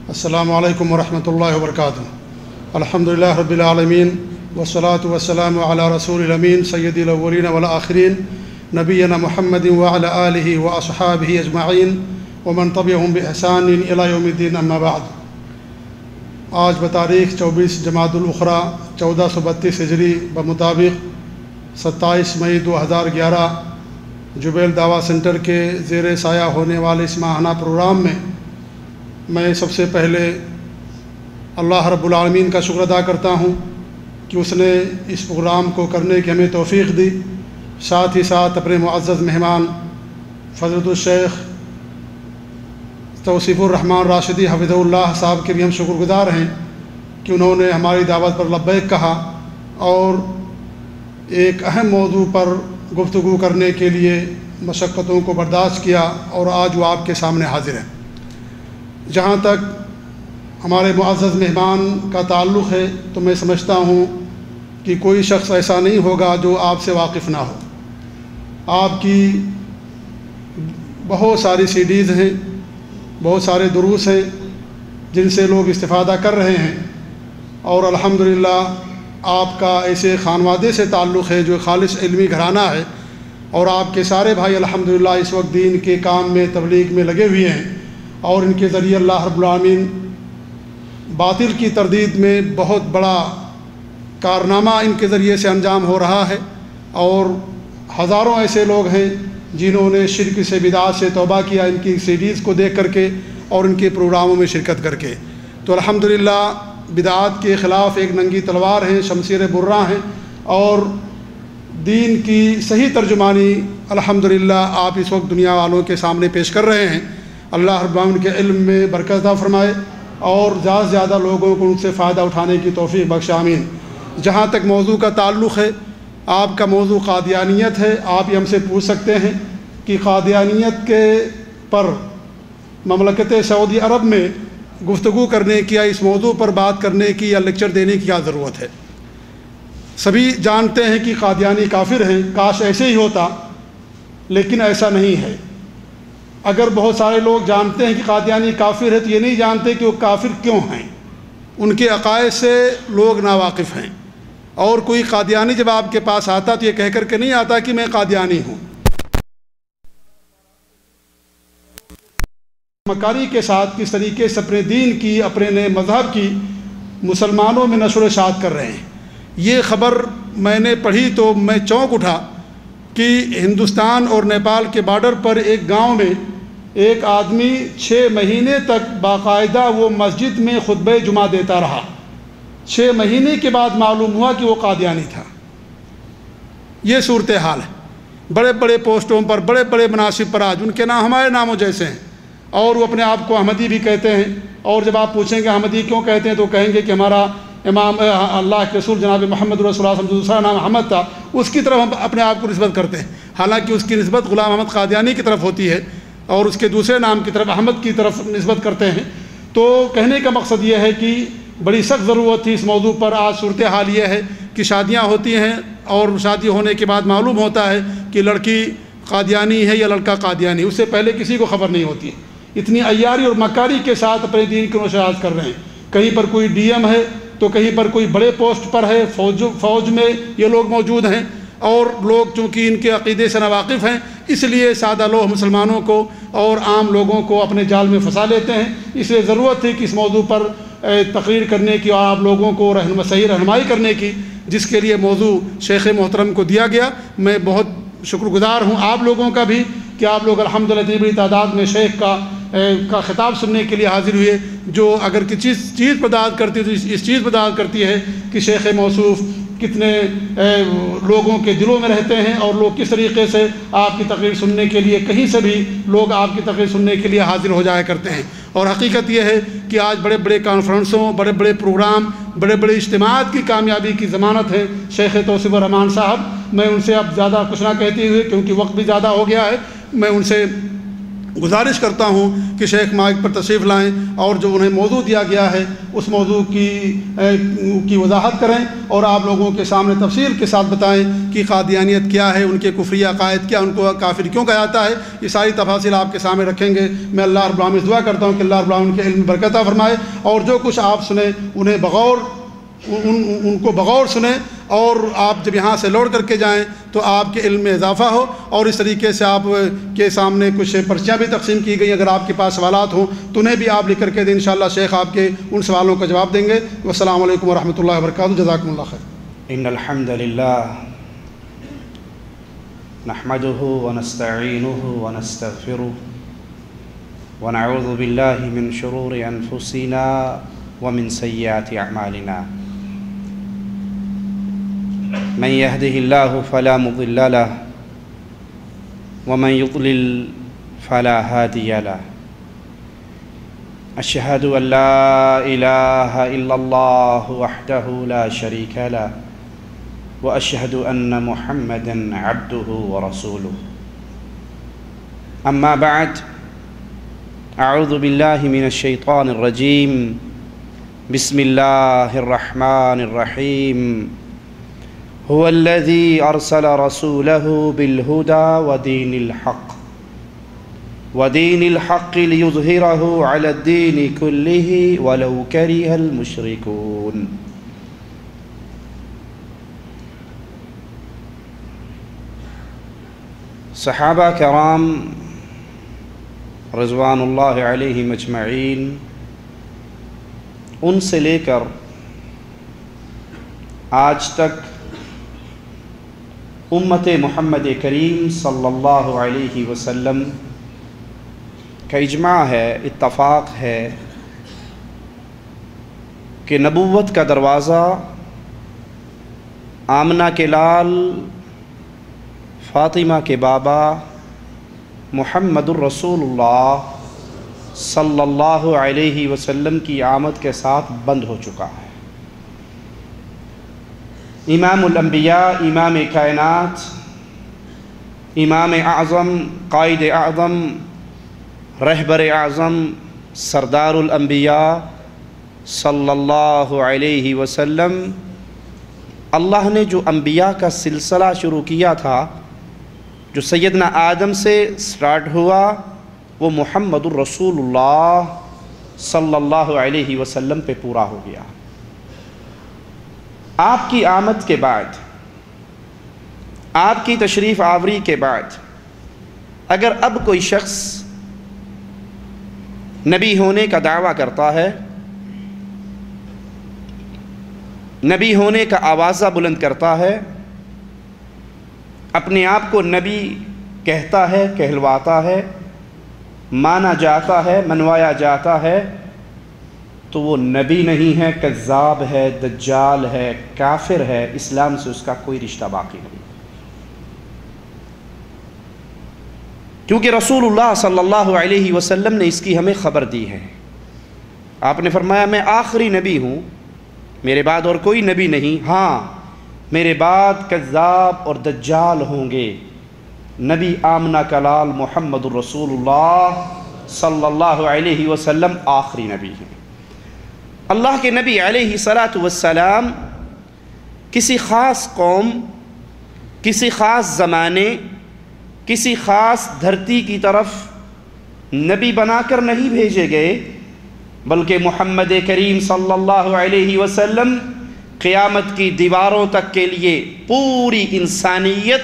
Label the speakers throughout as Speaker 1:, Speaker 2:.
Speaker 1: السلام علیکم ورحمۃ اللہ وبرکاتہ۔ الحمدللہ رب العالمین والصلاة والسلام علی رسول الامین سید الاولین والآخرین نبینا محمد وعلی آلہ واصحابہ اجمعین ومن تبعہم بإحسان الی یوم الدین، اما بعد۔ آج بتاریخ 24 جمادی الاخری 1432 ہجری بمطابق 27 مئی 2011 جبیل دعویٰ سینٹر کے زیر سایہ ہونے والے اس ماہانہ پروگرام میں سب سے پہلے اللہ رب العالمین کا شکر ادا کرتا ہوں کہ اس نے اس پروگرام کو کرنے کی ہمیں توفیق دی۔ ساتھ ہی ساتھ اپنے معزز مہمان فضلۃ الشیخ توصیف الرحمن راشدی حفظہ اللہ صاحب کے بھی ہم شکر گزار ہیں کہ انہوں نے ہماری دعوت پر لبیک کہا اور ایک اہم موضوع پر گفتگو کرنے کے لیے مشقتوں کو برداشت کیا اور آج وہ آپ کے سامنے حاضر ہیں۔ جہاں تک ہمارے معزز مہمان کا تعلق ہے تو میں سمجھتا ہوں کہ کوئی شخص ایسا نہیں ہوگا جو آپ سے واقف نہ ہو۔ آپ کی بہت ساری CDs ہیں، بہت سارے دروس ہیں جن سے لوگ استفادہ کر رہے ہیں، اور الحمدللہ آپ کا ایسے خانوادے سے تعلق ہے جو خالص علمی گھرانہ ہے، اور آپ کے سارے بھائی الحمدللہ اس وقت دین کے کام میں تبلیغ میں لگے ہوئے ہیں، اور ان کے ذریعے اللہ رب العالمین باطل کی تردید میں بہت بڑا کارنامہ ان کے ذریعے سے انجام ہو رہا ہے، اور ہزاروں ایسے لوگ ہیں جنہوں نے شرک سے بدعات سے توبہ کیا ان کی CDs کو دیکھ کر کے اور ان کے پروگراموں میں شرکت کر کے۔ تو الحمدللہ بدعات کے خلاف ایک ننگی تلوار ہیں، شمشیر برہ ہیں، اور دین کی صحیح ترجمانی الحمدللہ آپ اس وقت دنیا والوں کے سامنے پیش کر رہے ہیں۔ اللہ رب العالمین کے علم میں برکت عطا فرمائے اور زیادہ سے زیادہ لوگوں کو ان سے فائدہ اٹھانے کی توفیق بخشے، آمین۔ جہاں تک موضوع کا تعلق ہے، آپ کا موضوع قادیانیت ہے۔ آپ یہ ہم سے پوچھ سکتے ہیں کہ قادیانیت کے پر مملکت سعودی عرب میں گفتگو کرنے کی یا اس موضوع پر بات کرنے کی یا لیکچر دینے کی کیا ضرورت ہے؟ سبھی جانتے ہیں کہ قادیانی کافر ہیں، کاش ایسے ہی ہوتا، لیکن ایسا نہیں ہے۔ اگر بہت سارے لوگ جانتے ہیں کہ قادیانی کافر ہے تو یہ نہیں جانتے کہ وہ کافر کیوں ہیں، ان کے عقائد سے لوگ ناواقف ہیں۔ اور کوئی قادیانی جب آپ کے پاس آتا تو یہ کہہ کر کے نہیں آتا کہ میں قادیانی ہوں۔ مکاری کے ساتھ کس طریقے سے اپنے دین کی، اپنے نئے مذہب کی مسلمانوں میں نشر و اشاعت کر رہے ہیں، یہ خبر میں نے پڑھی تو میں چونک اٹھا کہ ہندوستان اور نیپال کے بارڈر پر ایک گاؤں میں ایک آدمی 6 مہینے تک باقاعدہ وہ مسجد میں خطبہ جمعہ دیتا رہا۔ 6 مہینے کے بعد معلوم ہوا کہ وہ قادیانی تھا۔ یہ صورتحال ہے۔ بڑے بڑے پوسٹوں پر، بڑے بڑے مناصب پر آج ان کے نام ہمارے ناموں جیسے ہیں، اور وہ اپنے آپ کو احمدی بھی کہتے ہیں، اور جب آپ پوچھیں گے احمدی کیوں کہتے ہیں تو کہیں گے کہ ہمارا امام اللہ کے رسول جناب محمد رسول اللہ صلی اللہ علیہ وسلم دوسرا نام احمد تھا، اس کی طرف ہم اپنے آپ کو نسبت کرتے ہیں، حالانکہ اس کی نسبت غلام احمد قادیانی کی طرف ہوتی ہے، اور اس کے دوسرے نام کی طرف احمد کی طرف نسبت کرتے ہیں۔ تو کہنے کا مقصد یہ ہے کہ بڑی سخت ضرورت تھی اس موضوع پر۔ آج صورتحال یہ ہے کہ شادیاں ہوتی ہیں اور شادی ہونے کے بعد معلوم ہوتا ہے کہ لڑکی قادیانی ہے یا لڑکا قادیانی، اس سے پہلے کسی کو خبر نہیں ہوتی ہے۔ اتنی عیاری اور مکاری کے ساتھ اپنے دین کی نشریات کر رہے ہیں۔ کہیں پر کوئی DM ہے تو کہیں پر کوئی بڑے پوسٹ پر ہے، فوج میں یہ لوگ موجود ہیں، اور لوگ چونکہ ان کے عقیدے سے ناواقف ہیں اس لیے سادہ لوگ مسلمانوں کو اور عام لوگوں کو اپنے جال میں پھنسا لیتے ہیں۔ اس لیے ضرورت تھی کہ اس موضوع پر تقریر کرنے کی اور آپ لوگوں کو صحیح رہنمائی کرنے کی، جس کے لیے موضوع شیخ محترم کو دیا گیا۔ میں بہت شکر گزار ہوں آپ لوگوں کا بھی کہ آپ لوگ الحمدللہ اتنی بڑی تعداد میں شیخ کا خطاب سننے کے لیے حاضر ہوئے، جو اگر کسی چیز پر دعوت کرتی ہے تو اس چیز پر دعوت کرتی ہے کہ شیخ موصوف کتنے لوگوں کے دلوں میں رہتے ہیں، اور لوگ کس طریقے سے آپ کی تقریر سننے کے لیے کہیں سے بھی لوگ آپ کی تقریر سننے کے لیے حاضر ہو جایا کرتے ہیں۔ اور حقیقت یہ ہے کہ آج بڑے بڑے کانفرنسوں، بڑے بڑے پروگرام، بڑے بڑے اجتماعات کی کامیابی کی ضمانت ہے شیخ توصیف الرحمن صاحب۔ میں ان سے اب زیادہ کچھ نہ کہتے ہوئے، کیونکہ وقت بھی زیادہ ہو گیا ہے، میں ان سے گزارش کرتا ہوں کہ شیخ مائک پر تشریف لائیں اور جو انہیں موضوع دیا گیا ہے اس موضوع کی وضاحت کریں اور آپ لوگوں کے سامنے تفصیل کے ساتھ بتائیں کہ قادیانیت کیا ہے، ان کے کفری عقائد کیا، ان کو کافر کیوں کہا جاتا ہے، یہ ساری تفاصیل آپ کے سامنے رکھیں گے۔ میں اللہ رب العالمین سے دعا کرتا ہوں کہ اللہ رب العالمین کے علم میں برکت عطا فرمائے، اور جو کچھ آپ سنیں انہیں ان کو بغور سنیں، اور آپ جب یہاں سے لوٹ کر کے جائیں تو آپ کے علم میں اضافہ ہو۔ اور اس طریقے سے آپ کے سامنے کچھ پرچیاں بھی تقسیم کی گئی، اگر آپ کے پاس سوالات ہوں تو انہیں بھی آپ لکھ کر کے دیں، انشاءاللہ شیخ آپ کے ان سوالوں کا جواب دیں گے۔ والسلام علیکم ورحمۃ اللہ وبرکاتہ، جزاکم اللہ خیر۔
Speaker 2: ان الحمد للہ نحمده ونستعینه ونستغفره ونعوذ باللہ من شرور انفسنا ومن سیئات اعمالنا، من يهده الله فلا مضل له ومن يضلل فلا هادي له، أشهد أن لا إله إلا الله وحده لا شريك له وأشهد أن محمدًا عبده ورسوله، أما بعد، أعوذ بالله من الشيطان الرجيم، بسم الله الرحمن الرحيم، هو الذي أرسل رسوله بالهدى ودين الحق ليظهره على الدين كله ولو كره المشركون۔ صحابہ کرام رضوان اللہ علیہم اجمعین، ان سے لے کر آج تک امت محمد کریم صلی اللہ علیہ وسلم کا اجماع ہے، اتفاق ہے کہ نبوت کا دروازہ آمنہ کے لال، فاطمہ کے بابا محمد الرسول اللہ صلی اللہ علیہ وسلم کی آمد کے ساتھ بند ہو چکا ہے۔ امام الانبیاء، امام کائنات، امام اعظم، قائد اعظم، رہبر اعظم، سردار الانبیاء صلی اللہ علیہ وسلم، اللہ نے جو انبیاء کا سلسلہ شروع کیا تھا، جو سیدنا آدم سے سٹارٹ ہوا، وہ محمد الرسول اللہ صلی اللہ علیہ وسلم پہ پورا ہو گیا۔ آپ کی آمد کے بعد، آپ کی تشریف آوری کے بعد، اگر اب کوئی شخص نبی ہونے کا دعویٰ کرتا ہے، نبی ہونے کا آوازہ بلند کرتا ہے، اپنے آپ کو نبی کہتا ہے، کہلواتا ہے، مانا جاتا ہے، منوایا جاتا ہے، تو وہ نبی نہیں ہے، کذاب ہے، دجال ہے، کافر ہے، اسلام سے اس کا کوئی رشتہ باقی نہیں، کیونکہ رسول اللہ صلی اللہ علیہ وسلم نے اس کی ہمیں خبر دی ہے۔ آپ نے فرمایا میں آخری نبی ہوں، میرے بعد اور کوئی نبی نہیں، ہاں میرے بعد کذاب اور دجال ہوں گے، نبی آمنہ کا لال محمد الرسول اللہ صلی اللہ علیہ وسلم آخری نبی ہیں۔ اللہ کے نبی علیہ السلام کسی خاص قوم، کسی خاص زمانے، کسی خاص دھرتی کی طرف نبی بنا کر نہیں بھیجے گئے، بلکہ محمد کریم صلی اللہ علیہ وسلم قیامت کی دیواروں تک کے لیے، پوری انسانیت،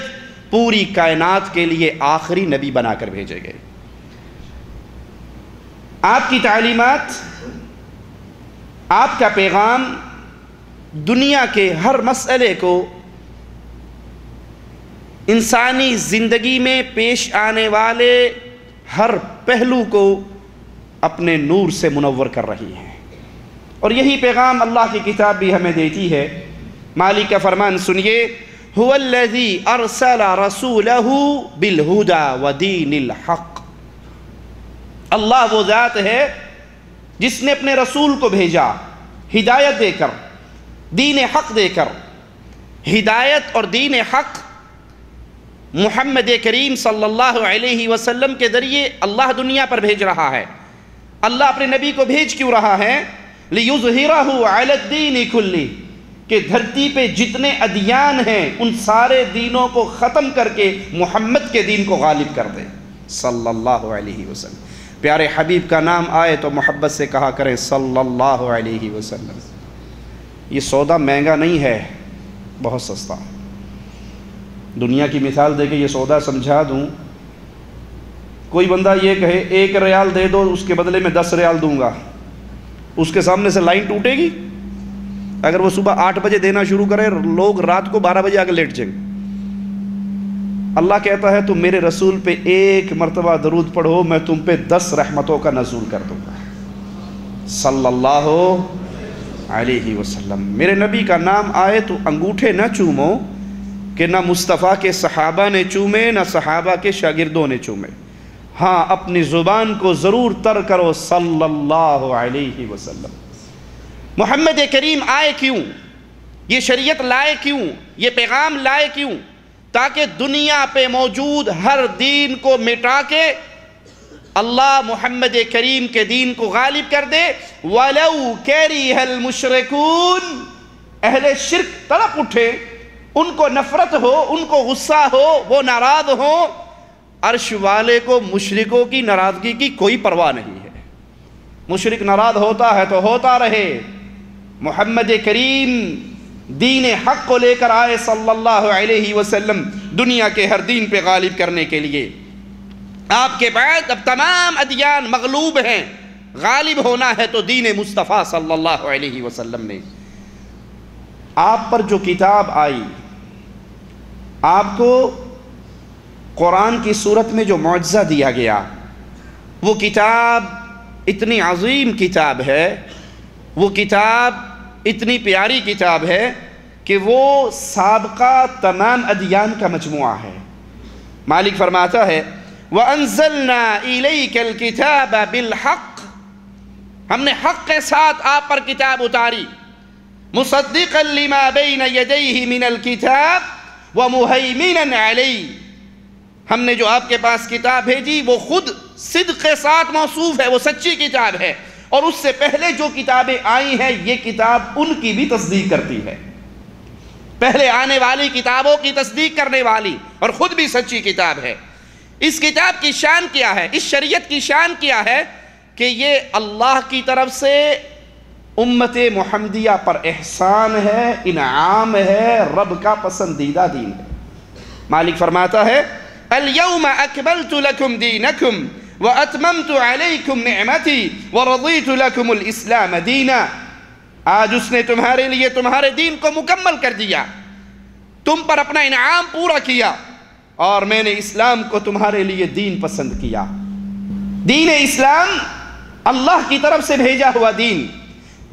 Speaker 2: پوری کائنات کے لیے آخری نبی بنا کر بھیجے گئے۔ آپ کی تعلیمات، آپ کا پیغام دنیا کے ہر مسئلے کو، انسانی زندگی میں پیش آنے والے ہر پہلو کو اپنے نور سے منور کر رہی ہے، اور یہی پیغام اللہ کی کتاب بھی ہمیں دیتی ہے۔ مالک کا فرمان سنیے، هو الذی ارسل رسولہ بالہدی ودین الحق۔ اللہ وہ ذات ہے جس نے اپنے رسول کو بھیجا ہدایت دے کر، دین حق دے کر۔ ہدایت اور دین حق محمد کریم صلی اللہ علیہ وسلم کے ذریعے اللہ دنیا پر بھیج رہا ہے. اللہ اپنے نبی کو بھیج کیوں رہا ہے؟ لِيُظْهِرَهُ عَلَى الدِّينِ كُلِّهِ کہ دھرتی پہ جتنے ادیان ہیں ان سارے دینوں کو ختم کر کے محمد کے دین کو غالب کر دے صلی اللہ علیہ وسلم. پیارے حبیب کا نام آئے تو محبت سے کہا کریں صلی اللہ علیہ وسلم. یہ سودا مہنگا نہیں ہے، بہت سستا. دنیا کی مثال دے کے یہ سودا سمجھا دوں. کوئی بندہ یہ کہے 1 ریال دے دو، اس کے بدلے میں 10 ریال دوں گا، اس کے سامنے سے لائن ٹوٹے گی؟ اگر وہ صبح 8 بجے دینا شروع کرے، لوگ رات کو 12 بجے آ کے لیٹ جائیں. اللہ کہتا ہے تم میرے رسول پہ 1 مرتبہ درود پڑھو، میں تم پہ 10 رحمتوں کا نزول کر دوں گا صلی اللہ علیہ وسلم. میرے نبی کا نام آئے تو انگوٹھے نہ چومو کہ نہ مصطفیٰ کے صحابہ نے چومے نہ صحابہ کے شاگردوں نے چومے. ہاں اپنی زبان کو ضرور تر کرو صلی اللہ علیہ وسلم. محمد کریم آئے کیوں؟ یہ شریعت لائے کیوں؟ یہ پیغام لائے کیوں؟ تاکہ دنیا پہ موجود ہر دین کو مٹا کے اللہ محمد کریم کے دین کو غالب کر دے. وَلَوْ كَرِهَ الْمُشْرِكُونَ اہل شرک تڑپ اٹھے، ان کو نفرت ہو، ان کو غصہ ہو، وہ ناراض ہو. عرش والے کو مشرکوں کی ناراضگی کی کوئی پرواہ نہیں ہے. مشرک ناراض ہوتا ہے تو ہوتا رہے. محمد کریم دین حق کو لے کر آئے صلی اللہ علیہ وسلم دنیا کے ہر دین پہ غالب کرنے کے لیے. آپ کے بعد اب تمام ادیان مغلوب ہیں. غالب ہونا ہے تو دین مصطفیٰ صلی اللہ علیہ وسلم نے. آپ پر جو کتاب آئی، آپ کو قرآن کی صورت میں جو معجزہ دیا گیا، وہ کتاب اتنی عظیم کتاب ہے، وہ کتاب اتنی پیاری کتاب ہے کہ وہ سابقہ تمام ادیان کا مجموعہ ہے. مالک فرماتا ہے وَأَنزَلْنَا إِلَيْكَ الْكِتَابَ بِالْحَقِّ ہم نے حق کے ساتھ آپ پر کتاب اتاری. مُصَدِّقًا لِمَا بَيْنَ يَدَيْهِ مِنَ الْكِتَابِ وَمُهَيْمِنًا عَلَيْهِ ہم نے جو آپ کے پاس کتاب بھیجی وہ خود صدق کے ساتھ موصوف ہے، وہ سچی کتاب ہے. اور اس سے پہلے جو کتابیں آئی ہیں یہ کتاب ان کی بھی تصدیق کرتی ہے. پہلے آنے والی کتابوں کی تصدیق کرنے والی اور خود بھی سچی کتاب ہے. اس کتاب کی شان کیا ہے؟ اس شریعت کی شان کیا ہے کہ یہ اللہ کی طرف سے امت محمدیہ پر احسان ہے، انعام ہے، رب کا پسندیدہ دین ہے. مالک فرماتا ہے اليوم اکملت لکم دینکم واتممت علیکم نعمتی ورضیت لکم الاسلام دینا. آج اس نے تمہارے لیے تمہارے دین کو مکمل کر دیا، تم پر اپنا انعام پورا کیا، اور میں نے اسلام کو تمہارے لیے دین پسند کیا. دین اسلام اللہ کی طرف سے بھیجا ہوا دین.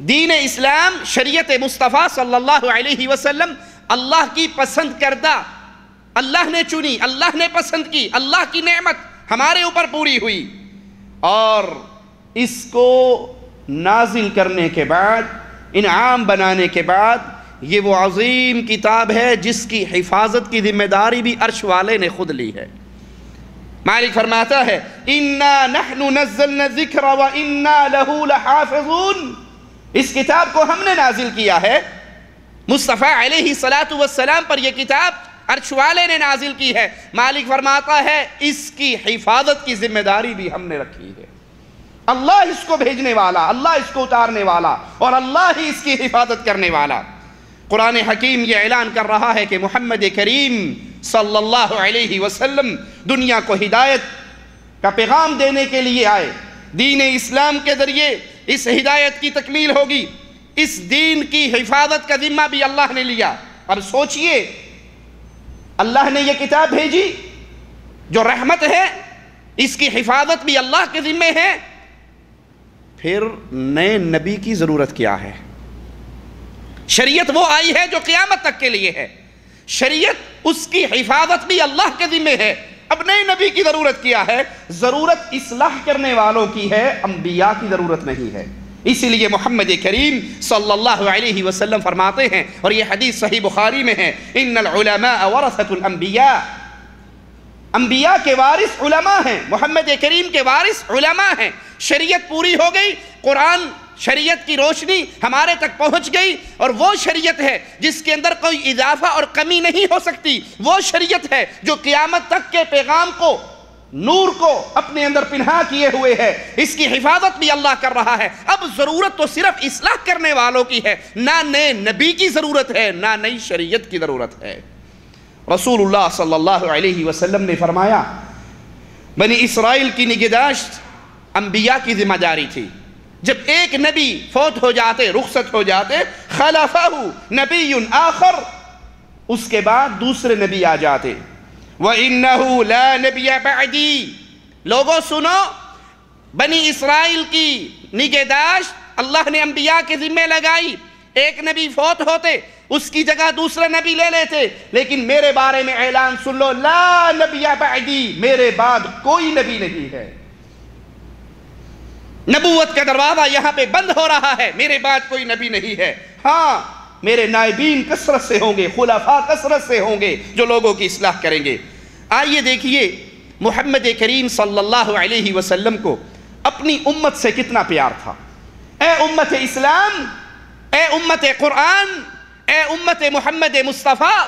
Speaker 2: دین اسلام شریعت مصطفیٰ صلی اللہ علیہ وسلم اللہ کی پسند کردہ، اللہ نے چنی، اللہ نے پسند کی، اللہ کی نعمت ہمارے اوپر پوری ہوئی. اور اس کو نازل کرنے کے بعد، انعام بنانے کے بعد، یہ وہ عظیم کتاب ہے جس کی حفاظت کی ذمہ داری بھی عرش والے نے خود لی ہے. مالک فرماتا ہے اِنَّا نَحْنُ نَزَّلْنَا الذِّكْرَ وَإِنَّا لَهُ لَحَافِظُونَ اس کتاب کو ہم نے نازل کیا ہے. مصطفیٰ علیہ السلام پر یہ کتاب عرش والے نے نازل کی ہے. مالک فرماتا ہے اس کی حفاظت کی ذمہ داری بھی ہم نے رکھی ہے. اللہ اس کو بھیجنے والا، اللہ اس کو اتارنے والا، اور اللہ ہی اس کی حفاظت کرنے والا. قرآن حکیم یہ اعلان کر رہا ہے کہ محمد کریم صلی اللہ علیہ وسلم دنیا کو ہدایت کا پیغام دینے کے لیے آئے. دین اسلام کے ذریعے اس ہدایت کی تکمیل ہوگی. اس دین کی حفاظت کا ذمہ بھی اللہ نے لیا. اب سوچئے، اللہ نے یہ کتاب بھیجی جو رحمت ہے، اس کی حفاظت بھی اللہ کے ذمہ ہے. پھر نئے نبی کی ضرورت کیا ہے؟ شریعت وہ آئی ہے جو قیامت تک کے لیے ہے. شریعت اس کی حفاظت بھی اللہ کے ذمہ ہے. اب نئے نبی کی ضرورت کیا ہے؟ ضرورت اصلاح کرنے والوں کی ہے، انبیاء کی ضرورت نہیں ہے. اسی لیے محمد کریم صلی اللہ علیہ وسلم فرماتے ہیں، اور یہ حدیث صحیح بخاری میں ہے، ان العلماء ورثۃ الانبیاء انبیاء کے وارث علماء ہیں، محمد کریم کے وارث علماء ہیں۔ شریعت پوری ہو گئی، قرآن شریعت کی روشنی ہمارے تک پہنچ گئی، اور وہ شریعت ہے جس کے اندر کوئی اضافہ اور کمی نہیں ہو سکتی۔ وہ شریعت ہے جو قیامت تک کے پیغام کو، نور کو اپنے اندر پنہا کیے ہوئے ہے۔ اس کی حفاظت بھی اللہ کر رہا ہے۔ اب ضرورت تو صرف اصلاح کرنے والوں کی ہے، نہ نئے نبی کی ضرورت ہے، نہ نئی شریعت کی ضرورت ہے۔ رسول اللہ صلی اللہ علیہ وسلم نے فرمایا، بنی اسرائیل کی نگہداشت انبیاء کی ذمہ داری تھی۔ جب ایک نبی فوت ہو جاتے، رخصت ہو جاتے، خلفہ نبی آخر، اس کے بعد دوسرے نبی آ جاتے۔ وَإِنَّهُ لَا نَبِيَ بَعْدِي، لوگوں سنو، بنی اسرائیل کی نگہداشت اللہ نے انبیاء کے ذمہ لگائی۔ ایک نبی فوت ہوتے، اس کی جگہ دوسرے نبی لے لیتے، لیکن میرے بارے میں اعلان سن لو، لا نبی بعدی، میرے بعد کوئی نبی نہیں ہے۔ نبوت کا دروازہ یہاں پہ بند ہو رہا ہے، میرے بعد کوئی نبی نہیں ہے۔ ہاں، میرے نائبین کثرت سے ہوں گے، خلفاء کثرت سے ہوں گے جو لوگوں کی اصلاح کریں گے۔ آئیے دیکھیے محمد کریم صلی اللہ علیہ وسلم کو اپنی امت سے کتنا پیار تھا۔ اے امت اسلام، اے امت قرآن، اے امت محمد مصطفیٰ،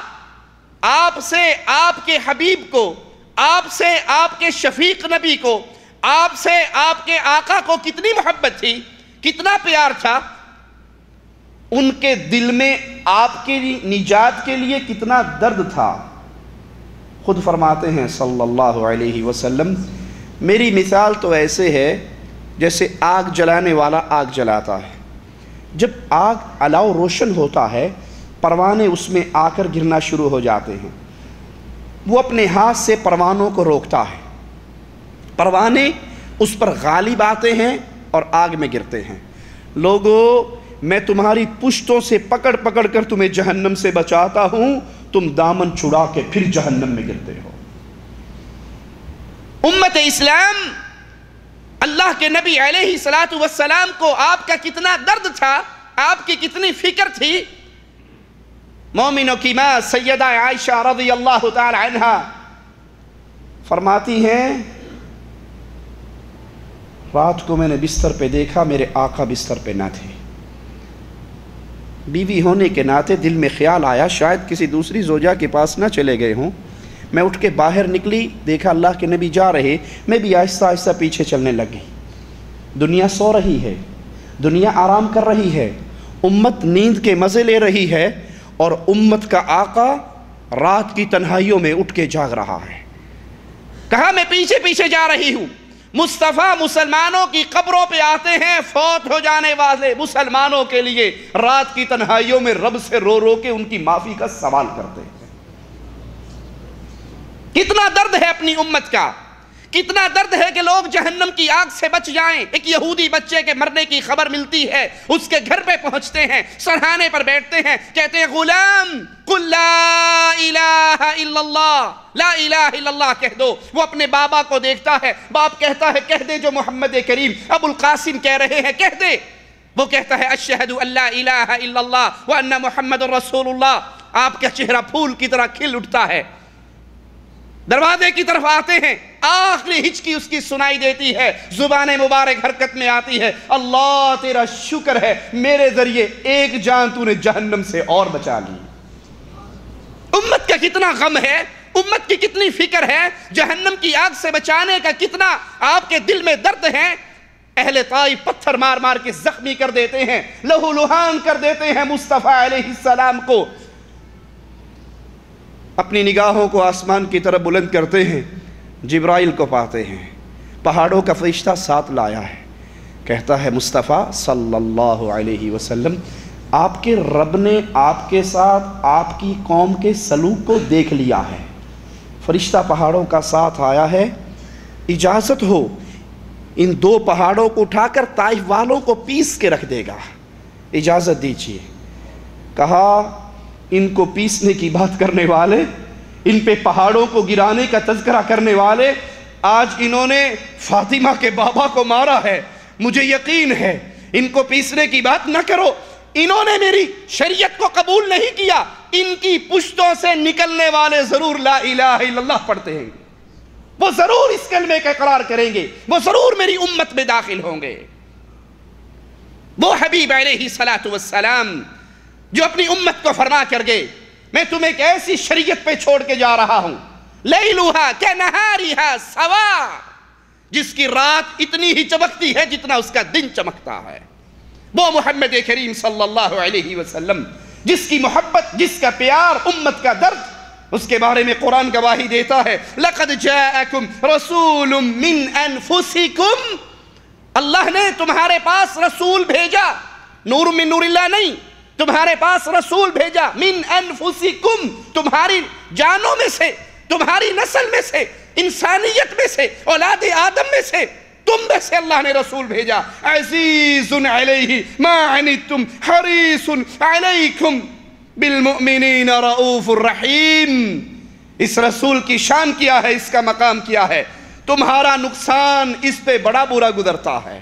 Speaker 2: آپ سے آپ کے حبیب کو، آپ سے آپ کے شفیق نبی کو، آپ سے آپ کے آقا کو کتنی محبت تھی، کتنا پیار تھا۔ ان کے دل میں آپ کی نجات کے لیے کتنا درد تھا۔ خود فرماتے ہیں صلی اللہ علیہ وسلم، میری مثال تو ایسے ہے جیسے آگ جلانے والا آگ جلاتا ہے۔ جب آگ الاؤ روشن ہوتا ہے، پروانے اس میں آ کر گرنا شروع ہو جاتے ہیں۔ وہ اپنے ہاتھ سے پروانوں کو روکتا ہے، پروانے اس پر غالب آتے ہیں اور آگ میں گرتے ہیں۔ لوگو، میں تمہاری پشتوں سے پکڑ پکڑ کر تمہیں جہنم سے بچاتا ہوں، تم دامن چھڑا کے پھر جہنم میں گرتے ہو۔ امت اسلام، اللہ کے نبی علیہ السلام کو آپ کا کتنا درد تھا، آپ کی کتنی فکر تھی۔ مومنوں کی ماں سیدہ عائشہ رضی اللہ تعالی عنہا فرماتی ہیں، رات کو میں نے بستر پہ دیکھا، میرے آقا بستر پہ نہ تھے۔ بیوی ہونے کے ناطے دل میں خیال آیا شاید کسی دوسری زوجہ کے پاس نہ چلے گئے ہوں۔ میں اٹھ کے باہر نکلی، دیکھا اللہ کے نبی جا رہے، میں بھی آہستہ آہستہ پیچھے چلنے لگی۔ دنیا سو رہی ہے، دنیا آرام کر رہی ہے، امت نیند کے مزے لے رہی ہے، اور امت کا آقا رات کی تنہائیوں میں اٹھ کے جاگ رہا ہے۔ کہا میں پیچھے پیچھے جا رہی ہوں۔ مصطفیٰ مسلمانوں کی قبروں پہ آتے ہیں، فوت ہو جانے والے مسلمانوں کے لیے رات کی تنہائیوں میں رب سے رو رو کے ان کی معافی کا سوال کرتے ہیں۔ کتنا درد ہے اپنی امت کا، کتنا درد ہے کہ لوگ جہنم کی آگ سے بچ جائیں۔ ایک یہودی بچے کے مرنے کی خبر ملتی ہے، اس کے گھر پہ پہنچتے ہیں، سرہانے پر بیٹھتے ہیں، کہتے ہیں غلام قل لا الہ الا اللہ، لا الہ الا اللہ کہہ دو۔ وہ اپنے بابا کو دیکھتا ہے، باپ کہتا ہے کہہ دے جو محمد کریم ابو القاسم کہہ رہے ہیں، کہہ دے۔ وہ کہتا ہے اشہد ان لا الہ الا اللہ وان محمد رسول اللہ۔ آپ کا چہرہ پھول کی طرح کھل اٹھتا ہے۔ دروازے کی طرف آتے ہیں، آخری ہچکی اس کی سنائی دیتی ہے، زبان مبارک حرکت میں آتی ہے، اللہ تیرا شکر ہے میرے ذریعے ایک جان تو نے جہنم سے اور بچا لی۔ امت کا کتنا غم ہے، امت کی کتنی فکر ہے، جہنم کی آگ سے بچانے کا کتنا آپ کے دل میں درد ہے۔ اہل طائف پتھر مار مار کے زخمی کر دیتے ہیں، لہو لہان کر دیتے ہیں مصطفیٰ علیہ السلام کو۔ اپنی نگاہوں کو آسمان کی طرف بلند کرتے ہیں، جبرائیل کو پاتے ہیں، پہاڑوں کا فرشتہ ساتھ لایا ہے، کہتا ہے مصطفیٰ صلی اللہ علیہ وسلم، آپ کے رب نے آپ کے ساتھ آپ کی قوم کے سلوک کو دیکھ لیا ہے۔ فرشتہ پہاڑوں کا ساتھ آیا ہے، اجازت ہو ان دو پہاڑوں کو اٹھا کر طائف والوں کو پیس کے رکھ دے گا، اجازت دیجیے۔ کہا ان کو پیسنے کی بات کرنے والے، ان پہ پہاڑوں کو گرانے کا تذکرہ کرنے والے، آج انہوں نے فاطمہ کے بابا کو مارا ہے، مجھے یقین ہے ان کو پیسنے کی بات نہ کرو، انہوں نے میری شریعت کو قبول نہیں کیا، ان کی پشتوں سے نکلنے والے ضرور لا الہ الا اللہ پڑھتے ہیں۔ وہ ضرور اس کلمے کا اقرار کریں گے، وہ ضرور میری امت میں داخل ہوں گے۔ وہ حبیب علیہ السلام جو اپنی امت کو فرما کر گئے میں تمہیں ایک ایسی شریعت پہ چھوڑ کے جا رہا ہوں، لیلوہا کنہاریہا سوا، جس کی رات اتنی ہی چمکتی ہے جتنا اس کا دن چمکتا ہے۔ وہ محمد کریم صلی اللہ علیہ وسلم جس کی محبت، جس کا پیار، امت کا درد، اس کے بارے میں قرآن گواہی دیتا ہے لَقَدْ جَاءَكُمْ رَسُولٌ مِّنْ أَنفُسِكُمْ، اللہ نے تمہارے پاس رسول بھیجا، نور من نور اللہ نہیں، تمہارے پاس رسول بھیجا، من انفسکم، تمہاری جانوں میں سے، تمہاری نسل میں سے، انسانیت میں سے، اولاد آدم میں سے، تم میں سے اللہ نے رسول بھیجا۔ عزیز علیہ ما عنتم حریص علیکم بالمؤمنین رؤوف الرحیم۔ اس رسول کی شان کیا ہے، اس کا مقام کیا ہے؟ تمہارا نقصان اس پہ بڑا برا گزرتا ہے،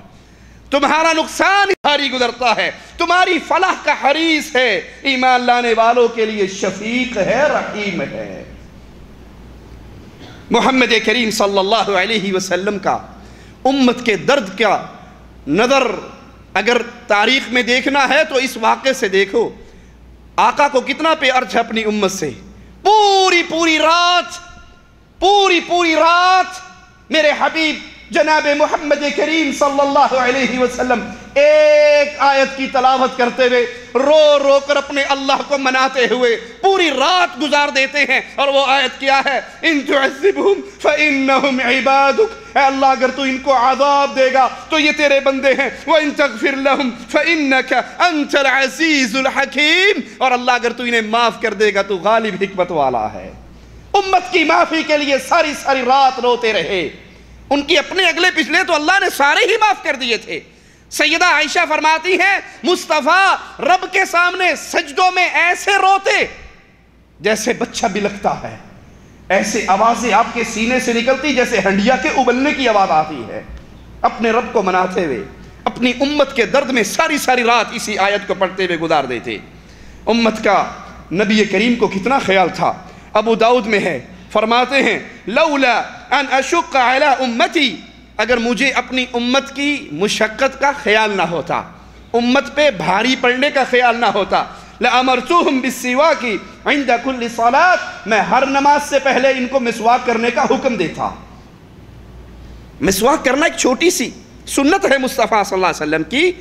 Speaker 2: تمہارا نقصان بھاری گزرتا ہے، تمہاری فلاح کا حریص ہے، ایمان لانے والوں کے لیے شفیق ہے، رحیم ہے۔ محمد کریم صلی اللہ علیہ وسلم کا امت کے درد کا نظر اگر تاریخ میں دیکھنا ہے تو اس واقعے سے دیکھو، آقا کو کتنا پیار تھا اپنی امت سے۔ پوری رات میرے حبیب جناب محمد کریم صلی اللہ علیہ وسلم ایک آیت کی تلاوت کرتے ہوئے رو رو کر اپنے اللہ کو مناتے ہوئے پوری رات گزار دیتے ہیں، اور وہ آیت کیا ہے؟ ان تعذبہم فإنہم عبادک، اے اللہ اگر تو ان کو عذاب دے گا تو یہ تیرے بندے ہیں، وَإِن تَغْفِرْ لَهُمْ فَإِنَّكَ أَنْتَ الْعَزِيزُ الْحَكِيمُ، اور اللہ اگر تو انہیں معاف کر دے گا تو غالب حکمت والا ہے۔ امت کی معافی کے لیے ساری رات روتے رہے، ان کی اپنے اگلے پچھلے تو اللہ نے سارے ہی معاف کر دیے تھے۔ سیدہ عائشہ فرماتی ہیں مصطفیٰ رب کے سامنے سجدوں میں ایسے روتے جیسے بچہ بلکتا ہے، ایسے آوازیں آپ کے سینے سے نکلتی جیسے ہنڈیا کے ابلنے کی آواز آتی ہے، اپنے رب کو مناتے ہوئے اپنی امت کے درد میں ساری رات اسی آیت کو پڑھتے ہوئے گزار دیتے۔ امت کا نبی کریم کو کتنا خیال تھا۔ ابو داؤد میں ہے، فرماتے ہیں لولا ان اشق علی امتی، اگر مجھے اپنی امت کی مشقت کا خیال نہ ہوتا، امت پہ بھاری پڑنے کا خیال نہ ہوتا، لَأَمَرْتُهُمْ بِالسِّوَاكِ عِنْدَ كُلِّ صَلَاةٍ، میں ہر نماز سے پہلے ان کو مسواک کرنے کا حکم دیتا۔ مسواک کرنا ایک چھوٹی سی سنت ہے مصطفیٰ صلی اللہ علیہ وسلم کی۔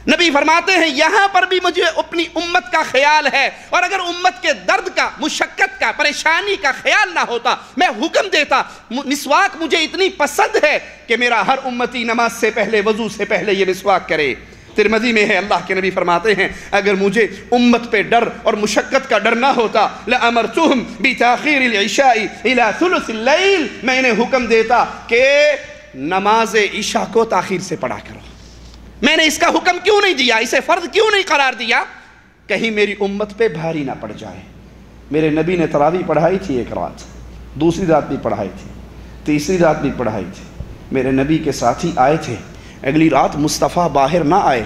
Speaker 2: نبی فرماتے ہیں یہاں پر بھی مجھے اپنی امت کا خیال ہے، اور اگر امت کے درد کا، مشقت کا، پریشانی کا خیال نہ ہوتا میں حکم دیتا۔ مسواک مجھے اتنی پسند ہے کہ میرا ہر امتی نماز سے پہلے، وضو سے پہلے یہ مسواک کرے۔ ترمذی میں ہے اللہ کے نبی فرماتے ہیں اگر مجھے امت پہ ڈر اور مشقت کا ڈر نہ ہوتا لَأَمَرْتُهُمْ بِتَأْخِيرِ الْعِشَاءِ إِلَى ثُلُثِ اللَّيْلِ، میں انہیں حکم دیتا کہ نماز عشاء کو تاخیر سے پڑھا کرو۔ میں نے اس کا حکم کیوں نہیں دیا، اسے فرض کیوں نہیں قرار دیا؟ کہیں میری امت پہ بھاری نہ پڑ جائے۔ میرے نبی نے تراویح پڑھائی تھی ایک رات، دوسری رات بھی پڑھائی تھی، تیسری رات بھی پڑھائی تھی۔ میرے نبی کے ساتھی آئے تھے، اگلی رات مصطفیٰ باہر نہ آئے،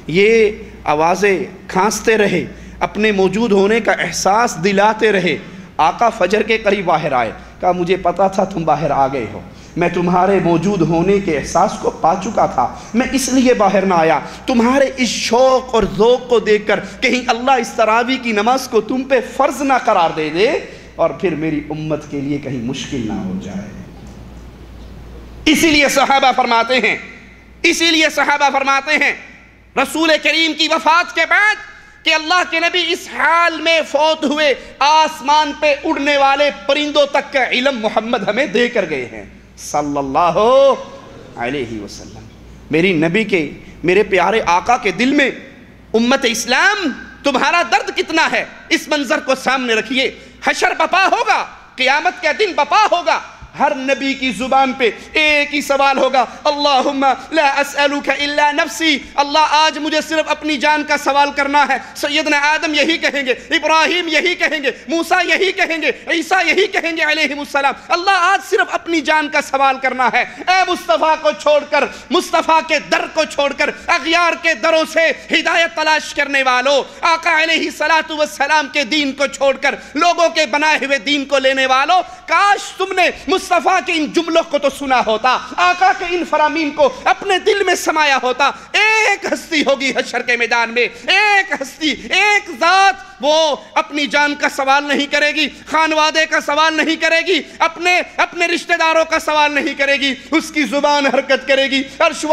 Speaker 2: یہ آوازیں کھانستے رہے، اپنے موجود ہونے کا احساس دلاتے رہے۔ آقا فجر کے قریب باہر آئے، کہا مجھے پتا تھا تم باہر آ گئے ہو، میں تمہارے موجود ہونے کے احساس کو پا چکا تھا، میں اس لیے باہر نہ آیا، تمہارے اس شوق اور ذوق کو دیکھ کر کہیں اللہ اس تراویح کی نماز کو تم پہ فرض نہ قرار دے دے اور پھر میری امت کے لیے کہیں مشکل نہ ہو جائے۔ اسی لیے صحابہ فرماتے ہیں رسول کریم کی وفات کے بعد کہ اللہ کے نبی اس حال میں فوت ہوئے، آسمان پہ اڑنے والے پرندوں تک کا علم محمد ہمیں دے کر گئے ہیں صلی اللہ علیہ وسلم۔ میری نبی کے، میرے پیارے آقا کے دل میں امت اسلام تمہارا درد کتنا ہے اس منظر کو سامنے رکھیے۔ حشر بپا ہوگا، قیامت کا دن بپا ہوگا، ہر نبی کی زبان پہ ایک ہی سوال ہوگا اللہم لا اسألوک الا نفسی، اللہ آج مجھے صرف اپنی جان کا سوال کرنا ہے۔ سیدنا آدم یہی کہیں گے، ابراہیم یہی کہیں گے، موسیٰ یہی کہیں گے، عیسیٰ یہی کہیں گے علیہ السلام، اللہ آج صرف اپنی جان کا سوال کرنا ہے۔ اے مصطفیٰ کو چھوڑ کر، مصطفیٰ کے در کو چھوڑ کر، اغیار کے دروں سے ہدایت تلاش کرنے والوں، آقا علیہ السلام کے دین کو چھوڑ کر لوگوں کے بنائے ہوئے دین کو لینے والوں، کاش تم نے مصطفیٰ کے ان جملوں کو تو سنا ہوتا، آقا کے ان فرامین کو اپنے دل میں سمایا ہوتا۔ ایک ہستی ہوگی حشر کے میدان میں، ایک ہستی، ایک ذات، وہ اپنی جان کا سوال نہیں کرے گی، خانوادے کا سوال نہیں کرے گی، اپنے رشتہ داروں کا سوال نہیں کرے گی، اس کی زبان حرکت کرے گی، عرش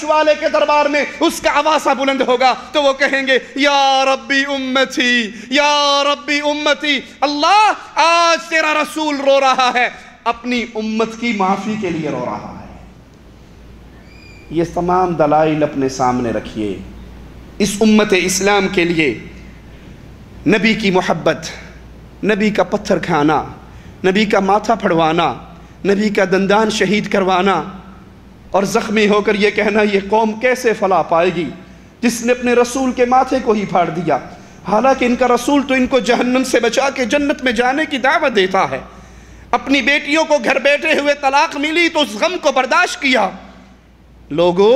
Speaker 2: والے کے دربار میں اس کا آوازہ بلند ہوگا تو وہ کہیں گے یا ربی امتی، یا ربی امتی۔ اللہ، آج تیرا رسول رو رہا ہے، اپنی امت کی معافی کے لیے رو رہا ہے۔ یہ تمام دلائل اپنے سامنے رکھیے۔ اس امت اسلام کے لیے نبی کی محبت، نبی کا پتھر کھانا، نبی کا ماتھا پھڑوانا، نبی کا دندان شہید کروانا، اور زخمی ہو کر یہ کہنا یہ قوم کیسے فلاح پائے گی جس نے اپنے رسول کے ماتھے کو ہی پھاڑ دیا، حالانکہ ان کا رسول تو ان کو جہنم سے بچا کے جنت میں جانے کی دعوت دیتا ہے۔ اپنی بیٹیوں کو گھر بیٹھے ہوئے طلاق ملی تو اس غم کو برداشت کیا۔ لوگوں،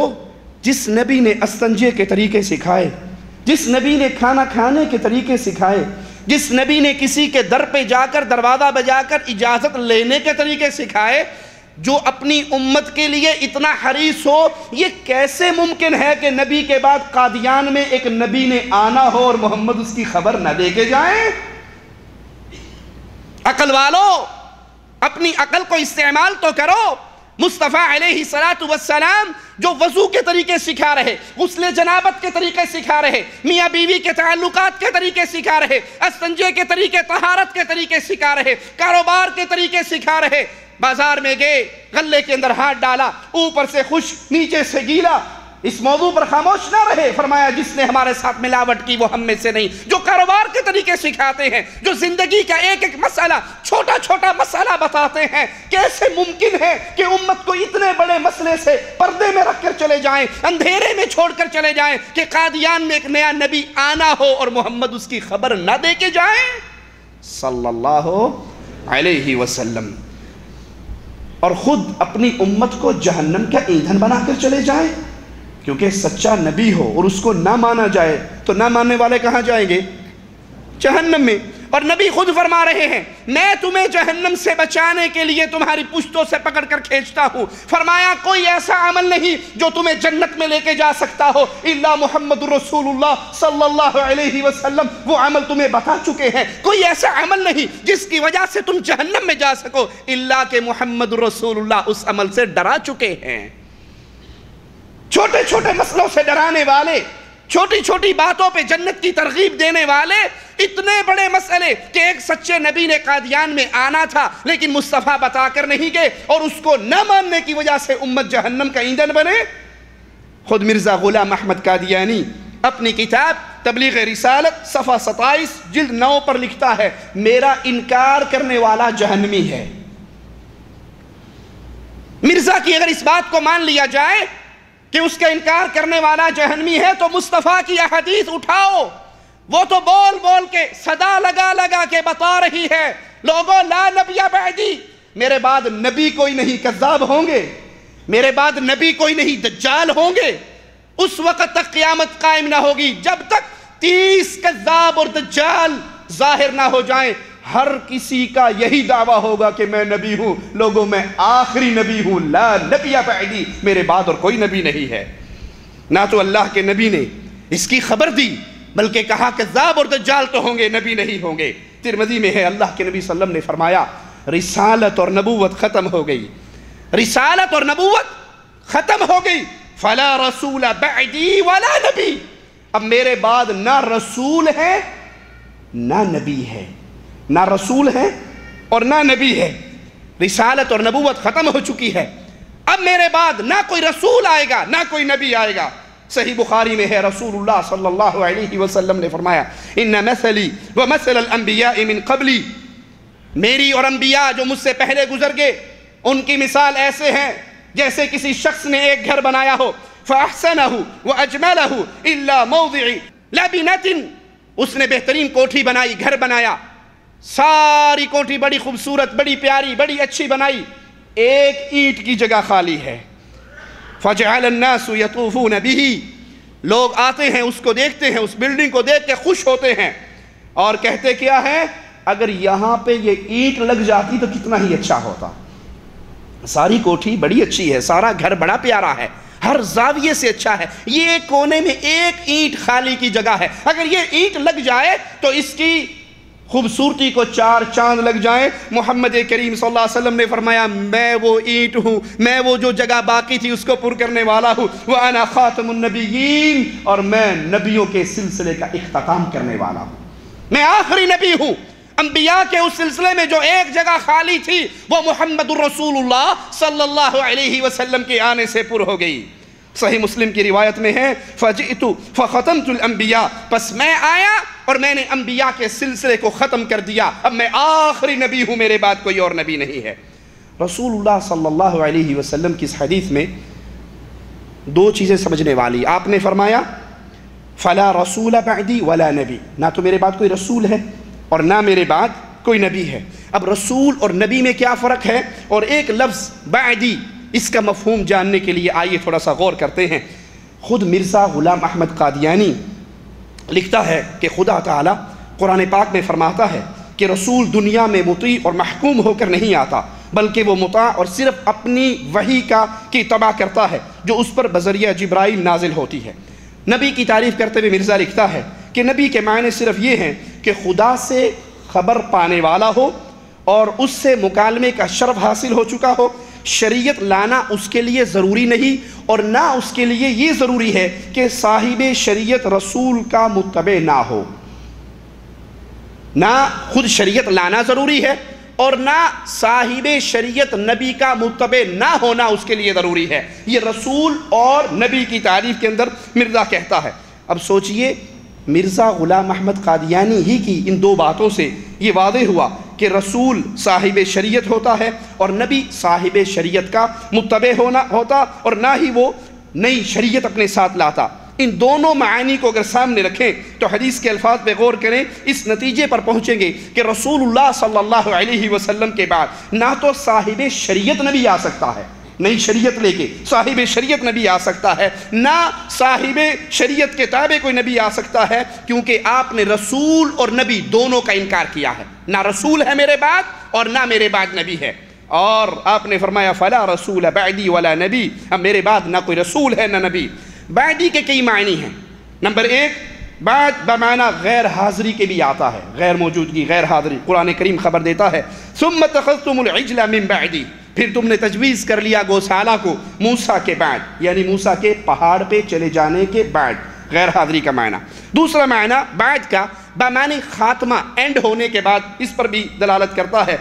Speaker 2: جس نبی نے استنجے کے طریقے سکھائے، جس نبی نے کھانا کھانے کے طریقے سکھائے، جس نبی نے کسی کے در پہ جا کر دروازہ بجا کر اجازت لینے کے طریقے سکھائے، جو اپنی امت کے لیے اتنا حریص ہو، یہ کیسے ممکن ہے کہ نبی کے بعد قادیان میں ایک نبی نے آنا ہو اور محمد اس کی خبر نہ دے کے جائیں؟ عقل والو، اپنی عقل کو استعمال تو کرو۔ مصطفیٰ علیہ السلام جو وضو کے طریقے سکھا رہے، غسل جنابت کے طریقے سکھا رہے، میاں بیوی کے تعلقات کے طریقے سکھا رہے، استنجے کے طریقے، طہارت کے طریقے سکھا رہے، کاروبار کے طریقے سکھا رہے، بازار میں گئے، غلے کے اندر ہاتھ ڈالا، اوپر سے خشک نیچے سے گیلا، اس موضوع پر خاموش نہ رہے، فرمایا جس نے ہمارے ساتھ ملاوٹ کی وہ ہم میں سے نہیں۔ جو کاروبار کے طریقے سکھاتے ہیں، جو زندگی کا ایک ایک مسئلہ، چھوٹا چھوٹا مسئلہ بتاتے ہیں، کیسے ممکن ہے کہ امت کو اتنے بڑے مسئلے سے پردے میں رکھ کر چلے جائیں، اندھیرے میں چھوڑ کر چلے جائیں کہ قادیان میں ایک نیا نبی آنا ہو اور محمد اس کی خبر نہ دے کے جائیں صلی اللہ علیہ وسلم، اور خود اپنی امت کو جہنم کا ایندھن بنا کر چلے جائیں؟ کیونکہ سچا نبی ہو اور اس کو نہ مانا جائے تو نہ ماننے والے کہاں جائیں گے؟ جہنم میں۔ اور نبی خود فرما رہے ہیں میں تمہیں جہنم سے بچانے کے لیے تمہاری پشتوں سے پکڑ کر کھینچتا ہوں۔ فرمایا کوئی ایسا عمل نہیں جو تمہیں جنت میں لے کے جا سکتا ہو الا محمد رسول اللہ صلی اللہ علیہ وسلم، وہ عمل تمہیں بتا چکے ہیں۔ کوئی ایسا عمل نہیں جس کی وجہ سے تم جہنم میں جا سکو الا کہ محمد رسول اللہ اس عمل سے ڈرا چکے ہیں۔ چھوٹے چھوٹے مسئلوں سے ڈرانے والے، چھوٹی چھوٹی باتوں پہ جنت کی ترغیب دینے والے، اتنے بڑے مسئلے کہ ایک سچے نبی نے قادیان میں آنا تھا لیکن مصطفیٰ بتا کر نہیں گئے اور اس کو نہ ماننے کی وجہ سے امت جہنم کا ایندھن بنے۔ خود مرزا غلام احمد قادیانی اپنی کتاب تبلیغ رسالت صفحہ 27 جلد 9 پر لکھتا ہے میرا انکار کرنے والا جہنمی ہے۔ مرزا کی اگر اس بات کو مان لیا جائے کہ اس کا انکار کرنے والا جہنمی ہے تو مصطفیٰ کی احادیث اٹھاؤ، وہ تو بول بول کے صدا لگا لگا کے بتا رہی ہے لوگوں لا نبی بعدی، میرے بعد نبی کوئی نہیں کذاب ہوں گے، میرے بعد نبی کوئی نہیں دجال ہوں گے۔ اس وقت تک قیامت قائم نہ ہوگی جب تک 30 کذاب اور دجال ظاہر نہ ہو جائیں۔ ہر کسی کا یہی دعویٰ ہوگا کہ میں نبی ہوں، لوگوں میں آخری نبی ہوں، لا نبی بعدی، میرے بعد اور کوئی نبی نہیں ہے۔ نہ تو اللہ کے نبی نے اس کی خبر دی بلکہ کہا کذاب اور دجال تو ہوں گے، نبی نہیں ہوں گے۔ ترمذی میں ہے اللہ کے نبی صلی اللہ علیہ وسلم نے فرمایا رسالت اور نبوت ختم ہو گئی، رسالت اور نبوت ختم ہو گئی، فلا رسول بعدی ولا نبی، اب میرے بعد نہ رسول ہے نہ نبی ہے، نہ رسول ہے اور نہ نبی ہے، رسالت اور نبوت ختم ہو چکی ہے، اب میرے بعد نہ کوئی رسول آئے گا نہ کوئی نبی آئے گا۔ صحیح بخاری میں ہے رسول اللہ صلی اللہ علیہ وسلم نے فرمایا ان مثلی ومثل الانبیاء من قبلی، میری اور انبیاء جو مجھ سے پہلے گزر گئے ان کی مثال ایسے ہیں جیسے کسی شخص نے ایک گھر بنایا ہو فاحسنہ واجملہ الا موضع لبنۃ، اس نے بہترین کوٹھی بنائی، گھر بنایا، ساری کوٹھی بڑی خوبصورت، بڑی پیاری، بڑی اچھی بنائی، ایک اینٹ کی جگہ خالی ہے۔ فجعل الناس یطوفون بہ، لوگ آتے ہیں اس کو دیکھتے ہیں، اس بلڈنگ کو دیکھ کے خوش ہوتے ہیں اور کہتے کیا ہے اگر یہاں پہ یہ اینٹ لگ جاتی تو کتنا ہی اچھا ہوتا. ساری کوٹھی بڑی اچھی ہے, سارا گھر بڑا پیارا ہے, ہر زاویے سے اچھا ہے, یہ ایک کونے میں ایک اینٹ خالی کی جگہ ہے, اگر یہ اینٹ لگ جائے تو اس کی خوبصورتی کو 4 چاند لگ جائیں. محمد کریم صلی اللہ علیہ وسلم نے فرمایا میں وہ اینٹ ہوں, میں وہ جو جگہ باقی تھی اس کو پر کرنے والا ہوں. وَأَنَا خَاتَمُ النَّبِيِّينَ, اور میں نبیوں کے سلسلے کا اختتام کرنے والا ہوں, میں آخری نبی ہوں. انبیاء کے اس سلسلے میں جو ایک جگہ خالی تھی وہ محمد الرسول اللہ صلی اللہ علیہ وسلم کے آنے سے پر ہو گئی. صحیح مسلم کی روایت میں ہے فَجِئْتُ فَخَتَمْتُ الْأَنْبِيَاءَ, بس میں آیا اور میں نے انبیاء کے سلسلے کو ختم کر دیا, اب میں آخری نبی ہوں, میرے بعد کوئی اور نبی نہیں ہے. رسول اللہ صلی اللہ علیہ وسلم کی اس حدیث میں 2 چیزیں سمجھنے والی. آپ نے فرمایا فَلَا رَسُولَ بَعْدِي وَلَا نَبِي, نہ تو میرے بعد کوئی رسول ہے اور نہ میرے بعد کوئی نبی ہے. اب رسول اور نبی میں کیا فرق ہے؟ اور ایک لفظ بعدی, اس کا مفہوم جاننے کے لیے آئیے تھوڑا سا غور کرتے ہیں. خود مرزا غلام احمد قادیانی لکھتا ہے کہ خدا تعالیٰ قرآن پاک میں فرماتا ہے کہ رسول دنیا میں مطیع اور محکوم ہو کر نہیں آتا, بلکہ وہ مطاع اور صرف اپنی وحی کی اتباع کرتا ہے جو اس پر بذریعہ جبرائیل نازل ہوتی ہے. نبی کی تعریف کرتے ہوئے مرزا لکھتا ہے کہ نبی کے معنی صرف یہ ہیں کہ خدا سے خبر پانے والا ہو اور اس سے مکالمے کا شرف حاصل ہو چکا ہو. شریعت لانا اس کے لیے ضروری نہیں, اور نہ اس کے لیے یہ ضروری ہے کہ صاحب شریعت رسول کا متبع نہ ہو. نہ خود شریعت لانا ضروری ہے اور نہ صاحب شریعت نبی کا متبع نہ ہونا اس کے لیے ضروری ہے. یہ رسول اور نبی کی تعریف کے اندر مرزا کہتا ہے. اب سوچئے مرزا غلام احمد قادیانی ہی کی ان 2 باتوں سے یہ واضح ہوا کہ رسول صاحب شریعت ہوتا ہے اور نبی صاحب شریعت کا متبع ہوتا, اور نہ ہی وہ نئی شریعت اپنے ساتھ لاتا. ان دونوں معانی کو اگر سامنے رکھیں تو حدیث کے الفاظ پہ غور کریں, اس نتیجے پر پہنچیں گے کہ رسول اللہ صلی اللہ علیہ وسلم کے بعد نہ تو صاحب شریعت نبی آ سکتا ہے, نئی شریعت لے کے صاحب شریعت نبی آ سکتا ہے, نہ صاحب شریعت کے تابع کوئی نبی آ سکتا ہے, کیونکہ آپ نے رسول اور نبی دونوں کا انکار کیا ہے. نہ رسول ہے میرے بعد اور نہ میرے بعد نبی ہے. اور آپ نے فرمایا فلا رسول بعدی ولا نبی, اب میرے بعد نہ کوئی رسول ہے نہ نبی. بعدی کے کئی معنی ہیں. نمبر 1, بعد بمعنی غیر حاضری کے بھی آتا ہے, غیر موجودگی, غیر حاضری. قرآن کریم خبر دیتا ہے ثم اتخذتم العجل من بعدی, پھر تم نے تجویز کر لیا گوسالہ کو موسیٰ کے بعد, یعنی موسیٰ کے پہاڑ پہ چلے جانے کے بعد, غیر حاضری کا معنی. دوسرا معنی بعد کا بمعنی خاتمہ, اینڈ ہونے کے بعد, اس پر بھی دلالت کرتا ہے,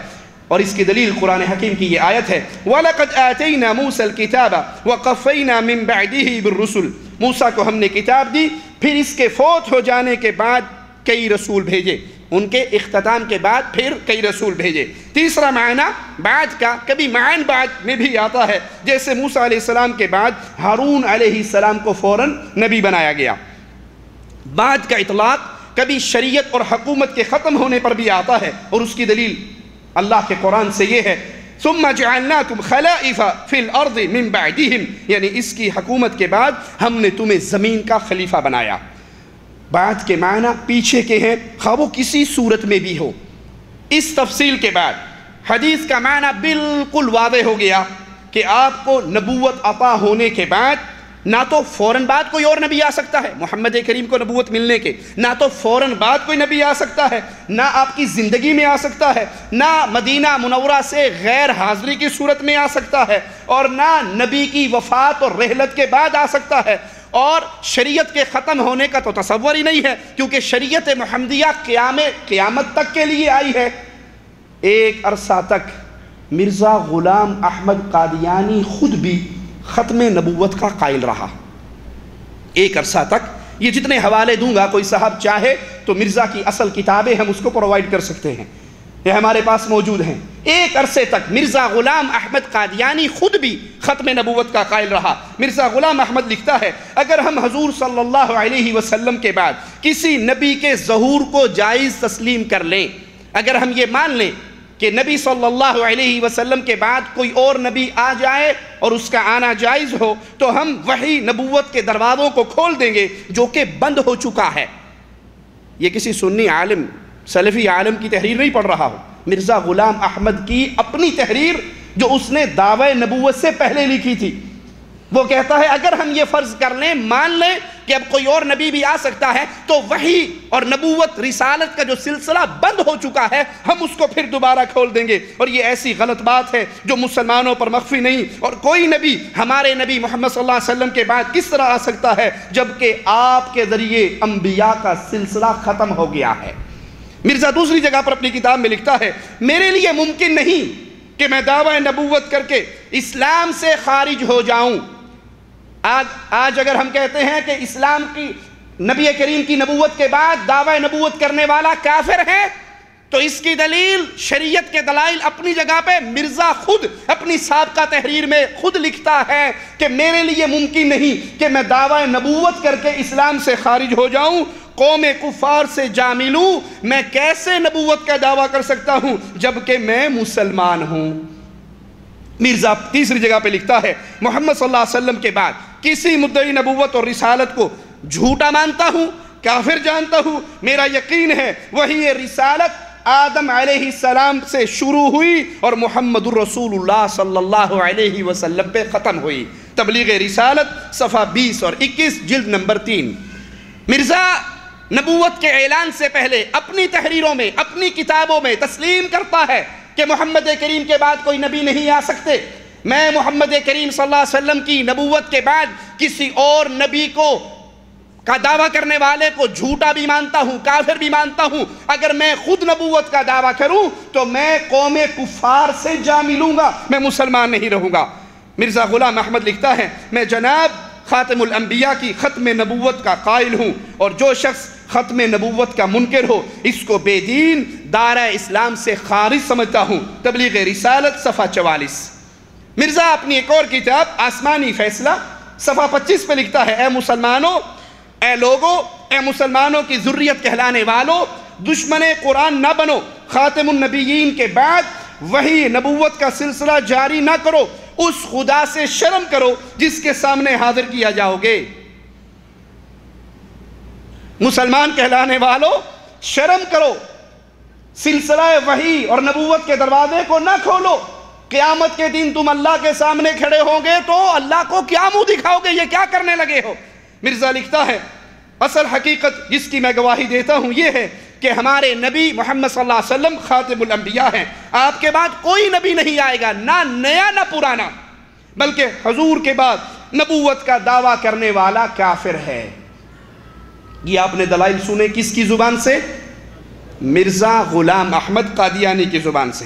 Speaker 2: اور اس کی دلیل قرآن حکیم کی یہ آیت ہے وَلَقَدْ آتَيْنَا مُوسَى الْكِتَابَ وَقَفَّيْنَا مِن بَعْدِهِ بِالرُّسُلِ, موسیٰ کو ہم نے کتاب دی, پھر اس کے فوت ہو جانے کے بعد کئی رسول بھیجے, ان کے اختتام کے بعد پھر کئی رسول بھیجے. تیسرا معنی بعد کا کبھی معن بعد میں بھی آتا ہے, جیسے موسیٰ علیہ السلام کے بعد ہارون علیہ السلام کو فوراً نبی بنایا گیا. بعد کا اطلاق کبھی شریعت اور حکومت کے ختم ہونے پر بھی آتا ہے, اور اس کی دلیل اللہ کے قرآن سے یہ ہے ثم جعلناکم خلائف فی الارض من بعدہم, یعنی اس کی حکومت کے بعد ہم نے تمہیں زمین کا خلیفہ بنایا. بعد کے معنی پیچھے کے ہیں, خواہ وہ کسی صورت میں بھی ہو. اس تفصیل کے بعد حدیث کا معنی بالکل واضح ہو گیا کہ آپ کو نبوت عطا ہونے کے بعد نہ تو فوراً بعد کوئی اور نبی آ سکتا ہے, محمد کریم کو نبوت ملنے کے, نہ تو فوراً بعد کوئی نبی آ سکتا ہے, نہ آپ کی زندگی میں آ سکتا ہے, نہ مدینہ منورہ سے غیر حاضری کی صورت میں آ سکتا ہے, اور نہ نبی کی وفات اور رحلت کے بعد آ سکتا ہے. اور شریعت کے ختم ہونے کا تو تصور ہی نہیں ہے, کیونکہ شریعت محمدیہ قیامت تک کے لیے آئی ہے. ایک عرصہ تک مرزا غلام احمد قادیانی خود بھی ختم نبوت کا قائل رہا. ایک عرصہ تک, یہ جتنے حوالے دوں گا کوئی صاحب چاہے تو مرزا کی اصل کتابیں ہم اس کو پرووائڈ کر سکتے ہیں, یہ ہمارے پاس موجود ہیں. ایک عرصے تک مرزا غلام احمد قادیانی خود بھی ختم نبوت کا قائل رہا. مرزا غلام احمد لکھتا ہے اگر ہم حضور صلی اللہ علیہ وسلم کے بعد کسی نبی کے ظہور کو جائز تسلیم کر لیں, اگر ہم یہ مان لیں کہ نبی صلی اللہ علیہ وسلم کے بعد کوئی اور نبی آ جائے اور اس کا آنا جائز ہو, تو ہم وحی نبوت کے دروازوں کو کھول دیں گے جو کہ بند ہو چکا ہے. یہ کسی سنی عالم سلفی عالم کی تحریر نہیں پڑھ رہا ہوں، مرزا غلام احمد کی اپنی تحریر جو اس نے دعوی نبوت سے پہلے لکھی تھی۔ وہ کہتا ہے اگر ہم یہ فرض کر لیں، مان لیں کہ اب کوئی اور نبی بھی آ سکتا ہے، تو وحی اور نبوت رسالت کا جو سلسلہ بند ہو چکا ہے ہم اس کو پھر دوبارہ کھول دیں گے، اور یہ ایسی غلط بات ہے جو مسلمانوں پر مخفی نہیں، اور کوئی نبی ہمارے نبی محمد صلی اللہ علیہ وسلم کے بعد کس طرح آ سکتا ہے جبکہ آپ کے ذریعے انبیاء کا سلسلہ ختم ہو گیا ہے۔ مرزا دوسری جگہ پر اپنی کتاب میں لکھتا ہے میرے لیے ممکن نہیں کہ میں دعوی نبوت کر کے اسلام سے خارج ہو جاؤں۔ آج اگر ہم کہتے ہیں کہ اسلام کی نبی کریم کی نبوت کے بعد دعوی نبوت کرنے والا کافر ہے، تو اس کی دلیل شریعت کے دلائل اپنی جگہ پہ مرزا خود اپنی سابقہ تحریر میں خود لکھتا ہے کہ میرے لیے ممکن نہیں کہ میں دعوی نبوت کر کے اسلام سے خارج ہو جاؤں، قوم کفار سے جا ملوں، میں کیسے نبوت کا دعویٰ کر سکتا ہوں جبکہ میں مسلمان ہوں۔ مرزا تیسری جگہ پہ لکھتا ہے محمد صلی اللہ علیہ وسلم کے بعد کسی مدعی نبوت اور رسالت کو جھوٹا مانتا ہوں، کافر جانتا ہوں، میرا یقین ہے وہی یہ رسالت آدم علیہ السلام سے شروع ہوئی اور محمد الرسول اللہ صلی اللہ علیہ وسلم پہ ختم ہوئی۔ تبلیغ رسالت صفحہ 20 اور 21 جلد نمبر 3۔ مرزا نبوت کے اعلان سے پہلے اپنی تحریروں میں اپنی کتابوں میں تسلیم کرتا ہے کہ محمد کریم کے بعد کوئی نبی نہیں آ سکتے، میں محمد کریم صلی اللہ علیہ وسلم کی نبوت کے بعد کسی اور نبی کا دعویٰ کرنے والے کو جھوٹا بھی مانتا ہوں، کافر بھی مانتا ہوں۔ اگر میں خود نبوت کا دعویٰ کروں تو میں قوم کفار سے جا ملوں گا، میں مسلمان نہیں رہوں گا۔ مرزا غلام احمد لکھتا ہے میں جناب خاتم الانبیاء کی ختم نبوت کا قائل ہوں، اور جو شخص ختم نبوت کا منکر ہو اس کو بے دین دائرہ اسلام سے خارج سمجھتا ہوں۔ تبلیغ رسالت صفحہ 44۔ مرزا اپنی ایک اور کتاب آسمانی فیصلہ صفحہ 25 پہ لکھتا ہے اے مسلمانوں، اے لوگو، اے مسلمانوں کی ذریت کہلانے والو، دشمن قرآن نہ بنو، خاتم النبیین کے بعد وہی نبوت کا سلسلہ جاری نہ کرو، اس خدا سے شرم کرو جس کے سامنے حاضر کیا جاؤ گے۔ مسلمان کہلانے والو شرم کرو، سلسلہ وحی اور نبوت کے دروازے کو نہ کھولو، قیامت کے دن تم اللہ کے سامنے کھڑے ہوں گے تو اللہ کو کیا منہ دکھاؤ گے، یہ کیا کرنے لگے ہو۔ مرزا لکھتا ہے اصل حقیقت جس کی میں گواہی دیتا ہوں یہ ہے کہ ہمارے نبی محمد صلی اللہ علیہ وسلم خاتم الانبیاء ہیں، آپ کے بعد کوئی نبی نہیں آئے گا، نہ نیا نہ پرانا، بلکہ حضور کے بعد نبوت کا دعویٰ کرنے والا کافر ہے۔ یہ آپ نے دلائل سنے کس کی زبان سے؟ مرزا غلام احمد قادیانی کی زبان سے۔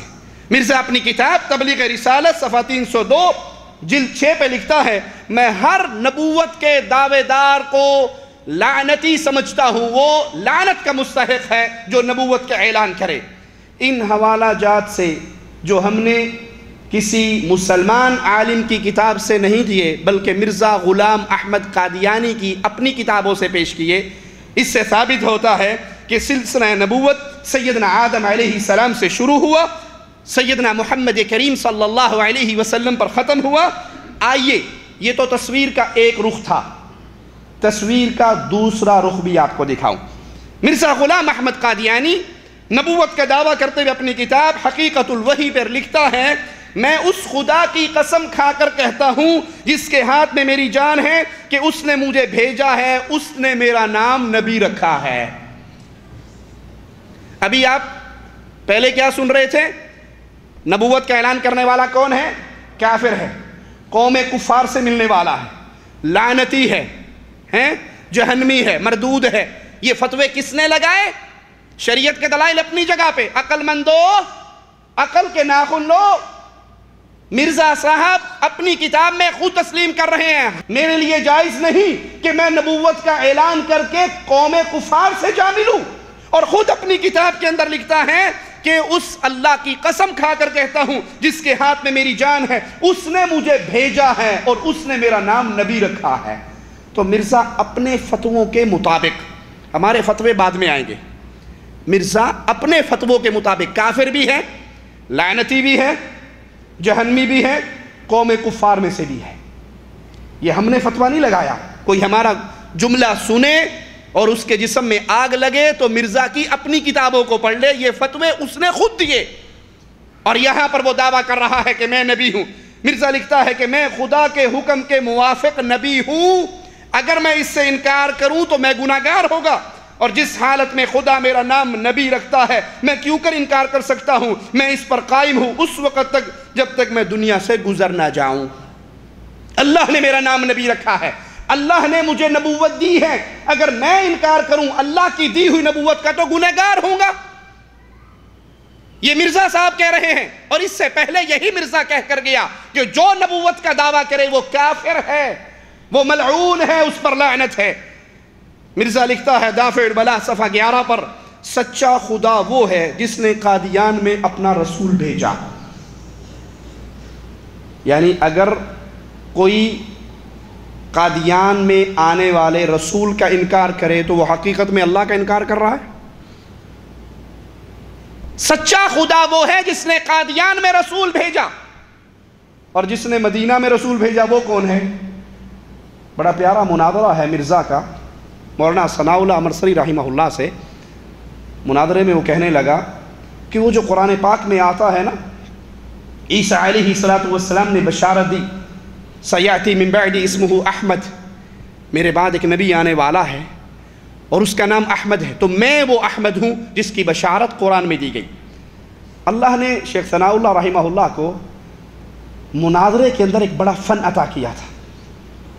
Speaker 2: مرزا اپنی کتاب تبلیغ رسالت صفحہ 302 جلد 6 پہ لکھتا ہے میں ہر نبوت کے دعوے دار کو لعنتی سمجھتا ہوں، وہ لعنت کا مستحق ہے جو نبوت کا اعلان کرے۔ ان حوالہ جات سے جو ہم نے کسی مسلمان عالم کی کتاب سے نہیں دیے بلکہ مرزا غلام احمد قادیانی کی اپنی کتابوں سے پیش کیے، اس سے ثابت ہوتا ہے کہ سلسلہ نبوت سیدنا آدم علیہ السلام سے شروع ہوا، سیدنا محمد کریم صلی اللہ علیہ وسلم پر ختم ہوا۔ آئیے یہ تو تصویر کا ایک رخ تھا، تصویر کا دوسرا رخ بھی آپ کو دکھاؤں۔ مرزا غلام احمد قادیانی نبوت کا دعویٰ کرتے ہوئے اپنی کتاب حقیقت الوحی پر لکھتا ہے میں اس خدا کی قسم کھا کر کہتا ہوں جس کے ہاتھ میں میری جان ہے کہ اس نے مجھے بھیجا ہے، اس نے میرا نام نبی رکھا ہے۔ ابھی آپ پہلے کیا سن رہے تھے؟ نبوت کا اعلان کرنے والا کون ہے؟ کافر ہے، قوم کفار سے ملنے والا ہے، لعنتی ہے، جہنمی ہے، مردود ہے۔ یہ فتوے کس نے لگائے؟ شریعت کے دلائل اپنی جگہ پہ، عقل مندو عقل کے ناخن لو۔ مرزا صاحب اپنی کتاب میں خود تسلیم کر رہے ہیں میرے لیے جائز نہیں کہ میں نبوت کا اعلان کر کے قوم کفار سے جا ملوں، اور خود اپنی کتاب کے اندر لکھتا ہے کہ اس اللہ کی قسم کھا کر کہتا ہوں جس کے ہاتھ میں میری جان ہے، اس نے مجھے بھیجا ہے اور اس نے میرا نام نبی رکھا ہے۔ تو مرزا اپنے فتووں کے مطابق، ہمارے فتوے بعد میں آئیں گے، مرزا اپنے فتووں کے مطابق کافر بھی ہے، لعنتی بھی ہے، جہنمی بھی ہے، قوم کفار میں سے بھی ہے۔ یہ ہم نے فتویٰ نہیں لگایا، کوئی ہمارا جملہ سنے اور اس کے جسم میں آگ لگے تو مرزا کی اپنی کتابوں کو پڑھ لے، یہ فتوے اس نے خود دیے، اور یہاں پر وہ دعویٰ کر رہا ہے کہ میں نبی ہوں۔ مرزا لکھتا ہے کہ میں خدا کے حکم کے موافق نبی ہوں، اگر میں اس سے انکار کروں تو میں گناہگار ہوگا، اور جس حالت میں خدا میرا نام نبی رکھتا ہے میں کیوں کر انکار کر سکتا ہوں، میں اس پر قائم ہوں اس وقت تک جب تک میں دنیا سے گزر نہ جاؤں۔ اللہ نے میرا نام نبی رکھا ہے، اللہ نے مجھے نبوت دی ہے، اگر میں انکار کروں اللہ کی دی ہوئی نبوت کا تو گنہگار ہوں گا۔ یہ مرزا صاحب کہہ رہے ہیں، اور اس سے پہلے یہی مرزا کہہ کر گیا کہ جو نبوت کا دعویٰ کرے وہ کافر ہے، وہ ملعون ہے، اس پر لعنت ہے۔ مرزا لکھتا ہے دافع البلا صفحہ 11 پر، سچا خدا وہ ہے جس نے قادیان میں اپنا رسول بھیجا۔ یعنی اگر کوئی قادیان میں آنے والے رسول کا انکار کرے تو وہ حقیقت میں اللہ کا انکار کر رہا ہے۔ سچا خدا وہ ہے جس نے قادیان میں رسول بھیجا، اور جس نے مدینہ میں رسول بھیجا وہ کون ہے؟ بڑا پیارا مناظرہ ہے مرزا کا مولانا ثناء اللہ امرسری رحمہ اللہ سے۔ مناظرے میں وہ کہنے لگا کہ وہ جو قرآن پاک میں آتا ہے نا، عیسیٰ علیہ السلام نے بشارت دی، سیاتی من بعد اسمہ احمد، میرے بعد ایک نبی آنے والا ہے اور اس کا نام احمد ہے، تو میں وہ احمد ہوں جس کی بشارت قرآن میں دی گئی۔ اللہ نے شیخ ثناء اللہ رحمہ اللہ کو مناظرے کے اندر ایک بڑا فن عطا کیا تھا،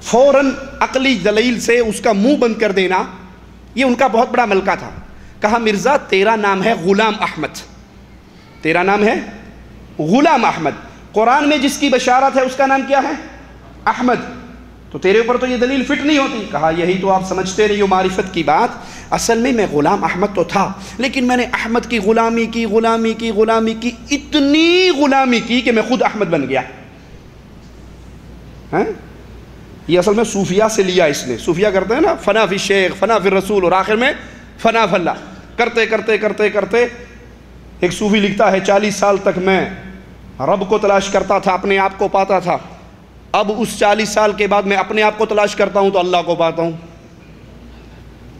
Speaker 2: فوراً عقلی دلیل سے اس کا منہ بند کر دینا، یہ ان کا بہت بڑا ملکہ تھا۔ کہا مرزا تیرا نام ہے غلام احمد، تیرا نام ہے غلام احمد، قرآن میں جس کی بشارت ہے اس کا نام کیا ہے؟ احمد، تو تیرے اوپر تو یہ دلیل فٹ نہیں ہوتی۔ کہا یہی تو آپ سمجھتے نہیں ہو معرفت کی بات، اصل میں غلام احمد تو تھا، لیکن میں نے احمد کی غلامی کی اتنی غلامی کی کہ میں خود احمد بن گیا۔ یہ اصل میں صوفیہ سے لیا اس نے، صوفیہ کرتے ہیں نا فنا فی الشیخ فنا فی الرسول، اور آخر میں فنا فی اللہ، کرتے کرتے کرتے کرتے ایک صوفی لکھتا ہے 40 سال تک میں رب کو تلاش کرتا تھا، اپنے آپ کو پاتا تھا، اب اس 40 سال کے بعد میں اپنے آپ کو تلاش کرتا ہوں تو اللہ کو پاتا ہوں۔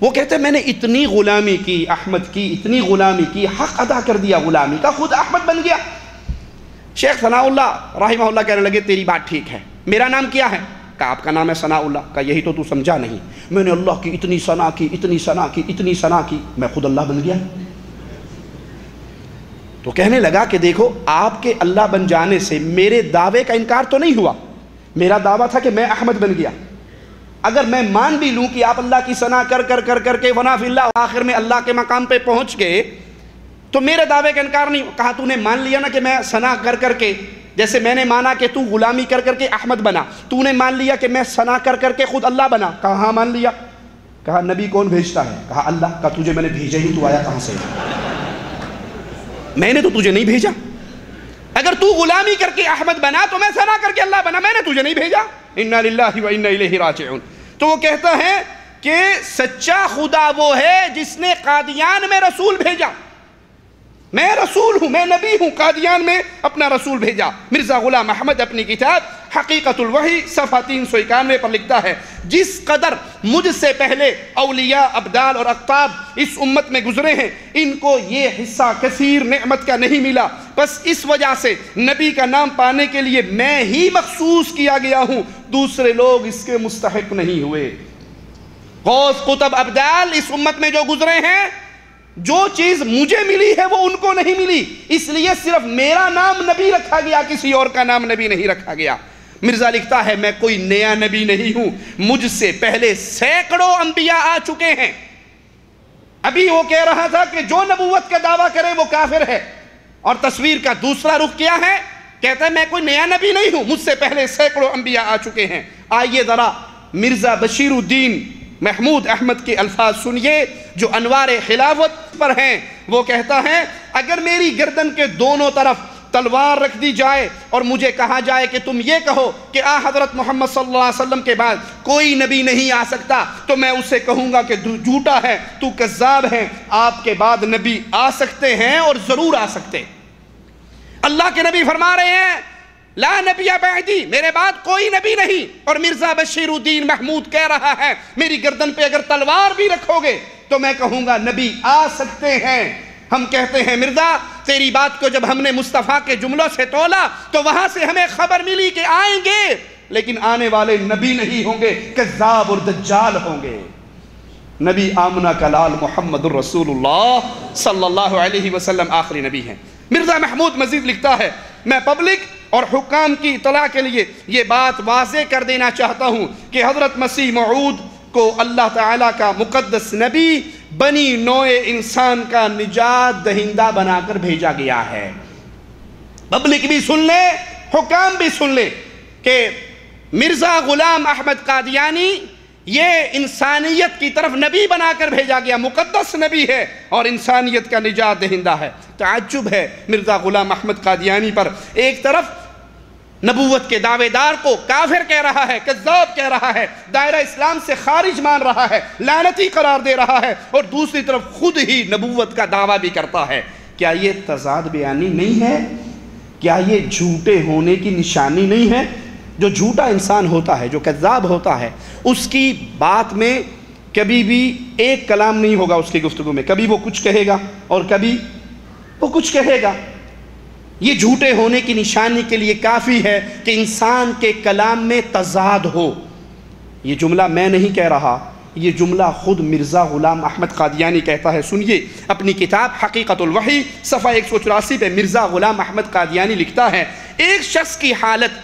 Speaker 2: وہ کہتے ہیں میں نے اتنی غلامی کی احمد کی، اتنی غلامی کی، حق ادا کر دیا غلامی کا، خود احمد بن گیا۔ شیخ ثناء اللہ رحمہ اللہ کہنے لگے تیری بات ٹھیک ہے، میرا نام کیا ہے؟ کہا آپ کا نام ہے ثناء اللہ۔ کہا یہی تو سمجھا نہیں، میں نے اللہ کی اتنی ثنا کی، اتنی ثنا کی، اتنی ثنا کی، میں خود اللہ بن گیا۔ تو کہنے لگا کہ دیکھو آپ کے اللہ بن جانے سے میرے دعوے کا انکار تو نہیں ہوا، میرا دعویٰ تھا کہ میں احمد بن گیا، اگر میں مان بھی لوں کہ آپ اللہ کی ثنا کر کر کر کر کے فنا فی اللہ آخر میں اللہ کے مقام پہ پہنچ گئے تو میرے دعوے کا انکار نہیں۔ کہا تو نے مان لیا نا کہ میں ثنا کر کر کے، جیسے میں نے مانا کہ تو غلامی کر کر کے احمد بنا، تو نے مان لیا کہ میں ثنا کر کر کے خود اللہ بنا؟ کہا ہاں مان لیا۔ کہا نبی کون بھیجتا ہے؟ کہا اللہ۔ کہا تجھے میں نے بھیجا ہی، تو آیا کہاں سے؟ میں نے تو تجھے نہیں بھیجا، اگر تو غلامی کر کے احمد بنا تو میں ثنا کر کے اللہ بنا، میں نے تجھے نہیں بھیجا۔ انا للہ و انا الیہ راجعون۔ تو وہ کہتا ہے کہ سچا خدا وہ ہے جس نے قادیان میں رسول بھیجا، میں رسول ہوں، میں نبی ہوں، قادیان میں اپنا رسول بھیجا۔ مرزا غلام احمد اپنی کتاب حقیقت الوحی صفحہ 391 پر لکھتا ہے جس قدر مجھ سے پہلے اولیاء، ابدال اور اقطاب اس امت میں گزرے ہیں، ان کو یہ حصہ کثیر نعمت کا نہیں ملا، بس اس وجہ سے نبی کا نام پانے کے لیے میں ہی مخصوص کیا گیا ہوں، دوسرے لوگ اس کے مستحق نہیں ہوئے۔ غوث، قطب، ابدال اس امت میں جو گزرے ہیں، جو چیز مجھے ملی ہے وہ ان کو نہیں ملی، اس لیے صرف میرا نام نبی رکھا گیا، کسی اور کا نام نبی نہیں رکھا گیا۔ مرزا لکھتا ہے میں کوئی نیا نبی نہیں ہوں، مجھ سے پہلے سینکڑوں انبیاء آ چکے ہیں۔ ابھی وہ کہہ رہا تھا کہ جو نبوت کا دعویٰ کرے وہ کافر ہے، اور تصویر کا دوسرا رخ کیا ہے؟ کہتا ہے میں کوئی نیا نبی نہیں ہوں، مجھ سے پہلے سینکڑوں انبیاء آ چکے ہیں۔ آئیے ذرا مرزا بشیر الدین محمود احمد کے الفاظ سنیے جو انوار خلافت پر ہیں۔ وہ کہتا ہے اگر میری گردن کے دونوں طرف تلوار رکھ دی جائے اور مجھے کہا جائے کہ تم یہ کہو کہ حضرت محمد صلی اللہ علیہ وسلم کے بعد کوئی نبی نہیں آ سکتا، تو میں اسے کہوں گا کہ تو جھوٹا ہے، تو کذاب ہے، آپ کے بعد نبی آ سکتے ہیں اور ضرور آ سکتے۔ اللہ کے نبی فرما رہے ہیں لا نبی بعدی، میرے بعد کوئی نبی نہیں. اور مرزا بشیر الدین محمود کہہ رہا ہے میری گردن پہ اگر تلوار بھی رکھو گے تو میں کہوں گا نبی آ سکتے ہیں. ہم کہتے ہیں مرزا تیری بات کو جب ہم نے مصطفیٰ کے جملوں سے تولا تو وہاں سے ہمیں خبر ملی کہ آئیں گے، لیکن آنے والے نبی نہیں ہوں گے، کذاب اور دجال ہوں گے. نبی آمنہ کا لال محمد الرسول اللہ صلی اللہ علیہ وسلم آخری نبی ہیں. مرزا محمود مزید لکھتا ہے میں پبلک اور حکام کی اطلاع کے لیے یہ بات واضح کر دینا چاہتا ہوں کہ حضرت مسیح موعود کو اللہ تعالیٰ کا مقدس نبی بنی نوع انسان کا نجات دہندہ بنا کر بھیجا گیا ہے. پبلک بھی سن لے، حکام بھی سن لے کہ مرزا غلام احمد قادیانی یہ انسانیت کی طرف نبی بنا کر بھیجا گیا، مقدس نبی ہے اور انسانیت کا نجات دہندہ ہے. تعجب ہے مرزا غلام احمد قادیانی پر، ایک طرف نبوت کے دعوے دار کو کافر کہہ رہا ہے، کذاب کہہ رہا ہے، دائرہ اسلام سے خارج مان رہا ہے، لعنتی قرار دے رہا ہے، اور دوسری طرف خود ہی نبوت کا دعویٰ بھی کرتا ہے. کیا یہ تضاد بیانی نہیں ہے؟ کیا یہ جھوٹے ہونے کی نشانی نہیں ہے؟ جو جھوٹا انسان ہوتا ہے، جو کذاب ہوتا ہے، اس کی بات میں کبھی بھی ایک کلام نہیں ہوگا. اس کی گفتگو میں کبھی وہ کچھ کہے گا اور کبھی وہ کچھ کہے گا. یہ جھوٹے ہونے کی نشانی کے لیے کافی ہے کہ انسان کے کلام میں تضاد ہو. یہ جملہ میں نہیں کہہ رہا، یہ جملہ خود مرزا غلام احمد قادیانی کہتا ہے. سنیے اپنی کتاب حقیقت الوحی صفحہ 184 پہ مرزا غلام احمد قادیانی لکھتا ہے ایک شخص کی حالت،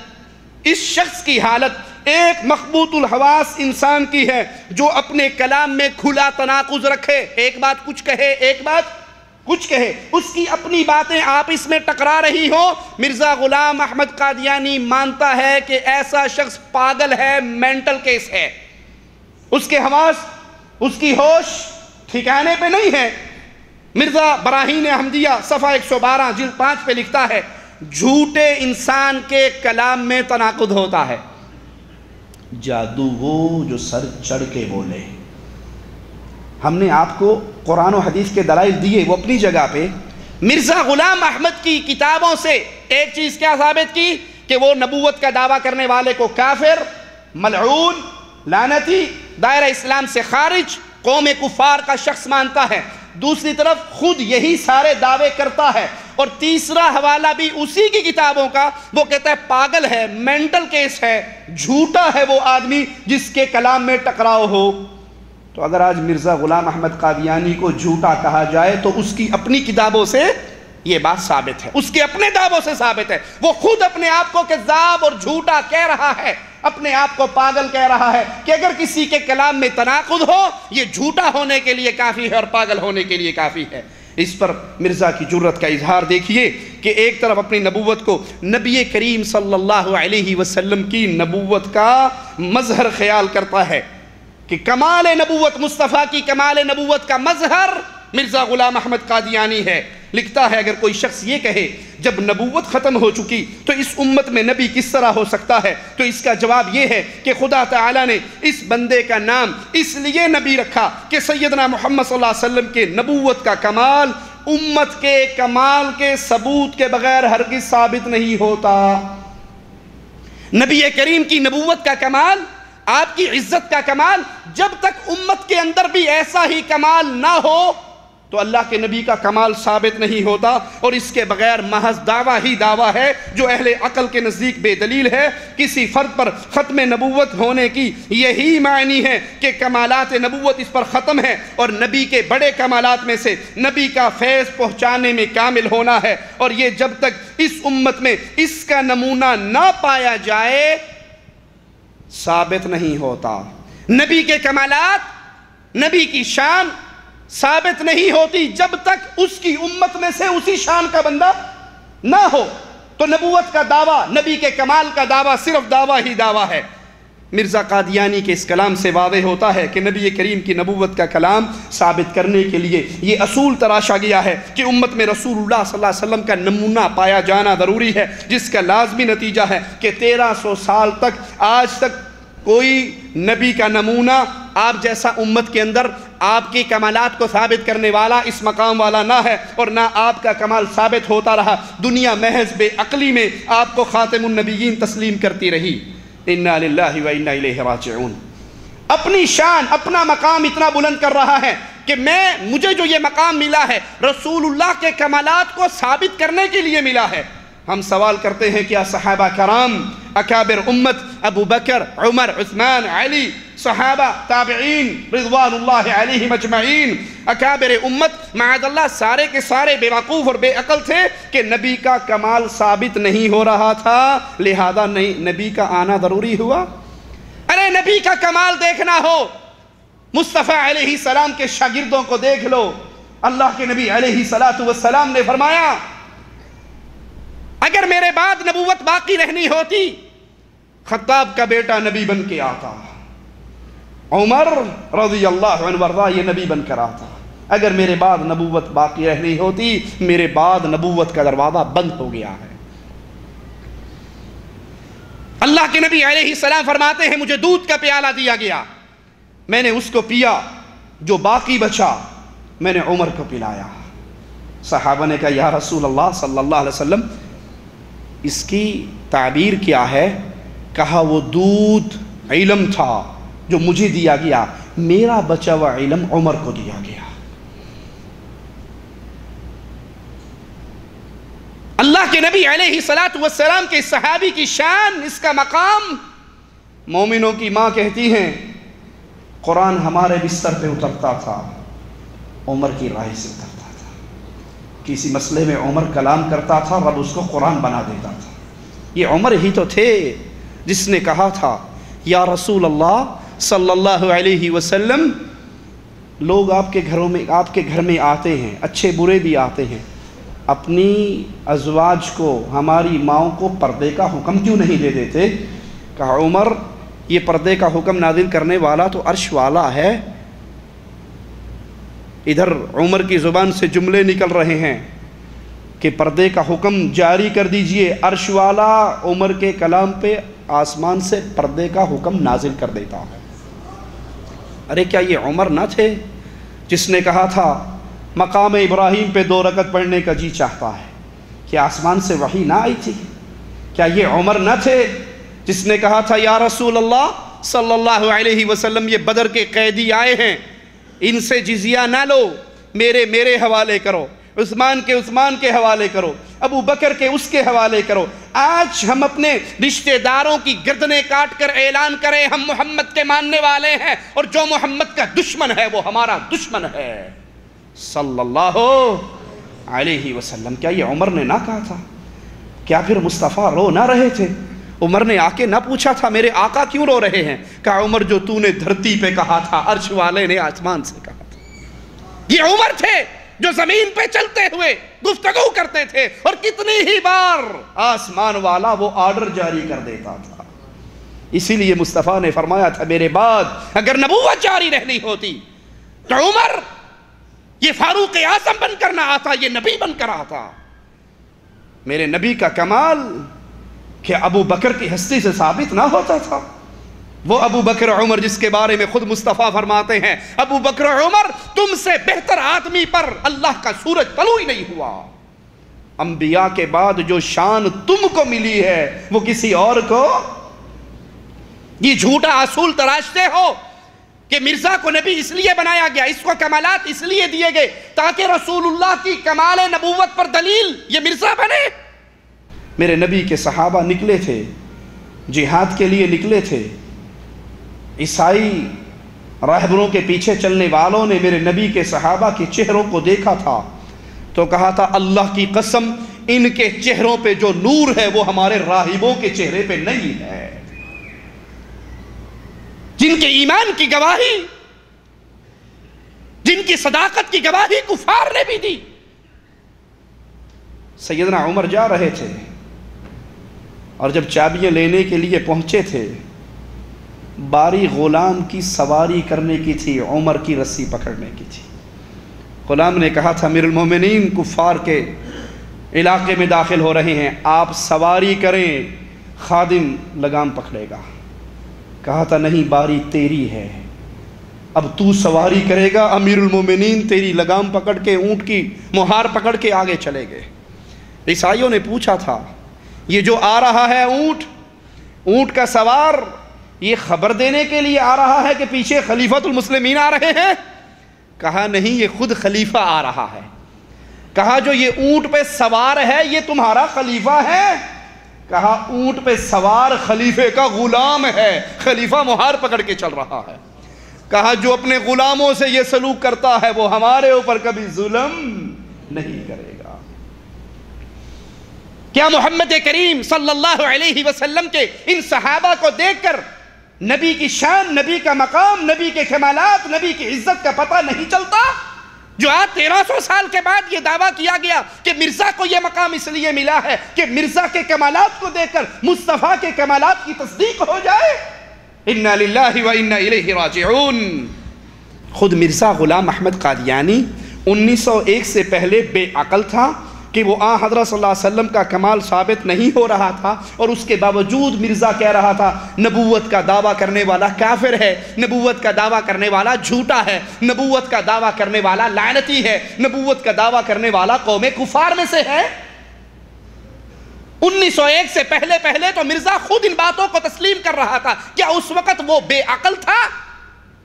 Speaker 2: اس شخص کی حالت ایک مخبوط الحواس انسان کی ہے جو اپنے کلام میں کھلا تناقض رکھے، ایک بات کچھ کہے، ایک بات کچھ کہے، اس کی اپنی باتیں آپس میں ٹکرا رہی ہو. مرزا غلام احمد قادیانی مانتا ہے کہ ایسا شخص پاگل ہے، مینٹل کیس ہے، اس کے حواس، اس کی ہوش ٹھکانے پہ نہیں ہے. مرزا براہین احمدیہ صفحہ 112 جلد 5 پہ لکھتا ہے جھوٹے انسان کے کلام میں تناقض ہوتا ہے. جادو وہ جو سر چڑھ کے بولے. ہم نے آپ کو قرآن و حدیث کے دلائل دیے، وہ اپنی جگہ پہ. مرزا غلام احمد کی کتابوں سے ایک چیز کیا ثابت کی کہ وہ نبوت کا دعویٰ کرنے والے کو کافر، ملعون، لعنتی، دائرہ اسلام سے خارج، قوم کفار کا شخص مانتا ہے. دوسری طرف خود یہی سارے دعوے کرتا ہے. اور تیسرا حوالہ بھی اسی کی کتابوں کا، وہ کہتا ہے پاگل ہے، مینٹل کیس ہے، جھوٹا ہے وہ آدمی جس کے کلام میں ٹکراؤ ہو. تو اگر آج مرزا غلام احمد قادیانی کو جھوٹا کہا جائے تو اس کی اپنی کتابوں سے یہ بات ثابت ہے، اس کے اپنے دعووں سے ثابت ہے. وہ خود اپنے آپ کو کذاب اور جھوٹا کہہ رہا ہے، اپنے آپ کو پاگل کہہ رہا ہے کہ اگر کسی کے کلام میں تناقض ہو یہ جھوٹا ہونے کے لیے کافی ہے اور پاگل ہونے کے لیے کافی ہے. اس پر مرزا کی جرت کا اظہار دیکھیے کہ ایک طرف اپنی نبوت کو نبی کریم صلی اللہ علیہ وسلم کی نبوت کا مظہر خیال کرتا ہے کہ کمال نبوت، مصطفیٰ کی کمال نبوت کا مظہر مرزا غلام احمد قادیانی ہے. لکھتا ہے اگر کوئی شخص یہ کہے جب نبوت ختم ہو چکی تو اس امت میں نبی کس طرح ہو سکتا ہے، تو اس کا جواب یہ ہے کہ خدا تعالیٰ نے اس بندے کا نام اس لیے نبی رکھا کہ سیدنا محمد صلی اللہ علیہ وسلم کے نبوت کا کمال امت کے کمال کے ثبوت کے بغیر ہرگز ثابت نہیں ہوتا. نبی کریم کی نبوت کا کمال، آپ کی عزت کا کمال، جب تک امت کے اندر بھی ایسا ہی کمال نہ ہو تو اللہ کے نبی کا کمال ثابت نہیں ہوتا. اور اس کے بغیر محض دعویٰ ہی دعویٰ ہے جو اہل عقل کے نزدیک بے دلیل ہے. کسی فرد پر ختم نبوت ہونے کی یہی معنی ہے کہ کمالات نبوت اس پر ختم ہے، اور نبی کے بڑے کمالات میں سے نبی کا فیض پہنچانے میں کامل ہونا ہے، اور یہ جب تک اس امت میں اس کا نمونہ نہ پایا جائے ثابت نہیں ہوتا. نبی کے کمالات، نبی کی شان ثابت نہیں ہوتی جب تک اس کی امت میں سے اسی شان کا بندہ نہ ہو. تو نبوت کا دعویٰ، نبی کے کمال کا دعویٰ صرف دعویٰ ہی دعویٰ ہے. مرزا قادیانی کے اس کلام سے واضح ہوتا ہے کہ نبی کریم کی نبوت کا کلام ثابت کرنے کے لیے یہ اصول تراشا گیا ہے کہ امت میں رسول اللہ صلی اللہ علیہ وسلم کا نمونہ پایا جانا ضروری ہے، جس کا لازمی نتیجہ ہے کہ 1300 سال تک آج تک کوئی نبی کا نمونہ آپ جیسا امت کے اندر آپ کی کمالات کو ثابت کرنے والا اس مقام والا نہ ہے اور نہ آپ کا کمال ثابت ہوتا رہا. دنیا محض بے عقلی میں آپ کو خاتم النبیین تسلیم کرتی رہی. انا للہ و انا الیہ راجعون. اپنی شان اپنا مقام اتنا بلند کر رہا ہے کہ مجھے جو یہ مقام ملا ہے رسول اللہ کے کمالات کو ثابت کرنے کے لیے ملا ہے. ہم سوال کرتے ہیں کیا صحابہ کرام اکابر امت ابو بکر عمر عثمان علی صحابہ تابعین رضوان اللہ علیہم اجمعین اکابر امت معاذ اللہ سارے کے سارے بے وقوف اور بے عقل تھے کہ نبی کا کمال ثابت نہیں ہو رہا تھا لہذا نہیں نبی کا آنا ضروری ہوا؟ ارے نبی کا کمال دیکھنا ہو مصطفیٰ علیہ السلام کے شاگردوں کو دیکھ لو. اللہ کے نبی علیہ السلام نے فرمایا اگر میرے بعد نبوت باقی رہنی ہوتی خطاب کا بیٹا نبی بن کے آتا, عمر رضی اللہ عنہ وارضاہ یہ نبی بن کر آتا. اگر میرے بعد نبوت باقی رہنی ہوتی میرے بعد نبوت کا دروازہ بند ہو گیا ہے. اللہ کے نبی علیہ السلام فرماتے ہیں مجھے دودھ کا پیالہ دیا گیا, میں نے اس کو پیا, جو باقی بچا میں نے عمر کو پلایا. صحابہ نے کہا یا رسول اللہ صلی اللہ علیہ وسلم اس کی تعبیر کیا ہے؟ کہا وہ دودھ علم تھا جو مجھے دیا گیا, میرا بچا ہوا علم عمر کو دیا گیا. اللہ کے نبی علیہ السلام کے صحابی کی شان, اس کا مقام. مومنوں کی ماں کہتی ہیں قرآن ہمارے بستر پہ اترتا تھا, عمر کی رائے سے اترتا تھا. کسی مسئلے میں عمر کلام کرتا تھا, رب اس کو قرآن بنا دیتا تھا. یہ عمر ہی تو تھے جس نے کہا تھا یا رسول اللہ صلی اللہ علیہ وسلم لوگ آپ کے گھر میں آتے ہیں, اچھے برے بھی آتے ہیں, اپنی ازواج کو ہماری ماؤں کو پردے کا حکم کیوں نہیں دے دیتے؟ کہا عمر یہ پردے کا حکم نازل کرنے والا تو عرش والا ہے. ادھر عمر کی زبان سے جملے نکل رہے ہیں کہ پردے کا حکم جاری کر دیجئے, عرش والا عمر کے کلام پہ آسمان سے پردے کا حکم نازل کر دیتا ہے. ارے کیا یہ عمر نہ تھے جس نے کہا تھا مقام ابراہیم پہ 2 رکعت پڑھنے کا جی چاہتا ہے؟ کیا آسمان سے وحی نہ آئی تھی؟ کیا یہ عمر نہ تھے جس نے کہا تھا یا رسول اللہ صلی اللہ علیہ وسلم یہ بدر کے قیدی آئے ہیں, ان سے جزیہ نہ لو, میرے حوالے کرو, عثمان کے حوالے کرو, ابو بکر کے اس کے حوالے کرو. آج ہم اپنے رشتہ داروں کی گردنیں کاٹ کر اعلان کریں ہم محمد کے ماننے والے ہیں اور جو محمد کا دشمن ہے وہ ہمارا دشمن ہے صلی اللہ علیہ وسلم. کیا یہ عمر نے نہ کہا تھا؟ کیا پھر مصطفیٰ رو نہ رہے تھے؟ عمر نے آ کے نہ پوچھا تھا میرے آقا کیوں رو رہے ہیں؟ کہا عمر جو تو نے دھرتی پہ کہا تھا عرش والے نے آسمان سے کہا تھا. یہ عمر تھے جو زمین پہ چلتے ہوئے گفتگو کرتے تھے اور کتنی ہی بار آسمان والا وہ آرڈر جاری کر دیتا تھا. اسی لیے مصطفیٰ نے فرمایا تھا میرے بعد اگر نبوت جاری رہنی ہوتی تو عمر یہ فاروق اعظم بن کر نہ آتا, یہ نبی بن کر آتا. میرے نبی کا کمال کہ ابو بکر کی ہستی سے ثابت نہ ہوتا تھا. وہ ابو بکر عمر جس کے بارے میں خود مصطفیٰ فرماتے ہیں ابو بکر عمر تم سے بہتر آدمی پر اللہ کا سورج طلوع ہی نہیں ہوا. انبیاء کے بعد جو شان تم کو ملی ہے وہ کسی اور کو. یہ جھوٹا اصول تراشتے ہو کہ مرزا کو نبی اس لیے بنایا گیا, اس کو کمالات اس لیے دیے گئے تاکہ رسول اللہ کی کمال نبوت پر دلیل یہ مرزا بنے. میرے نبی کے صحابہ نکلے تھے, جہاد کے لیے نکلے تھے. عیسائی راہبروں کے پیچھے چلنے والوں نے میرے نبی کے صحابہ کے چہروں کو دیکھا تھا تو کہا تھا اللہ کی قسم ان کے چہروں پہ جو نور ہے وہ ہمارے راہبوں کے چہرے پہ نہیں ہے. جن کے ایمان کی گواہی, جن کی صداقت کی گواہی کفار نے بھی دی. سیدنا عمر جا رہے تھے اور جب چابیاں لینے کے لیے پہنچے تھے باری غلام کی سواری کرنے کی تھی, عمر کی رسی پکڑنے کی تھی. غلام نے کہا تھا امیر المومنین کفار کے علاقے میں داخل ہو رہے ہیں, آپ سواری کریں, خادم لگام پکڑے گا. کہا تھا نہیں باری تیری ہے, اب تو سواری کرے گا، امیر المومنین تیری لگام پکڑ کے اونٹ کی مہار پکڑ کے آگے چلے گئے۔ عیسائیوں نے پوچھا تھا یہ جو آ رہا ہے اونٹ کا سوار، یہ خبر دینے کے لیے آ رہا ہے کہ پیچھے خلیفۃ المسلمین آ رہے ہیں؟ کہا نہیں، یہ خود خلیفہ آ رہا ہے۔ کہا جو یہ اونٹ پہ سوار ہے یہ تمہارا خلیفہ ہے؟ کہا اونٹ پہ سوار خلیفے کا غلام ہے، خلیفہ مہار پکڑ کے چل رہا ہے۔ کہا جو اپنے غلاموں سے یہ سلوک کرتا ہے وہ ہمارے اوپر کبھی ظلم نہیں کرے گا۔ کیا محمد کریم صلی اللہ علیہ وسلم کے ان صحابہ کو دیکھ کر نبی کی شان، نبی کا مقام، نبی کے کمالات، نبی کی عزت کا پتہ نہیں چلتا؟ جو آج 1300 سال کے بعد یہ دعویٰ کیا گیا کہ مرزا کو یہ مقام اس لیے ملا ہے کہ مرزا کے کمالات کو دیکھ کر مصطفیٰ کے کمالات کی تصدیق ہو جائے۔ اِنَّا لِلَّهِ وَإِنَّا إِلَيْهِ رَاجِعُونَ۔ خود مرزا غلام احمد قادیانی 1901 سے پہلے بے عقل تھا کہ وہ حضرت صلی اللہ علیہ وسلم کا کمال ثابت نہیں ہو رہا تھا، اور اس کے باوجود مرزا کہہ رہا تھا نبوت کا دعویٰ کرنے والا کافر ہے، نبوت کا دعویٰ کرنے والا جھوٹا ہے، نبوت کا دعویٰ کرنے والا لعنتی ہے، نبوت کا دعویٰ کرنے والا قوم کفار میں سے ہے۔ 1901 سے پہلے تو مرزا خود ان باتوں کو تسلیم کر رہا تھا۔ کیا اس وقت وہ بے عقل تھا؟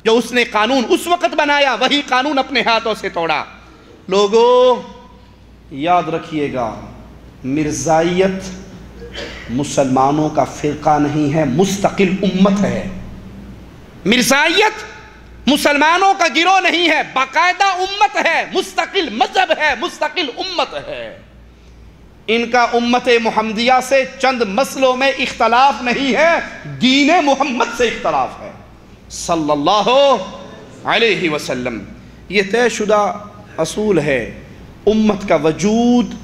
Speaker 2: جو اس نے قانون اس وقت بنایا وہی قانون اپنے ہاتھوں سے توڑا۔ لوگوں یاد رکھیے گا، مرزائیت مسلمانوں کا فرقہ نہیں ہے، مستقل امت ہے۔ مرزائیت مسلمانوں کا گروہ نہیں ہے، باقاعدہ امت ہے، مستقل مذہب ہے، مستقل امت ہے۔ ان کا امت محمدیہ سے چند مسئلوں میں اختلاف نہیں ہے، دین محمد سے اختلاف ہے صلی اللہ علیہ وسلم۔ یہ طے شدہ اصول ہے، امت کا وجود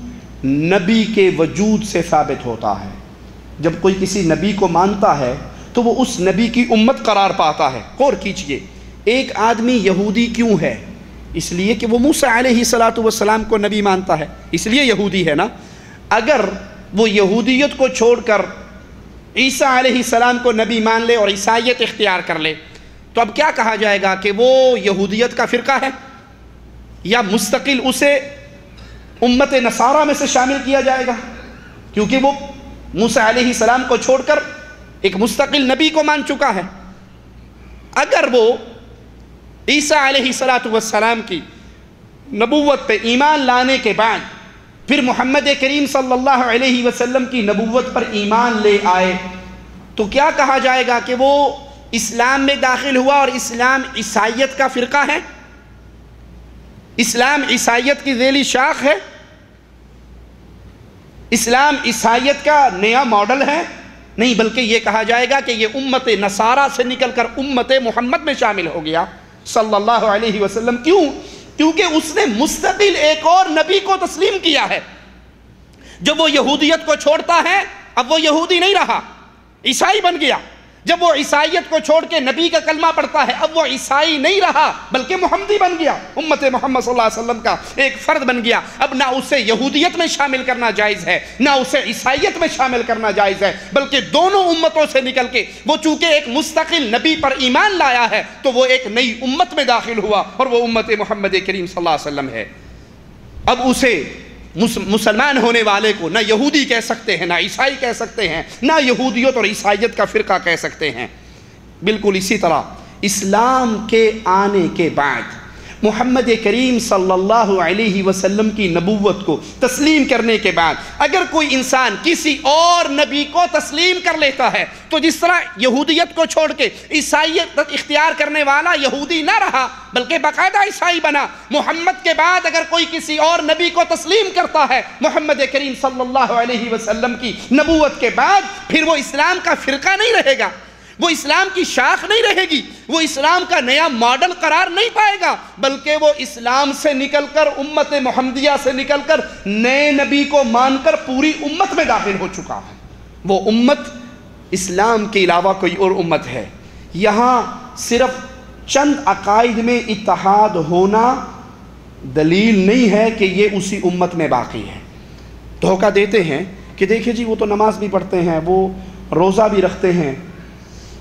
Speaker 2: نبی کے وجود سے ثابت ہوتا ہے۔ جب کوئی کسی نبی کو مانتا ہے تو وہ اس نبی کی امت قرار پاتا ہے۔ غور کیجئے، ایک آدمی یہودی کیوں ہے؟ اس لیے کہ وہ موسیٰ علیہ السلام کو نبی مانتا ہے، اس لیے یہودی ہے نا۔ اگر وہ یہودیت کو چھوڑ کر عیسیٰ علیہ السلام کو نبی مان لے اور عیسائیت اختیار کر لے تو اب کیا کہا جائے گا کہ وہ یہودیت کا فرقہ ہے، یا مستقل اسے امت نصارہ میں سے شامل کیا جائے گا؟ کیونکہ وہ موسیٰ علیہ السلام کو چھوڑ کر ایک مستقل نبی کو مان چکا ہے۔ اگر وہ عیسیٰ علیہ السلام کی نبوت پہ ایمان لانے کے بعد پھر محمد کریم صلی اللہ علیہ وسلم کی نبوت پر ایمان لے آئے تو کیا کہا جائے گا کہ وہ اسلام میں داخل ہوا اور اسلام عیسائیت کا فرقہ ہے؟ اسلام عیسائیت کی ذیلی شاخ ہے؟ اسلام عیسائیت کا نیا ماڈل ہے؟ نہیں، بلکہ یہ کہا جائے گا کہ یہ امت نصارہ سے نکل کر امت محمد میں شامل ہو گیا صلی اللہ علیہ وسلم۔ کیوں؟ کیونکہ اس نے مستقل ایک اور نبی کو تسلیم کیا ہے۔ جب وہ یہودیت کو چھوڑتا ہے اب وہ یہودی نہیں رہا، عیسائی بن گیا۔ جب وہ عیسائیت کو چھوڑ کے نبی کا کلمہ پڑھتا ہے اب وہ عیسائی نہیں رہا بلکہ محمدی بن گیا، امت محمد صلی اللہ علیہ وسلم کا ایک فرد بن گیا۔ اب نہ اسے یہودیت میں شامل کرنا جائز ہے نہ اسے عیسائیت میں شامل کرنا جائز ہے، بلکہ دونوں امتوں سے نکل کے وہ چونکہ ایک مستقل نبی پر ایمان لایا ہے تو وہ ایک نئی امت میں داخل ہوا اور وہ امت محمد کریم صلی اللہ علیہ وسلم ہے۔ اب اسے مسلمان ہونے والے کو نہ یہودی کہہ سکتے ہیں، نہ عیسائی کہہ سکتے ہیں، نہ یہودیت اور عیسائیت کا فرقہ کہہ سکتے ہیں۔ بالکل اسی طرح اسلام کے آنے کے بعد محمد کریم صلی اللہ علیہ وسلم کی نبوت کو تسلیم کرنے کے بعد اگر کوئی انسان کسی اور نبی کو تسلیم کر لیتا ہے تو جس طرح یہودیت کو چھوڑ کے عیسائیت اختیار کرنے والا یہودی نہ رہا بلکہ باقاعدہ عیسائی بنا، محمد کے بعد اگر کوئی کسی اور نبی کو تسلیم کرتا ہے محمد کریم صلی اللہ علیہ وسلم کی نبوت کے بعد پھر وہ اسلام کا فرقہ نہیں رہے گا، وہ اسلام کی شاخ نہیں رہے گی، وہ اسلام کا نیا ماڈل قرار نہیں پائے گا، بلکہ وہ اسلام سے نکل کر امت محمدیہ سے نکل کر نئے نبی کو مان کر پوری امت میں داخل ہو چکا ہے۔ وہ امت اسلام کے علاوہ کوئی اور امت ہے۔ یہاں صرف چند عقائد میں اتحاد ہونا دلیل نہیں ہے کہ یہ اسی امت میں باقی ہے۔ دھوکہ دیتے ہیں کہ دیکھیں جی وہ تو نماز بھی پڑھتے ہیں، وہ روزہ بھی رکھتے ہیں،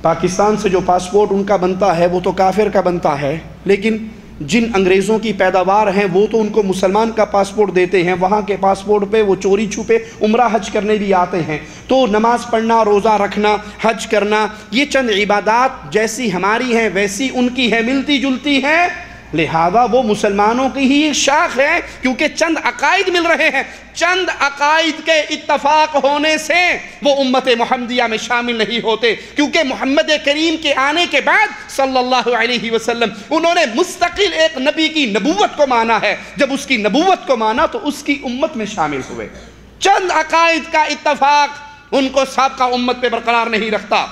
Speaker 2: پاکستان سے جو پاسپورٹ ان کا بنتا ہے وہ تو کافر کا بنتا ہے، لیکن جن انگریزوں کی پیداوار ہیں وہ تو ان کو مسلمان کا پاسپورٹ دیتے ہیں، وہاں کے پاسپورٹ پہ وہ چوری چھپے عمرہ حج کرنے بھی آتے ہیں۔ تو نماز پڑھنا، روزہ رکھنا، حج کرنا، یہ چند عبادات جیسی ہماری ہیں ویسی ان کی ہے، ملتی جلتی ہیں، لہذا وہ مسلمانوں کی ہی ایک شاخ ہے، کیونکہ چند عقائد مل رہے ہیں۔ چند عقائد کے اتفاق ہونے سے وہ امت محمدیہ میں شامل نہیں ہوتے، کیونکہ محمد کریم کے آنے کے بعد صلی اللہ علیہ وسلم انہوں نے مستقل ایک نبی کی نبوت کو مانا ہے۔ جب اس کی نبوت کو مانا تو اس کی امت میں شامل ہوئے۔ چند عقائد کا اتفاق ان کو سابقہ امت پہ برقرار نہیں رکھتا،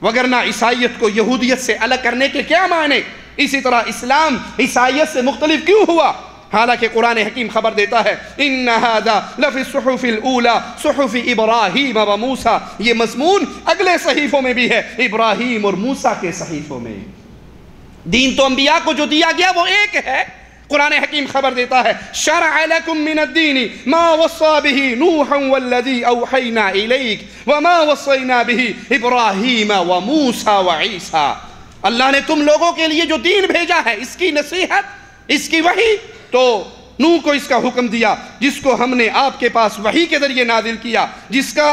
Speaker 2: وگرنہ عیسائیت کو یہودیت سے الگ کرنے کے کیا معنی؟ اسی طرح اسلام عیسائیت سے مختلف کیوں ہوا؟ حالانکہ قرآن حکیم خبر دیتا ہے ان ھذا لفی الصحف الاولی صحف ابراہیم و موسیٰ، یہ مضمون اگلے صحیفوں میں بھی ہے، ابراہیم اور موسیٰ کے صحیفوں میں۔ دین تو انبیاء کو جو دیا گیا وہ ایک ہے۔ قرآن حکیم خبر دیتا ہے شرع لکم من الدین ما وصى به نوحا والذی اوحینا الیک وما وصینا به ابراہیم وموسیٰ وعیسیٰ۔ اللہ نے تم لوگوں کے لیے جو دین بھیجا ہے، اس کی نصیحت، اس کی وحی، تو نوح کو اس کا حکم دیا جس کو ہم نے آپ کے پاس وحی کے ذریعے نازل کیا، جس کا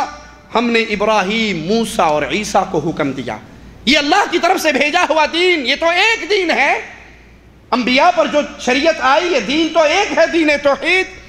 Speaker 2: ہم نے ابراہیم، موسیٰ اور عیسیٰ کو حکم دیا۔ یہ اللہ کی طرف سے بھیجا ہوا دین، یہ تو ایک دین ہے۔ انبیاء پر جو شریعت آئی، یہ دین تو ایک ہے، دین توحید۔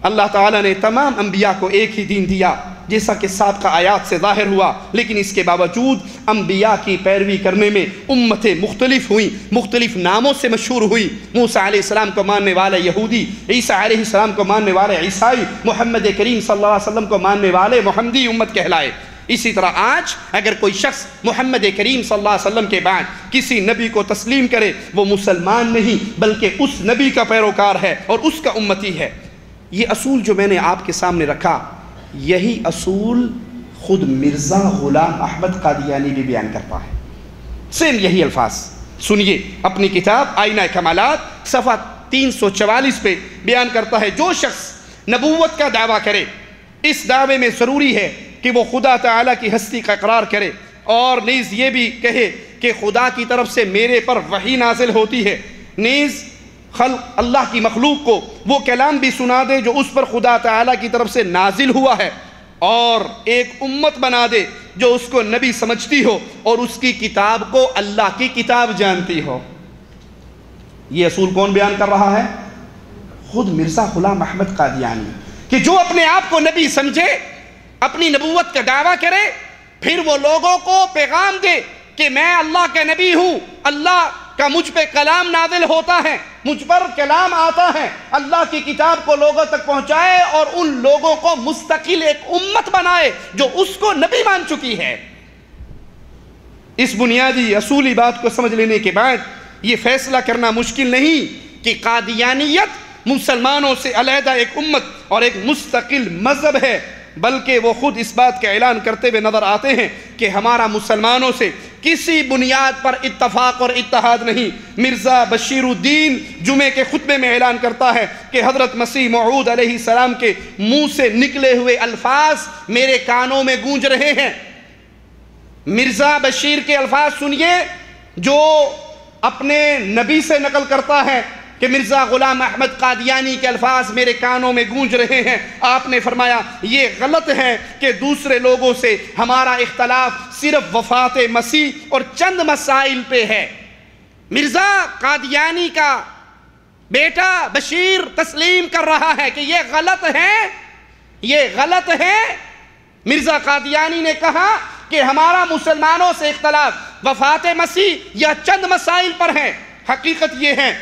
Speaker 2: اللہ تعالیٰ نے تمام انبیاء کو ایک ہی دین دیا، جیسا کہ سابقہ آیات سے ظاہر ہوا، لیکن اس کے باوجود انبیاء کی پیروی کرنے میں امتیں مختلف ہوئیں، مختلف ناموں سے مشہور ہوئی۔ موسیٰ علیہ السلام کو ماننے والے یہودی، عیسیٰ علیہ السلام کو ماننے والے عیسائی، محمد کریم صلی اللہ علیہ وسلم کو ماننے والے محمدی امت کہلائے۔ اسی طرح آج اگر کوئی شخص محمد کریم صلی اللہ علیہ وسلم کے بعد کسی نبی کو تسلیم کرے، وہ مسلمان نہیں بلکہ اس نبی کا پیروکار ہے اور اس کا امتی ہے۔ یہ اصول جو میں نے آپ کے سامنے رکھا، یہی اصول خود مرزا غلام احمد قادیانی بھی بیان کرتا ہے، سیم یہی الفاظ۔ سنیے، اپنی کتاب آئینہ کمالات صفحہ 344 پہ بیان کرتا ہے جو شخص نبوت کا دعویٰ کرے، اس دعوے میں ضروری ہے کہ وہ خدا تعالیٰ کی ہستی کا اقرار کرے، اور نیز یہ بھی کہے کہ خدا کی طرف سے میرے پر وحی نازل ہوتی ہے، نیز خلق اللہ کی مخلوق کو وہ کلام بھی سنا دے جو اس پر خدا تعالیٰ کی طرف سے نازل ہوا ہے، اور ایک امت بنا دے جو اس کو نبی سمجھتی ہو اور اس کی کتاب کو اللہ کی کتاب جانتی ہو۔ یہ اصول کون بیان کر رہا ہے؟ خود مرزا غلام احمد قادیانی، کہ جو اپنے آپ کو نبی سمجھے، اپنی نبوت کا دعویٰ کرے، پھر وہ لوگوں کو پیغام دے کہ میں اللہ کا نبی ہوں، اللہ کا مجھ پہ کلام نازل ہوتا ہے، مجھ پر کلام آتا ہے، اللہ کی کتاب کو لوگوں تک پہنچائے اور ان لوگوں کو مستقل ایک امت بنائے جو اس کو نبی مان چکی ہے۔ اس بنیادی اصولی بات کو سمجھ لینے کے بعد یہ فیصلہ کرنا مشکل نہیں کہ قادیانیت مسلمانوں سے علیحدہ ایک امت اور ایک مستقل مذہب ہے، بلکہ وہ خود اس بات کا اعلان کرتے ہوئے نظر آتے ہیں کہ ہمارا مسلمانوں سے کسی بنیاد پر اتفاق اور اتحاد نہیں۔ مرزا بشیر الدین جمعے کے خطبے میں اعلان کرتا ہے کہ حضرت مسیح موعود علیہ السلام کے منہ سے نکلے ہوئے الفاظ میرے کانوں میں گونج رہے ہیں۔ مرزا بشیر کے الفاظ سنیے جو اپنے نبی سے نقل کرتا ہے کہ مرزا غلام احمد قادیانی کے الفاظ میرے کانوں میں گونج رہے ہیں۔ آپ نے فرمایا یہ غلط ہے کہ دوسرے لوگوں سے ہمارا اختلاف صرف وفات مسیح اور چند مسائل پہ ہے۔ مرزا قادیانی کا بیٹا بشیر تسلیم کر رہا ہے کہ یہ غلط ہے، یہ غلط ہے۔ مرزا قادیانی نے کہا کہ ہمارا مسلمانوں سے اختلاف وفات مسیح یا چند مسائل پر ہے۔ حقیقت یہ ہے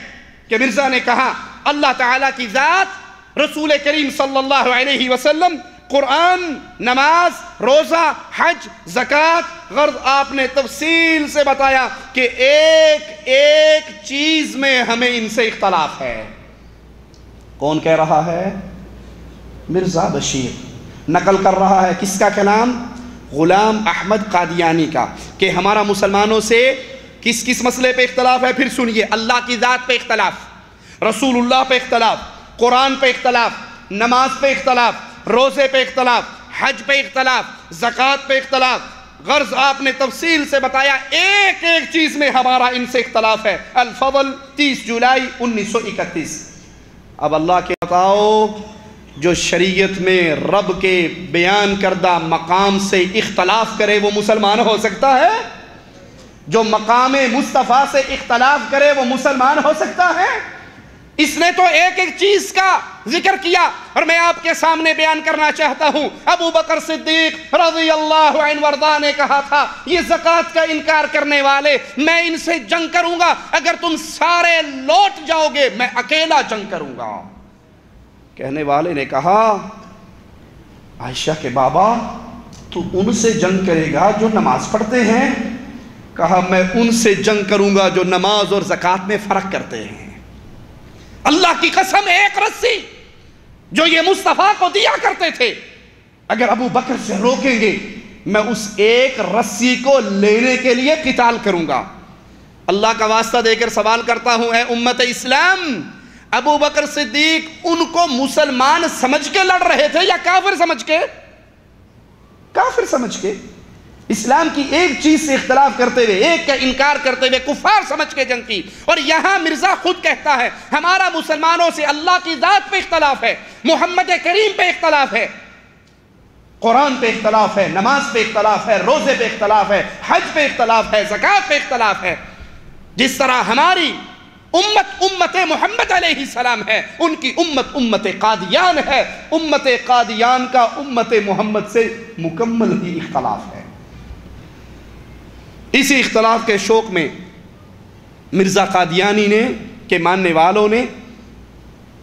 Speaker 2: کہ مرزا نے کہا اللہ تعالیٰ کی ذات، رسول کریم صلی اللہ علیہ وسلم، قرآن، نماز، روزہ، حج، زکوٰۃ، غرض آپ نے تفصیل سے بتایا کہ ایک ایک چیز میں ہمیں ان سے اختلاف ہے۔ کون کہہ رہا ہے؟ مرزا بشیر نقل کر رہا ہے کس کا کلام؟ غلام احمد قادیانی کا، کہ ہمارا مسلمانوں سے کس کس مسئلے پہ اختلاف ہے۔ پھر سنیے، اللہ کی ذات پہ اختلاف، رسول اللہ پہ اختلاف، قرآن پہ اختلاف، نماز پہ اختلاف، روزے پہ اختلاف، حج پہ اختلاف، زکوٰۃ پہ اختلاف، غرض آپ نے تفصیل سے بتایا، ایک ایک چیز میں ہمارا ان سے اختلاف ہے۔ الفضل 30 جولائی 1931۔ اب اللہ کے بتاؤ، جو شریعت میں رب کے بیان کردہ مقام سے اختلاف کرے وہ مسلمان ہو سکتا ہے؟ جو مقام مصطفیٰ سے اختلاف کرے وہ مسلمان ہو سکتا ہے؟ اس نے تو ایک ایک چیز کا ذکر کیا، اور میں آپ کے سامنے بیان کرنا چاہتا ہوں۔ ابو بکر صدیق رضی اللہ عنہ وارضا نے کہا تھا، یہ زکوٰۃ کا انکار کرنے والے، میں ان سے جنگ کروں گا، اگر تم سارے لوٹ جاؤ گے میں اکیلا جنگ کروں گا۔ کہنے والے نے کہا، عائشہ کے بابا تو ان سے جنگ کرے گا جو نماز پڑھتے ہیں؟ کہا، میں ان سے جنگ کروں گا جو نماز اور زکوٰۃ میں فرق کرتے ہیں۔ اللہ کی قسم، ایک رسی جو یہ مصطفیٰ کو دیا کرتے تھے، اگر ابو بکر سے روکیں گے میں اس ایک رسی کو لینے کے لیے قتال کروں گا۔ اللہ کا واسطہ دے کر سوال کرتا ہوں، اے امت اسلام، ابو بکر صدیق ان کو مسلمان سمجھ کے لڑ رہے تھے یا کافر سمجھ کے؟ کافر سمجھ کے، اسلام کی ایک چیز سے اختلاف کرتے ہوئے، ایک کا انکار کرتے ہوئے کفار سمجھ کے جنگ کی۔ اور یہاں مرزا خود کہتا ہے، ہمارا مسلمانوں سے اللہ کی ذات پہ اختلاف ہے، محمد کریم پہ اختلاف ہے، قرآن پہ اختلاف ہے، نماز پہ اختلاف ہے، روزے پہ اختلاف ہے، حج پہ اختلاف ہے، زکوٰۃ پہ اختلاف ہے۔ جس طرح ہماری امت محمد علیہ السلام ہے، ان کی امت قادیان ہے، امت قادیان کا امت محمد سے مکمل ہی اختلاف ہے۔ اسی اختلاف کے شوق میں مرزا قادیانی نے کے ماننے والوں نے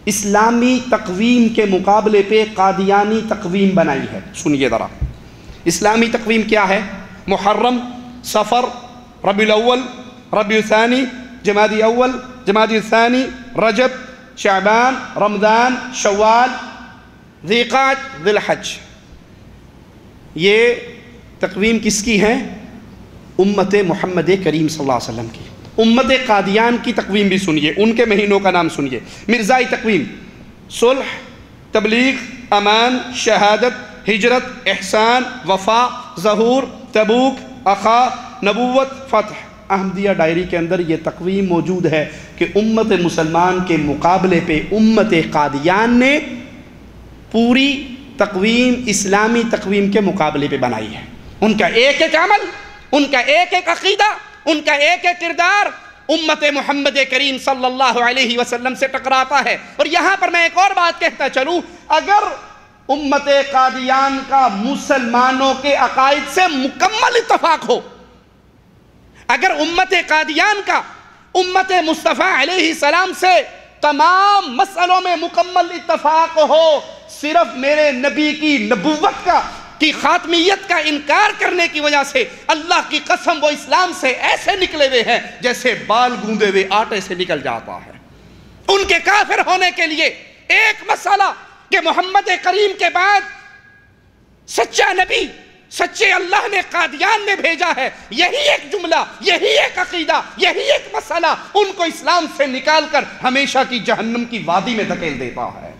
Speaker 2: اسلامی تقویم کے مقابلے پہ قادیانی تقویم بنائی ہے۔ سنیے ذرا، اسلامی تقویم کیا ہے؟ محرم، صفر، ربیع الاول، ربیع الثانی، جمادی اول، جمادی الثانی، رجب، شعبان، رمضان، شوال، ذی قعد، ذی الحج۔ یہ تقویم کس کی ہے؟ امت محمد کریم صلی اللہ علیہ وسلم کی۔ امت قادیان کی تقویم بھی سنیے، ان کے مہینوں کا نام سنیے۔ مرزائی تقویم: صلح، تبلیغ، امان، شہادت، ہجرت، احسان، وفا، ظہور، تبوک، اخا، نبوت، فتح۔ احمدیہ ڈائری کے اندر یہ تقویم موجود ہے کہ امت مسلمان کے مقابلے پہ امت قادیان نے پوری تقویم اسلامی تقویم کے مقابلے پہ بنائی ہے۔ ان کا ایک ایک عمل، ان کا ایک ایک عقیدہ، ان کا ایک ایک کردار امت محمد کریم صلی اللہ علیہ وسلم سے ٹکراتا ہے۔ اور یہاں پر میں ایک اور بات کہتا چلوں، اگر امت قادیان کا مسلمانوں کے عقائد سے مکمل اتفاق ہو، اگر امت قادیان کا امت مصطفیٰ علیہ السلام سے تمام مسئلوں میں مکمل اتفاق ہو، صرف میرے نبی کی نبوت کی خاتمیت کا انکار کرنے کی وجہ سے اللہ کی قسم وہ اسلام سے ایسے نکلے ہوئے ہیں جیسے بال گوندے ہوئے آٹے سے نکل جاتا ہے۔ ان کے کافر ہونے کے لیے ایک مسئلہ کہ محمد کریم کے بعد سچا نبی، سچے اللہ نے قادیان میں بھیجا ہے، یہی ایک جملہ، یہی ایک عقیدہ، یہی ایک مسئلہ ان کو اسلام سے نکال کر ہمیشہ کی جہنم کی وادی میں دھکیل دیتا ہے۔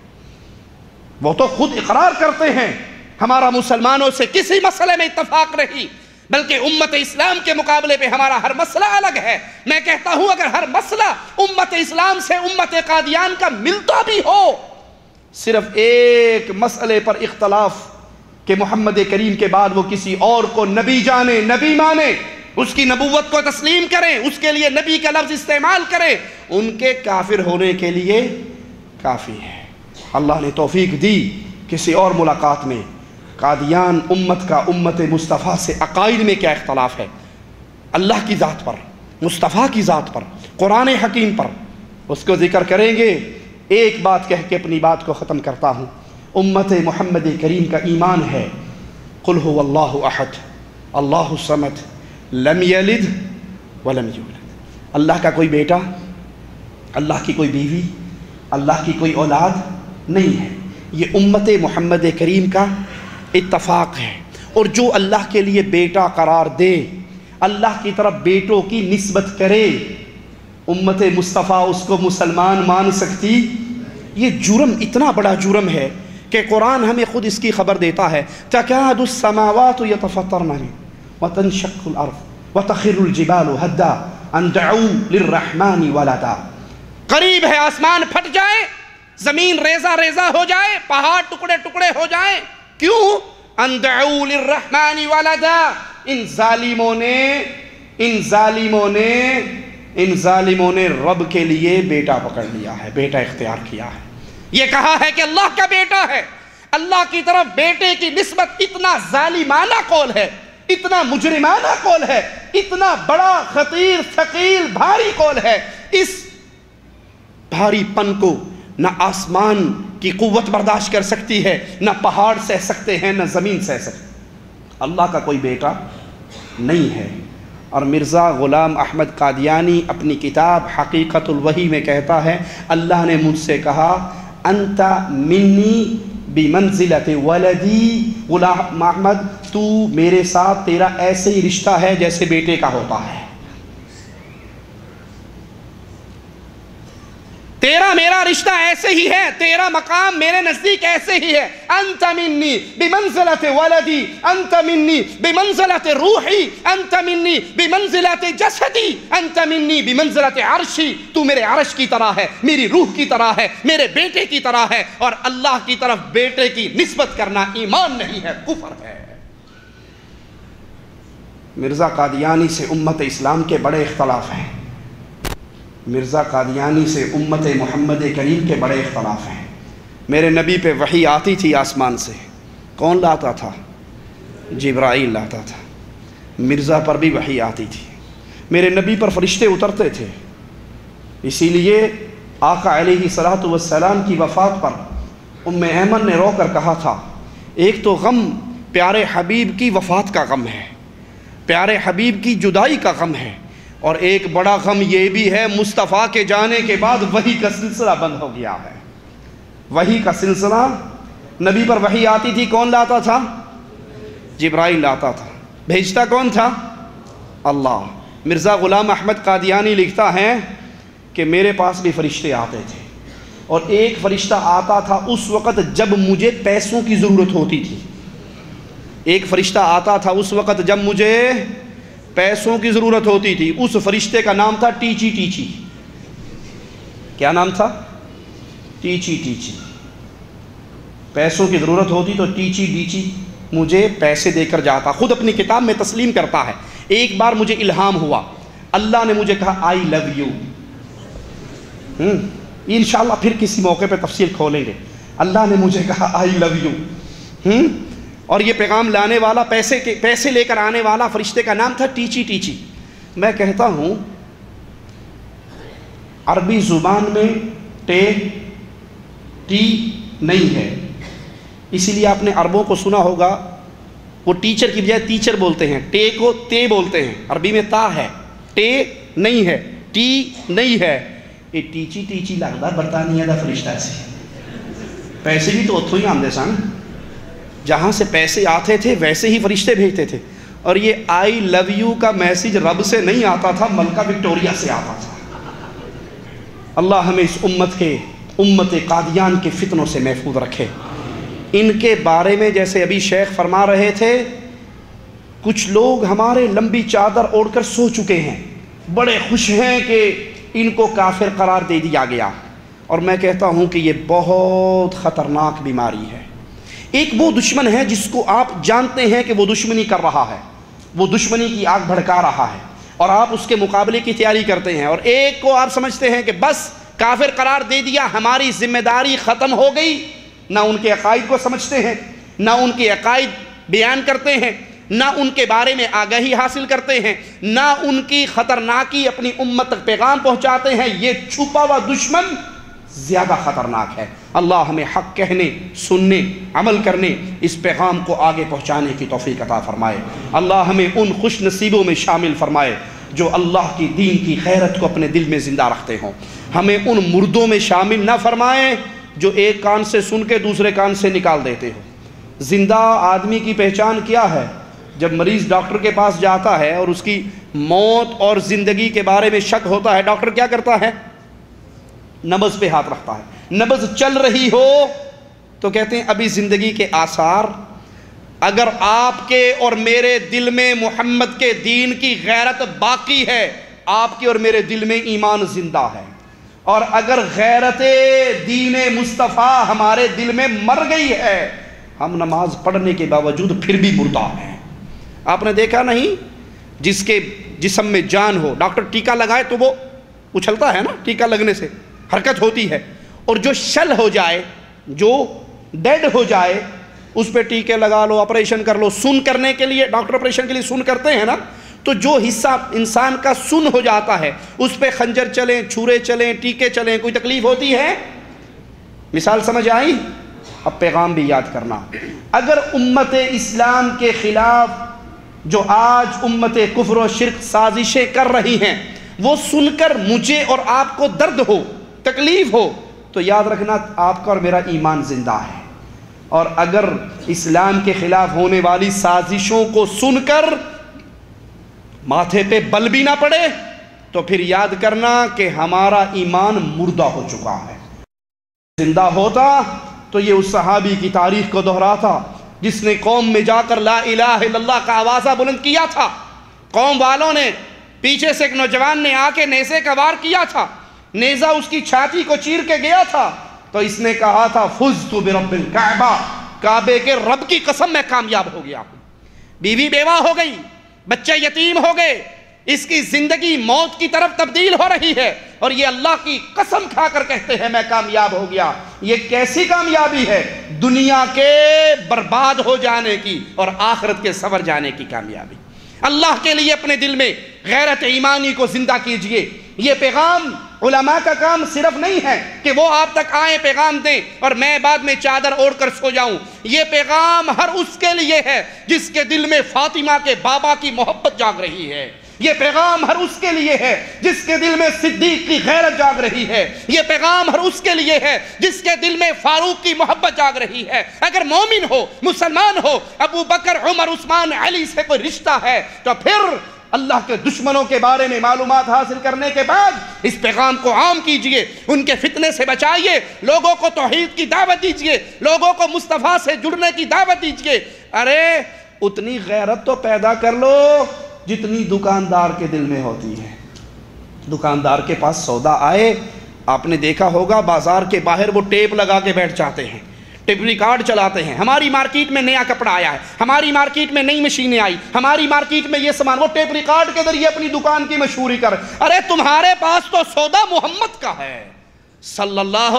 Speaker 2: وہ تو خود اقرار کرتے ہیں ہمارا مسلمانوں سے کسی مسئلے میں اتفاق نہیں، بلکہ امت اسلام کے مقابلے پہ ہمارا ہر مسئلہ الگ ہے۔ میں کہتا ہوں اگر ہر مسئلہ امت اسلام سے امت قادیان کا ملتا بھی ہو، صرف ایک مسئلے پر اختلاف کہ محمد کریم کے بعد وہ کسی اور کو نبی جانے، نبی مانے، اس کی نبوت کو تسلیم کریں، اس کے لیے نبی کا لفظ استعمال کریں، ان کے کافر ہونے کے لیے کافی ہے۔ اللہ نے توفیق دی کسی اور ملاقات میں قادیان امت کا امت مصطفیٰ سے عقائد میں کیا اختلاف ہے، اللہ کی ذات پر، مصطفیٰ کی ذات پر، قرآن حکیم پر، اس کو ذکر کریں گے۔ ایک بات کہہ کے اپنی بات کو ختم کرتا ہوں، امت محمد کریم کا ایمان ہے قل هو اللہ احد اللہ الصمد لم یلد ولم یولد۔ اللہ کا کوئی بیٹا، اللہ کی کوئی بیوی، اللہ کی کوئی اولاد نہیں ہے، یہ امت محمد کریم کا اتفاق ہے۔ اور جو اللہ کے لیے بیٹا قرار دے، اللہ کی طرف بیٹوں کی نسبت کرے، امت مصطفیٰ اس کو مسلمان مان سکتی؟ یہ جرم اتنا بڑا جرم ہے کہ قرآن ہمیں خود اس کی خبر دیتا ہے، تکاد السماوات یتفطرن منہ وتنشق الارض وتخر الجبال هدا ان دعوا للرحمن ولدا۔ قریب ہے آسمان پھٹ جائے، زمین ریزہ ریزہ ہو جائے، پہاڑ ٹکڑے ٹکڑے ہو جائیں، کیوں؟ ان دعوا للرحمن ولدا، ان ظالموں نے رب کے لیے بیٹا پکڑ لیا ہے، بیٹا اختیار کیا ہے، یہ کہا ہے کہ اللہ کا بیٹا ہے۔ اللہ کی طرف بیٹے کی نسبت اتنا ظالمانہ قول ہے، اتنا مجرمانہ قول ہے، اتنا بڑا خطیر ثقیل بھاری قول ہے، اس بھاری پن کو نہ آسمان کی قوت برداشت کر سکتی ہے، نہ پہاڑ سہ سکتے ہیں، نہ زمین سہ سکتے۔ اللہ کا کوئی بیٹا نہیں ہے۔ اور مرزا غلام احمد قادیانی اپنی کتاب حقیقت الوحی میں کہتا ہے، اللہ نے مجھ سے کہا انت منی بمنزلت ولدی، غلام احمد تو میرے ساتھ تیرا ایسے ہی رشتہ ہے جیسے بیٹے کا ہوتا ہے، تیرا میرا رشتہ ایسے ہی ہے، تیرا مقام میرے نزدیک ایسے ہی ہے۔ انت منی بمنزلت ولدی، انت منی بمنزلت روحی، انت منی بمنزلت جسدی، انت منی بمنزلت عرشی، تو میرے عرش کی طرح ہے، میری روح کی طرح ہے، میرے بیٹے کی طرح ہے۔ اور اللہ کی طرف بیٹے کی نسبت کرنا ایمان نہیں ہے، کفر ہے۔ مرزا قادیانی سے امت اسلام کے بڑے اختلاف ہیں، مرزا قادیانی سے امت محمد کریم کے بڑے اختلاف ہیں۔ میرے نبی پہ وحی آتی تھی آسمان سے، کون لاتا تھا؟ جبرائیل لاتا تھا۔ مرزا پر بھی وحی آتی تھی، میرے نبی پر فرشتے اترتے تھے۔ اسی لیے آقا علیہ الصلوۃ والسلام کی وفات پر ام ایمن نے رو کر کہا تھا، ایک تو غم پیارے حبیب کی وفات کا غم ہے، پیارے حبیب کی جدائی کا غم ہے، اور ایک بڑا غم یہ بھی ہے مصطفیٰ کے جانے کے بعد وحی کا سلسلہ بند ہو گیا ہے۔ وحی کا سلسلہ، نبی پر وحی آتی تھی، کون لاتا تھا؟ جبرائیل لاتا تھا۔ بھیجتا کون تھا؟ اللہ۔ مرزا غلام احمد قادیانی لکھتا ہے کہ میرے پاس بھی فرشتے آتے تھے، اور ایک فرشتہ آتا تھا اس وقت جب مجھے پیسوں کی ضرورت ہوتی تھی، ایک فرشتہ آتا تھا اس وقت جب مجھے پیسوں کی ضرورت ہوتی تھی۔ اس فرشتے کا نام تھا ٹیچی ٹیچی۔ کیا نام تھا؟ ٹیچی ٹیچی۔ پیسوں کی ضرورت ہوتی تو ٹیچی ٹیچی مجھے پیسے دے کر جاتا، خود اپنی کتاب میں تسلیم کرتا ہے۔ ایک بار مجھے الہام ہوا، اللہ نے مجھے کہا آئی لو یو۔ انشاءاللہ پھر کسی موقع پہ تفصیل کھولیں گے۔ اللہ نے مجھے کہا آئی لو یو، اور یہ پیغام لانے والا، پیسے لے کر آنے والا فرشتے کا نام تھا ٹیچی ٹیچی۔ میں کہتا ہوں عربی زبان میں ٹی نہیں ہے، اسی لیے آپ نے عربوں کو سنا ہوگا وہ ٹیچر کی بجائے تیچر بولتے ہیں، ٹے کو تے بولتے ہیں۔ عربی میں تا ہے، ٹے نہیں ہے، ٹی نہیں ہے۔ یہ ٹیچی ٹیچی لگتا برطانیہ کا فرشتہ سے، پیسے بھی تو اتوں ہی آتے سن، جہاں سے پیسے آتے تھے ویسے ہی فرشتے بھیجتے تھے۔ اور یہ آئی لو یو کا میسج رب سے نہیں آتا تھا، ملکہ وکٹوریہ سے آتا تھا۔ اللہ ہمیں اس امت قادیان کے فتنوں سے محفوظ رکھے۔ ان کے بارے میں جیسے ابھی شیخ فرما رہے تھے، کچھ لوگ ہمارے لمبی چادر اوڑھ کر سو چکے ہیں، بڑے خوش ہیں کہ ان کو کافر قرار دے دیا گیا، اور میں کہتا ہوں کہ یہ بہت خطرناک بیماری ہے۔ ایک وہ دشمن ہے جس کو آپ جانتے ہیں کہ وہ دشمنی کر رہا ہے، وہ دشمنی کی آگ بھڑکا رہا ہے، اور آپ اس کے مقابلے کی تیاری کرتے ہیں، اور ایک کو آپ سمجھتے ہیں کہ بس کافر قرار دے دیا، ہماری ذمہ داری ختم ہو گئی۔ نہ ان کے عقائد کو سمجھتے ہیں، نہ ان کے عقائد بیان کرتے ہیں، نہ ان کے بارے میں آگاہی حاصل کرتے ہیں، نہ ان کی خطرناکی اپنی امت تک پیغام پہنچاتے ہیں۔ یہ چھپا ہوا دشمن زیادہ خطرناک ہے۔ اللہ ہمیں حق کہنے، سننے، عمل کرنے، اس پیغام کو آگے پہنچانے کی توفیق عطا فرمائے۔ اللہ ہمیں ان خوش نصیبوں میں شامل فرمائے جو اللہ کی دین کی غیرت کو اپنے دل میں زندہ رکھتے ہوں۔ ہمیں ان مردوں میں شامل نہ فرمائے جو ایک کان سے سن کے دوسرے کان سے نکال دیتے ہو۔ زندہ آدمی کی پہچان کیا ہے؟ جب مریض ڈاکٹر کے پاس جاتا ہے اور اس کی موت اور زندگی کے بارے میں شک ہوتا ہے، ڈاکٹر کیا کرتا ہے؟ نبض پہ ہاتھ رکھتا ہے۔ نبض چل رہی ہو تو کہتے ہیں ابھی زندگی کے آثار اگر آپ کے اور میرے دل میں محمد کے دین کی غیرت باقی ہے، آپ کے اور میرے دل میں ایمان زندہ ہے، اور اگر غیرت دین مصطفیٰ ہمارے دل میں مر گئی ہے، ہم نماز پڑھنے کے باوجود پھر بھی مردہ ہیں۔ آپ نے دیکھا نہیں، جس کے جسم میں جان ہو، ڈاکٹر ٹیکہ لگائے تو وہ اچھلتا ہے نا، ٹیکہ لگنے سے حرکت ہوتی ہے، اور جو شل ہو جائے، جو ڈیڈ ہو جائے، اس پہ ٹیکے لگا لو، آپریشن کر لو، سن کرنے کے لیے ڈاکٹر آپریشن کے لیے سن کرتے ہیں نا، تو جو حصہ انسان کا سن ہو جاتا ہے اس پہ خنجر چلیں، چھرے چلیں، ٹیکے چلیں، کوئی تکلیف ہوتی ہے؟ مثال سمجھ آئی؟ اب پیغام بھی یاد کرنا، اگر امت اسلام کے خلاف جو آج امت کفر و شرک سازشیں کر رہی ہیں، وہ سن کر مجھے اور آپ کو درد ہو، تکلیف ہو، تو یاد رکھنا آپ کا اور میرا ایمان زندہ ہے۔ اور اگر اسلام کے خلاف ہونے والی سازشوں کو سن کر ماتھے پہ بل بھی نہ پڑے تو پھر یاد کرنا کہ ہمارا ایمان مردہ ہو چکا ہے۔ زندہ ہوتا تو یہ اس صحابی کی تاریخ کو دہراتا جس نے قوم میں جا کر لا الہ الا اللہ کا آوازہ بلند کیا تھا۔ قوم والوں نے پیچھے سے ایک نوجوان نے آ کے نیزے کا وار کیا تھا، نیزہ اس کی چھاتی کو چیر کے گیا تھا، تو اس نے کہا تھا فزت برب الکعبہ، کعبے کے رب کی قسم میں کامیاب ہو گیا۔ بیوی بیوہ ہو گئی، بچے یتیم ہو گئے، اس کی زندگی موت کی طرف تبدیل ہو رہی ہے، اور یہ اللہ کی قسم کھا کر کہتے ہیں میں کامیاب ہو گیا۔ یہ کیسی کامیابی ہے؟ دنیا کے برباد ہو جانے کی اور آخرت کے سنور جانے کی کامیابی۔ اللہ کے لیے اپنے دل میں غیرت ایمانی کو زندہ کیجئے۔ یہ پیغام علماء کا کام صرف نہیں ہے کہ وہ آپ تک آئیں پیغام دیں اور میں بعد میں چادر اوڑھ کر سو جاؤں۔ یہ پیغام ہر اس کے لیے ہے جس کے دل میں فاطمہ کے بابا کی محبت جاگ رہی ہے۔ یہ پیغام ہر اس کے لیے ہے جس کے دل میں صدیق کی غیرت جاگ رہی ہے۔ یہ پیغام ہر اس کے لیے ہے جس کے دل میں فاروق کی محبت جاگ رہی ہے۔ اگر مومن ہو، مسلمان ہو، ابو بکر، عمر، عثمان، علی سے کوئی رشتہ ہے تو پھر اللہ کے دشمنوں کے بارے میں معلومات حاصل کرنے کے بعد اس پیغام کو عام کیجئے، ان کے فتنے سے بچائیے، لوگوں کو توحید کی دعوت دیجئے، لوگوں کو مصطفیٰ سے جڑنے کی دعوت دیجئے۔ ارے اتنی غیرت تو پیدا کر لو جتنی دکاندار کے دل میں ہوتی ہے۔ دکاندار کے پاس سودا آئے، آپ نے دیکھا ہوگا بازار کے باہر وہ ٹیپ لگا کے بیٹھ جاتے ہیں، ٹیپ ریکارڈ چلاتے ہیں، ہماری مارکیٹ میں نیا کپڑا آیا ہے، ہماری مارکیٹ میں نئی مشینیں آئی، ہماری مارکیٹ میں یہ سامان، وہ ٹیپ ریکارڈ کے ذریعے اپنی دکان کی مشہوری کر۔ ارے تمہارے پاس تو سودا محمد کا ہے صلی اللہ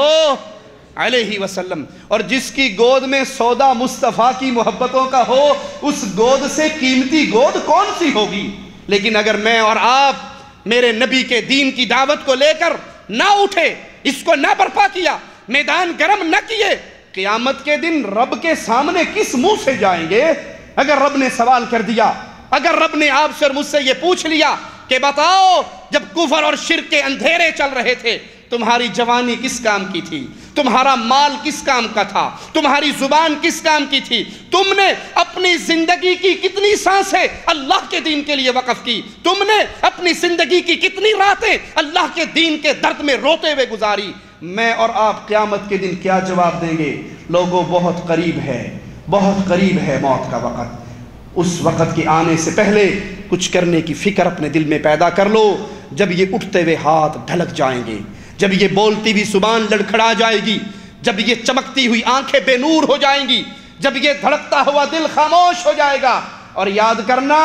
Speaker 2: علیہ وسلم، اور جس کی گود میں سودا مصطفیٰ کی محبتوں کا ہو اس گود سے قیمتی گود کون سی ہوگی؟ لیکن اگر میں اور آپ میرے نبی کے دین کی دعوت کو لے کر نہ اٹھے، اس کو نہ برپا کیا، میدان گرم نہ کیے، قیامت کے دن رب کے سامنے کس منہ سے جائیں گے؟ اگر رب نے سوال کر دیا، اگر رب نے آپ سے اور مجھ سے یہ پوچھ لیا کہ بتاؤ جب کفر اور شرک کے اندھیرے چل رہے تھے تمہاری جوانی کس کام کی تھی، تمہارا مال کس کام کا تھا، تمہاری زبان کس کام کی تھی، تم نے اپنی زندگی کی کتنی سانسیں اللہ کے دین کے لیے وقف کی، تم نے اپنی زندگی کی کتنی راتیں اللہ کے دین کے درد میں روتے ہوئے گزاری، میں اور آپ قیامت کے دن کیا جواب دیں گے؟ لوگوں بہت قریب ہے، بہت قریب ہے موت کا وقت۔ اس وقت کے آنے سے پہلے کچھ کرنے کی فکر اپنے دل میں پیدا کر لو۔ جب یہ اٹھتے ہوئے ہاتھ ڈھلک جائیں گے، جب یہ بولتی ہوئی زبان لڑکھڑا جائے گی، جب یہ چمکتی ہوئی آنکھیں بے نور ہو جائیں گی، جب یہ دھڑکتا ہوا دل خاموش ہو جائے گا، اور یاد کرنا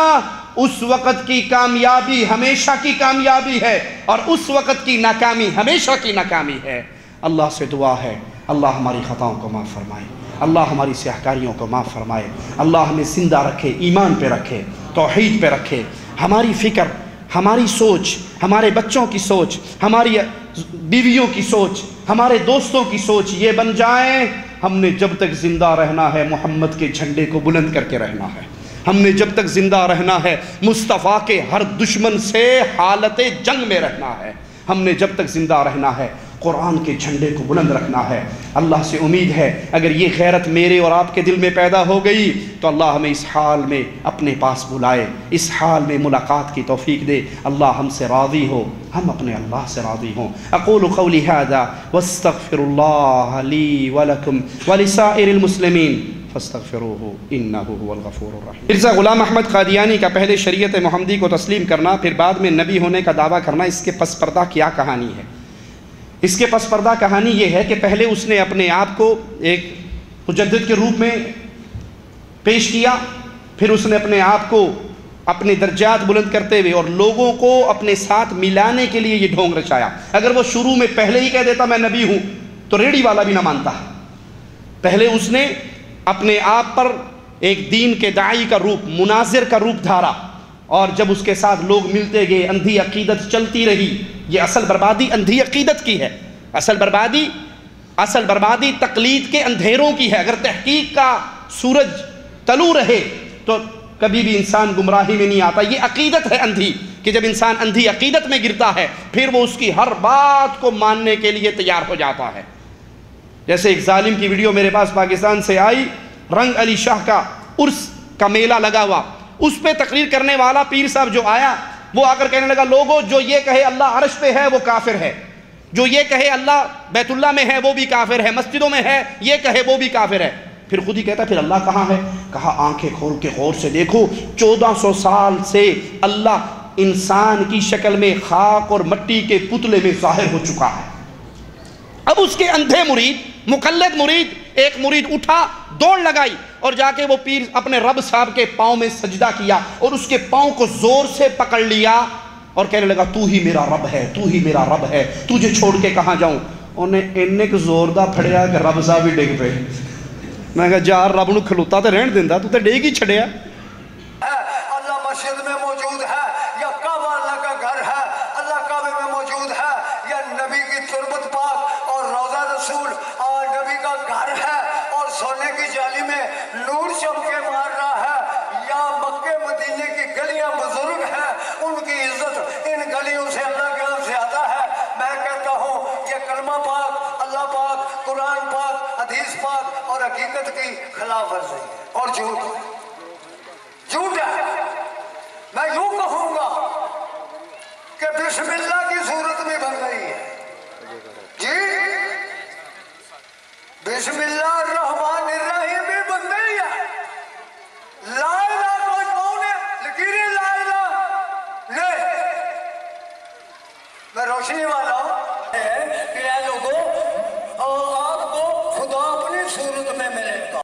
Speaker 2: اس وقت کی کامیابی ہمیشہ کی کامیابی ہے اور اس وقت کی ناکامی ہمیشہ کی ناکامی ہے۔ اللہ سے دعا ہے اللہ ہماری خطاؤں کو معاف فرمائے، اللہ ہماری سیاہکاریوں کو معاف فرمائے، اللہ ہمیں زندہ رکھے، ایمان پہ رکھے، توحید پہ رکھے، ہماری فکر، ہماری سوچ، ہمارے بچوں کی سوچ، ہماری بیویوں کی سوچ، ہمارے دوستوں کی سوچ یہ بن جائیں ہم نے جب تک زندہ رہنا ہے محمد کے جھنڈے کو بلند کر کے رہنا ہے، ہم نے جب تک زندہ رہنا ہے مصطفیٰ کے ہر دشمن سے حالت جنگ میں رہنا ہے، ہم نے جب تک زندہ رہنا ہے قرآن کے جھنڈے کو بلند رکھنا ہے۔ اللہ سے امید ہے اگر یہ غیرت میرے اور آپ کے دل میں پیدا ہو گئی تو اللہ ہمیں اس حال میں اپنے پاس بلائے، اس حال میں ملاقات کی توفیق دے، اللہ ہم سے راضی ہو، ہم اپنے اللہ سے راضی ہوں۔ اقول قولی ھذا واستغفر اللہ لی ولکم ولسائر المسلمین فاستغفروه انه هو الغفور الرحیم۔ مرزا غلام احمد قادیانی کا پہلے شریعت محمدی کو تسلیم کرنا، پھر بعد میں نبی ہونے کا دعویٰ کرنا، اس کے پس پردہ کیا کہانی ہے؟ اس کے پس پردہ کہانی یہ ہے کہ پہلے اس نے اپنے آپ کو ایک مجدد کے روپ میں پیش کیا، پھر اس نے اپنے آپ کو اپنے درجات بلند کرتے ہوئے اور لوگوں کو اپنے ساتھ ملانے کے لیے یہ ڈھونگ رچایا۔ اگر وہ شروع میں پہلے ہی کہہ دیتا میں نبی ہوں تو ریڑھی والا بھی نہ مانتا۔ پہلے اس نے اپنے آپ پر ایک دین کے داعی کا روپ، مناظر کا روپ دھارا، اور جب اس کے ساتھ لوگ ملتے گئے اندھی عقیدت چلتی رہی۔ یہ اصل بربادی اندھی عقیدت کی ہے، اصل بربادی تقلید کے اندھیروں کی ہے۔ اگر تحقیق کا سورج طلوع رہے تو کبھی بھی انسان گمراہی میں نہیں آتا۔ یہ عقیدت ہے اندھی، کہ جب انسان اندھی عقیدت میں گرتا ہے پھر وہ اس کی ہر بات کو ماننے کے لیے تیار ہو جاتا ہے۔ جیسے ایک ظالم کی ویڈیو میرے پاس پاکستان سے آئی، رنگ علی شاہ کا عرس کا میلہ لگا ہوا، اس پہ تقریر کرنے والا پیر صاحب جو آیا وہ آ کر کہنے لگا، لوگوں جو یہ کہے اللہ عرش پہ ہے وہ کافر ہے، جو یہ کہے اللہ بیت اللہ میں ہے وہ بھی کافر ہے، مسجدوں میں ہے یہ کہے وہ بھی کافر ہے۔ پھر خود ہی کہتا پھر اللہ کہاں ہے؟ کہا آنکھیں کھول کے غور سے دیکھو، 1400 سال سے اللہ انسان کی شکل میں خاک اور مٹی کے پتلے میں ظاہر ہو چکا ہے۔ اب اس کے اندھے مرید، مقلد مرید، ایک مرید اٹھا، دوڑ لگائی اور جا کے وہ پیر اپنے رب صاحب کے پاؤں میں سجدہ کیا اور اس کے پاؤں کو زور سے پکڑ لیا اور کہنے لگا تو ہی میرا رب ہے، تو ہی میرا رب ہے، تجھے چھوڑ کے کہاں جاؤں؟ انہیں انہیں کو زور دا پھڑیا کہ رب صاحب ہی ڈگ پہ۔ میں کہا جا رب نو کھلوتا تے رہن دیندا، تو تے ڈیگ ہی چھڑیا۔
Speaker 3: اللہ مسجد میں موجود ہے یا کعبہ اللہ کا گھر ہے، اللہ کعبے میں موجود ہے یا نبی کی تربت پاک اور روضہ رسول اور نبی کا گھر ہے اور سونے کی جالی میں نور چمکے مار رہا ہے، یا مکے مدینے کی گلیاں بزرگ ہیں، ان کی عزت ان گلیوں سے اللہ کے ہاں زیادہ ہے۔ میں کہتا ہوں یہ کلمہ پاک، اللہ پاک، قرآن پاک، حدیث پاک اور حقیقت کی خلاف ورزی ہے اور جھوٹ ہے۔ میں یوں کہوں گا کہ بسم اللہ کی صورت بھی بن گئی ہے جی، بسم اللہ الرحمن الرحیم بھی بن گئی ہے۔ لا الہ کون ہے؟ لکیریں لا الہ نہیں، میں روشنی والا ہوں کہ اے لوگوں آپ کو خدا اپنی صورت میں ملے گا،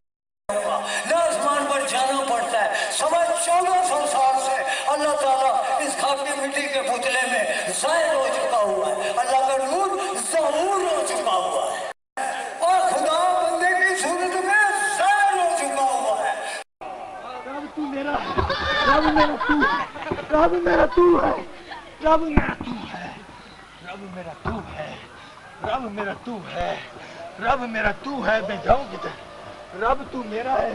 Speaker 3: نہ آسمان پر جانا پڑتا ہے۔ 1400 سال سے اللہ تعالیٰ اس خاکی مٹی کے پتلے میں ظاہر ہو چکا ہوا ہے، اللہ کا نور ظہور ہو چکا ہوا ہے اور خدا بندے کی صورت میں ظاہر ہو چکا ہوا ہے۔
Speaker 4: رب تو میرا ہے، رب میرا تو ہے، رب میرا تو ہے، رب میرا تو ہے، رب میرا تو ہے، رب میرا تو ہے، رب میرا تو ہے، میں جاؤں کدھر؟ رب تو میرا ہے۔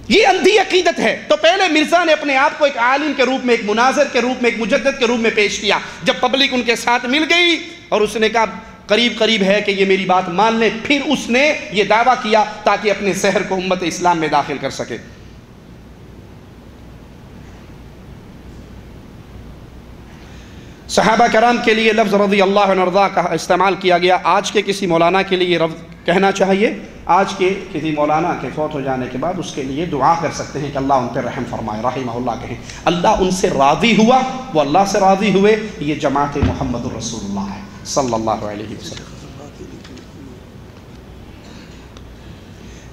Speaker 2: یہ اندھی عقیدت ہے۔ تو پہلے مرزا نے اپنے آپ کو ایک عالم کے روپ میں، ایک مناظر کے روپ میں، ایک مجدد کے روپ میں پیش کیا۔ جب پبلک ان کے ساتھ مل گئی اور اس نے کہا قریب قریب ہے کہ یہ میری بات مان لیں، پھر اس نے یہ دعویٰ کیا تاکہ اپنے زہر کو امت اسلام میں داخل کر سکے۔ صحابہ کرام کے لیے لفظ رضی اللہ عنہ رضا کا استعمال کیا گیا۔ آج کے کسی مولانا کے لیے یہ لفظ کہنا چاہیے، آج کے کسی مولانا کے فوت ہو جانے کے بعد اس کے لیے دعا کر سکتے ہیں کہ اللہ ان پر رحم فرمائے، رحمہ اللہ کہیں، اللہ ان سے راضی ہوا، وہ اللہ سے راضی ہوئے۔ یہ جماعت محمد الرسول اللہ ہے صلی اللہ علیہ وسلم۔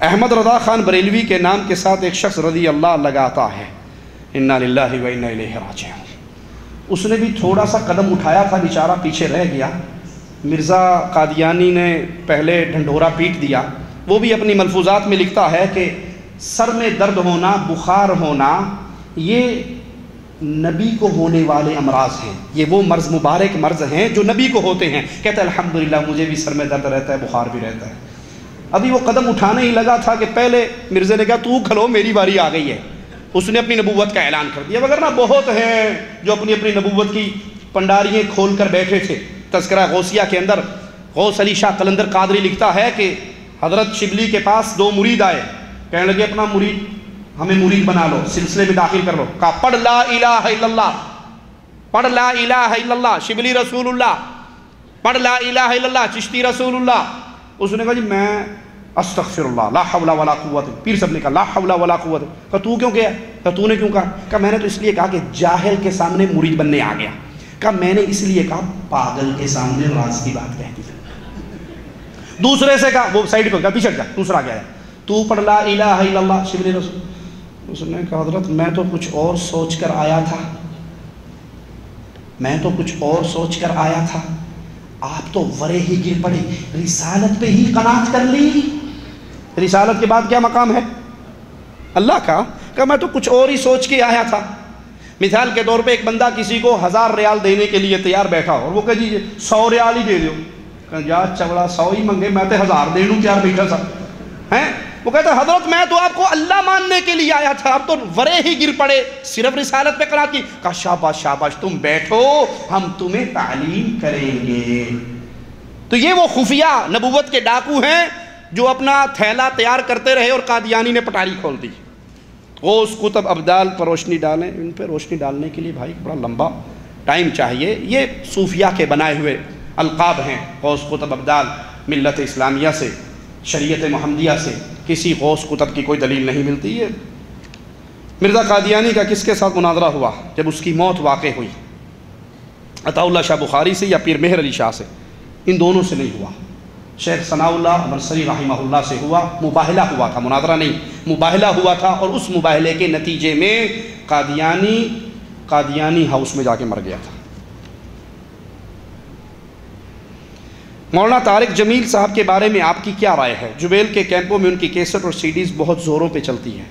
Speaker 2: احمد رضا خان بریلوی کے نام کے ساتھ ایک شخص رضی اللہ لگاتا ہے، انا للہ و انا الیہ راجعون۔ اس نے بھی تھوڑا سا قدم اٹھایا تھا، بیچارہ پیچھے رہ گیا۔ مرزا قادیانی نے پہلے ڈھنڈورا پیٹ دیا۔ وہ بھی اپنی ملفوظات میں لکھتا ہے کہ سر میں درد ہونا، بخار ہونا، یہ نبی کو ہونے والے امراض ہیں، یہ وہ مرض مبارک مرض ہیں جو نبی کو ہوتے ہیں۔ کہتا ہے الحمدللہ مجھے بھی سر میں درد رہتا ہے، بخار بھی رہتا ہے۔ ابھی وہ قدم اٹھانے ہی لگا تھا کہ پہلے مرزا نے کہا تو کھلو، میری باری آ گئی ہے۔ اس نے اپنی نبوت کا اعلان کر دیا، وگرنہ بہت ہیں جو اپنی اپنی نبوت کی پنڈاریاں کھول کر بیٹھے تھے۔ تذکرہ غوثیہ کے اندر غوث علی شاہ قلندر قادری لکھتا ہے کہ حضرت شبلی کے پاس 2 مرید آئے، کہنے لگے اپنا مرید ہمیں مرید بنا لو، سلسلے میں داخل کر لو۔ کہا پڑھ لا الہ الا اللہ، پڑھ لا الہ الا اللہ، شبلی رسول اللہ، پڑھ لا الہ الا اللہ، چشتی رسول اللہ۔ اس نے کہا جی میں استغفر اللہ لا حول ولا قوت. پیر صاحب نے کہا لا حول ولا قوت. کہا تو کیوں کیا؟ کہا تو نے کیوں کہا؟ کہا میں نے تو اس لیے کہا کہ جاہل کے سامنے مرید بننے آ گیا. کہا میں نے اس لیے کہا پاگل کے سامنے راز کی بات کہتی ہے. دوسرے سے کہا, وہ سائڈ پہ کہا پیچھے جا, دوسرا کیا ہے, تو پڑھ لا الہ الا اللہ شبلی رسول. اس نے کہا حضرت میں تو کچھ اور سوچ کر آیا تھا, میں تو کچھ اور سوچ کر آیا تھا, آپ تو ورے ہی گر پڑے, رسالت پہ ہی قناعت کر لی. رسالت کے بعد کیا مقام ہے اللہ کا؟ کہ میں تو کچھ اور ہی سوچ کے آیا تھا. مثال کے طور پہ ایک بندہ کسی کو 1000 ریال دینے کے لیے تیار بیٹھا اور وہ کہہ دیجیے 100 ریال ہی دے دو. کہ جا چوڑا 100 ہی منگے, میں تو 1000 دے دوں تیار بیٹھا سا ہیں. وہ کہتا ہے حضرت میں تو آپ کو اللہ ماننے کے لیے آیا تھا, آپ تو ورے ہی گر پڑے, صرف رسالت پہ قناعت کی. کہا شاباش شاباش, تم بیٹھو ہم تمہیں تعلیم کریں گے. تو یہ وہ خفیہ نبوت کے ڈاکو ہیں جو اپنا تھیلا تیار کرتے رہے اور قادیانی نے پٹاری کھول دی. غوث قطب ابدال پر روشنی ڈالیں, ان پہ روشنی ڈالنے کے لیے بھائی بڑا لمبا ٹائم چاہیے. یہ صوفیہ کے بنائے ہوئے القاب ہیں. غوث قطب ابدال ملت اسلامیہ سے, شریعت محمدیہ سے کسی غوث قطب کی کوئی دلیل نہیں ملتی. یہ مرزا قادیانی کا کس کے ساتھ مناظرہ ہوا جب اس کی موت واقع ہوئی؟ عطا اللہ شاہ بخاری سے یا پیر مہر علی شاہ سے؟ ان دونوں سے نہیں ہوا. شیخ ثناء اللہ مرسری رحمہ اللہ سے ہوا. مباہلہ ہوا تھا, مناظرہ نہیں, مباہلہ ہوا تھا. اور اس مباہلے کے نتیجے میں قادیانی ہاؤس میں جا کے مر گیا تھا. مولانا طارق جمیل صاحب کے بارے میں آپ کی کیا رائے ہے؟ جبیل کے کیمپوں میں ان کی کیسٹ اور سیڈیز بہت زوروں پہ چلتی ہیں.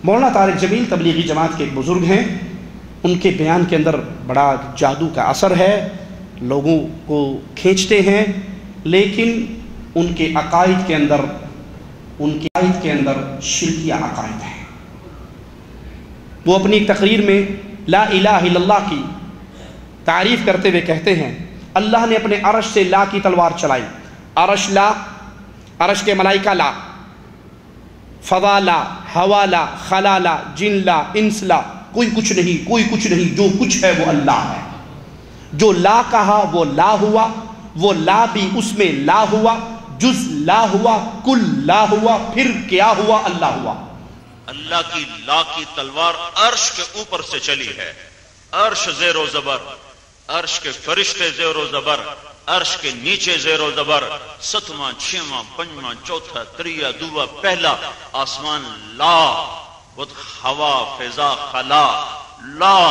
Speaker 2: مولانا طارق جمیل تبلیغی جماعت کے ایک بزرگ ہیں. ان کے بیان کے اندر بڑا جادو کا اثر ہے, لوگوں کو کھینچتے ہیں, لیکن ان کے عقائد کے اندر شرکیہ عقائد ہیں. وہ اپنی ایک تقریر میں لا الہ الا اللہ کی تعریف کرتے ہوئے کہتے ہیں اللہ نے اپنے عرش سے لا کی تلوار چلائی. عرش لا, عرش کے ملائکہ لا, فضا لا, ہوا لا, خلا لا, جن لا, انس لا, کوئی کچھ نہیں, کوئی کچھ نہیں, جو کچھ ہے وہ اللہ ہے. جو لا کہا وہ لا ہوا, وہ لا بھی اس میں لا ہوا, جز لا ہوا, کل لا ہوا, پھر کیا ہوا؟ اللہ ہوا.
Speaker 5: اللہ کی لا کی تلوار عرش کے اوپر سے چلی ہے. عرش زیر و زبر, عرش کے فرشتے زیر و زبر, عرش کے نیچے زیر و زبر, 7واں 6واں 5واں 4تھا 3 2 پہلا آسمان لا, وہ ہوا فضا خلا لا,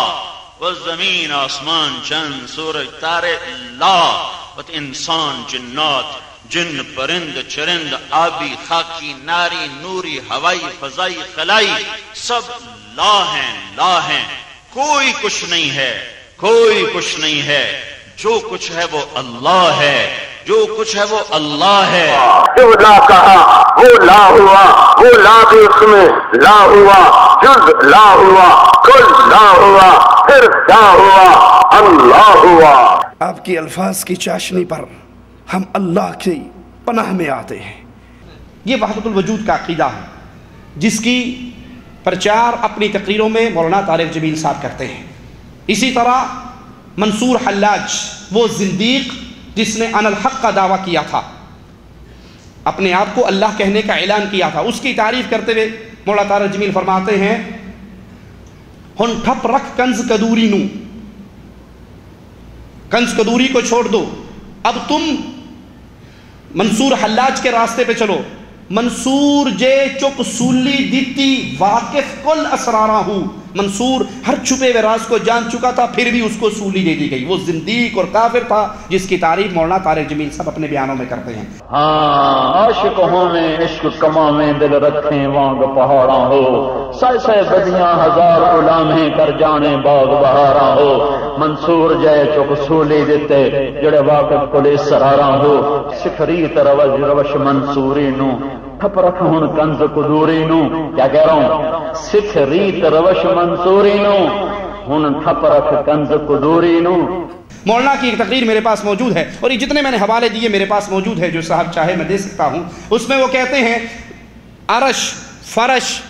Speaker 5: وہ زمین آسمان چند سورج تارے لا, وہ انسان جنات جن پرند چرند آبی خاکی ناری نوری ہوائی فضائی خلائی سب لا ہیں, لا ہیں. کوئی کچھ نہیں ہے, کوئی کچھ نہیں ہے. جو کچھ ہے وہ اللہ ہے, جو کچھ ہے وہ اللہ ہے.
Speaker 6: جو لا کہا وہ لا ہوا, وہ لا بھی اس میں لا ہوا, جز لا ہوا, کل لا ہوا, پھر کیا ہوا؟ اللہ ہوا.
Speaker 2: آپ کے الفاظ کی چاشنی پر ہم اللہ کی پناہ میں آتے ہیں. یہ وحدت الوجود کا عقیدہ ہے جس کی پرچار اپنی تقریروں میں مولانا طارق جمیل صاحب کرتے ہیں. اسی طرح منصور حلاج, وہ زندیق جس نے ان الحق کا دعویٰ کیا تھا, اپنے آپ کو اللہ کہنے کا اعلان کیا تھا, اس کی تعریف کرتے ہوئے مولانا طارق جمیل فرماتے ہیں ہن ٹھپ رکھ کنز کدوری نو, کنز کدوری کو چھوڑ دو, اب تم منصور حلاج کے راستے پہ چلو. منصور جے چپ سولی دیتی واقف کل اسرارہ ہوں, منصور ہر چھپے ہوئے راز کو جان چکا تھا پھر بھی اس کو سولی دے دی گئی. وہ زندیق اور کافر تھا جس کی تعریف مولانا طارق جمیل صاحب اپنے بیانوں میں کرتے ہیں.
Speaker 7: ہاں عاشق ہونے عشق کما میں دل رکھیں وانگ پہاڑاں ہو, سائے سائے بدیاں ہزار غلامیں کر جانے باغ بہاراں ہو. منصور جے چک سولی دیتے جڑے واقف کل سراراں ہو. سکھریت روش منصوری نو ٹھپ رکھ ہن کنز قدوری نو. کیا کہہ رہا ہوں؟ سکھ ریت روش منصوری نو ہن ٹھپ رکھ کنز قدوری نو.
Speaker 2: مولانا کی ایک تقریر میرے پاس موجود ہے اور یہ جتنے میں نے حوالے دیے میرے پاس موجود ہے, جو صاحب چاہے میں دے سکتا ہوں. اس میں وہ کہتے ہیں عرش, فرش,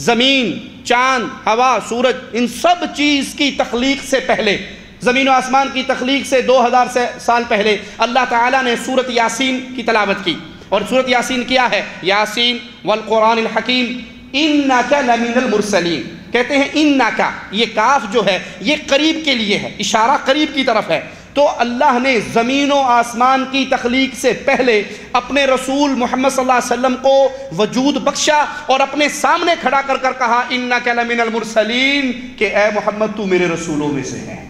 Speaker 2: زمین, چاند, ہوا, سورج, ان سب چیز کی تخلیق سے پہلے, زمین و آسمان کی تخلیق سے 2000 سال پہلے اللہ تعالیٰ نے سورت یاسین کی تلاوت کی. اور سورۃ یاسین کیا ہے؟ یاسین والقرآن الحکیم انک لمن المرسلین، کہتے ہیں انک، یہ کاف جو ہے یہ قریب کے لیے ہے، اشارہ قریب کی طرف ہے۔ تو اللہ نے زمین و آسمان کی تخلیق سے پہلے اپنے رسول محمد صلی اللہ علیہ وسلم کو وجود بخشا اور اپنے سامنے کھڑا کر کر کہا انک لمن المرسلین، کہ اے محمد تو میرے رسولوں میں سے ہے۔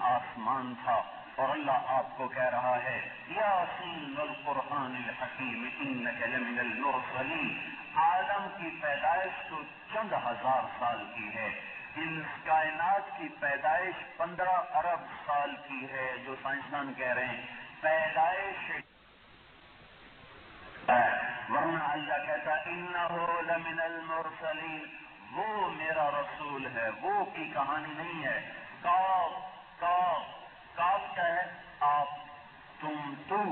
Speaker 7: آسمان تھا اور اللہ آپ کو کہہ رہا ہے یاسین والقرآن الحکیم انک لمن المرسلین۔ عالم کی پیدائش تو چند ہزار سال کی ہے، ان کائنات کی پیدائش 15 ارب سال کی ہے، جو سائنسدان کہہ رہے ہیں پیدائش، ورنہ اللہ کہتا انہ لمن المرسلین، وہ میرا رسول ہے، وہ کی کہانی نہیں ہے۔ کاف کاف کاف کیا ہے؟ آپ، تم، تو،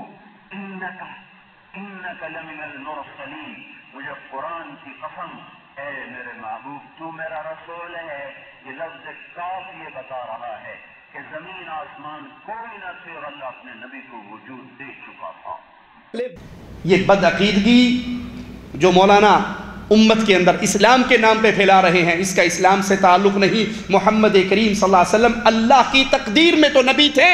Speaker 7: انک لمن المرسلین، مجھے قرآن کی قسم اے میرے محبوب تو میرا رسول ہے۔ یہ لفظ کاف یہ بتا رہا ہے کہ زمین آسمان کوئی نہ تھے اور اللہ اپنے نبی کو وجود دے چکا تھا۔
Speaker 2: یہ بدعقیدگی جو مولانا امت کے اندر اسلام کے نام پہ پھیلا رہے ہیں، اس کا اسلام سے تعلق نہیں۔ محمد کریم صلی اللہ علیہ وسلم اللہ کی تقدیر میں تو نبی تھے،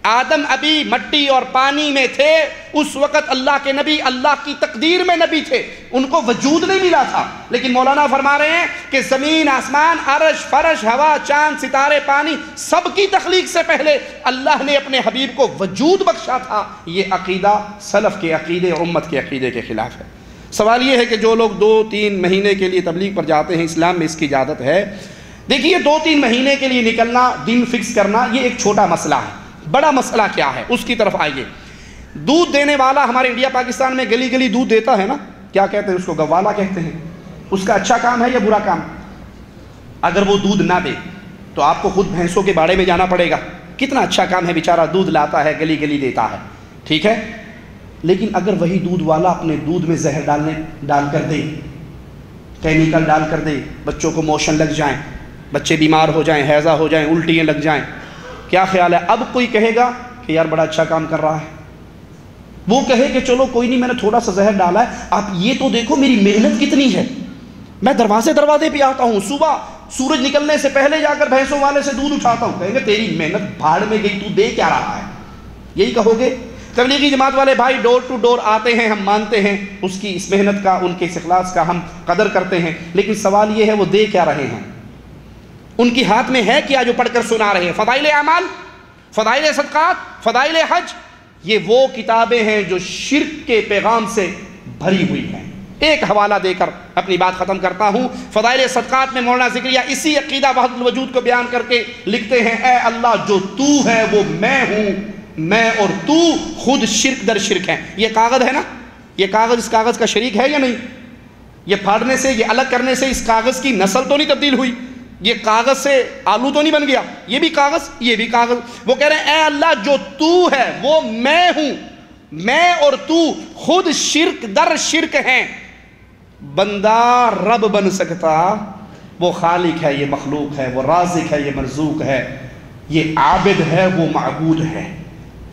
Speaker 2: آدم ابھی مٹی اور پانی میں تھے، اس وقت اللہ کے نبی اللہ کی تقدیر میں نبی تھے، ان کو وجود نہیں ملا تھا۔ لیکن مولانا فرما رہے ہیں کہ زمین آسمان، عرش فرش، ہوا چاند ستارے پانی، سب کی تخلیق سے پہلے اللہ نے اپنے حبیب کو وجود بخشا تھا۔ یہ عقیدہ سلف کے عقیدے اور امت کے عقیدے کے خلاف ہے۔ سوال یہ ہے کہ جو لوگ 2-3 مہینے کے لیے تبلیغ پر جاتے ہیں، اسلام میں اس کی اجازت ہے؟ دیکھیے 2-3 مہینے کے لیے نکلنا، دن فکس کرنا، یہ ایک چھوٹا مسئلہ ہے۔ بڑا مسئلہ کیا ہے اس کی طرف آئیے۔ دودھ دینے والا ہمارے انڈیا پاکستان میں گلی گلی دودھ دیتا ہے نا، کیا کہتے ہیں اس کو؟ گوالا کہتے ہیں۔ اس کا اچھا کام ہے یا برا کام؟ اگر وہ دودھ نہ دے تو آپ کو خود بھینسوں کے باڑے میں جانا پڑے گا۔ کتنا اچھا کام ہے، بیچارہ دودھ لاتا ہے، گلی گلی دیتا ہے، ٹھیک ہے۔ لیکن اگر وہی دودھ والا اپنے دودھ میں زہر ڈال کر دے، کیمیکل ڈال کر دے، بچوں کو موشن لگ جائیں، بچے بیمار ہو جائیں، ہیضہ ہو جائیں، الٹیاں لگ جائیں، کیا خیال ہے اب کوئی کہے گا کہ یار بڑا اچھا کام کر رہا ہے؟ وہ کہے کہ چلو کوئی نہیں، میں نے تھوڑا سا زہر ڈالا ہے، آپ یہ تو دیکھو میری محنت کتنی ہے، میں دروازے پہ آتا ہوں، صبح سورج نکلنے سے پہلے جا کر بھینسوں والے سے دودھ اٹھاتا ہوں۔ کہیں گے تیری محنت بھاڑ میں گئی، تو دے کیا رہا ہے؟ یہی کہو گے؟ تبلیغی جماعت والے بھائی ڈور ٹو ڈور آتے ہیں، ہم مانتے ہیں اس کی اس محنت کا، ان کے اس اخلاص کا ہم قدر کرتے ہیں، لیکن سوال یہ ہے وہ دے کیا رہے ہیں؟ ان کی ہاتھ میں ہے کیا جو پڑھ کر سنا رہے ہیں؟ فضائل اعمال، فضائل صدقات، فضائل حج، یہ وہ کتابیں ہیں جو شرک کے پیغام سے بھری ہوئی ہیں۔ ایک حوالہ دے کر اپنی بات ختم کرتا ہوں۔ فضائل صدقات میں مولانا ذکریہ اسی عقیدہ وحدت الوجود کو بیان کر کے لکھتے ہیں، اے اللہ جو تو ہے وہ میں ہوں، میں اور تو خود شرک در شرک ہیں۔ یہ کاغذ ہے نا، یہ کاغذ اس کاغذ کا شریک ہے یا نہیں؟ یہ پھاڑنے سے، یہ الگ کرنے سے اس کاغذ کی نسل تو نہیں تبدیل ہوئی؟ یہ کاغذ سے آلو تو نہیں بن گیا؟ یہ بھی کاغذ، یہ بھی کاغذ۔ وہ کہہ رہے ہیں اے اللہ جو تو ہے وہ میں ہوں، میں اور تو خود شرک در شرک ہیں۔ بندہ رب بن سکتا، وہ خالق ہے، یہ مخلوق ہے، وہ رازق ہے، یہ مرزوق ہے، یہ عابد ہے، وہ معبود ہے۔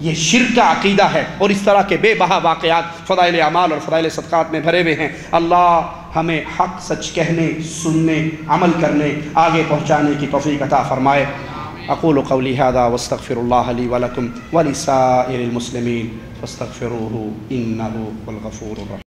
Speaker 2: یہ شرک کا عقیدہ ہے، اور اس طرح کے بے بہا واقعات فضائل اعمال اور فضائل صدقات میں بھرے ہوئے ہیں۔ اللہ ہمیں حق سچ کہنے، سننے، عمل کرنے، آگے پہنچانے کی توفیق عطا فرمائے۔ اقول قولی ھذا واستغفر اللہ لی ولکم ولسائر المسلمین فاستغفروہ انہ هو الغفور الرحیم۔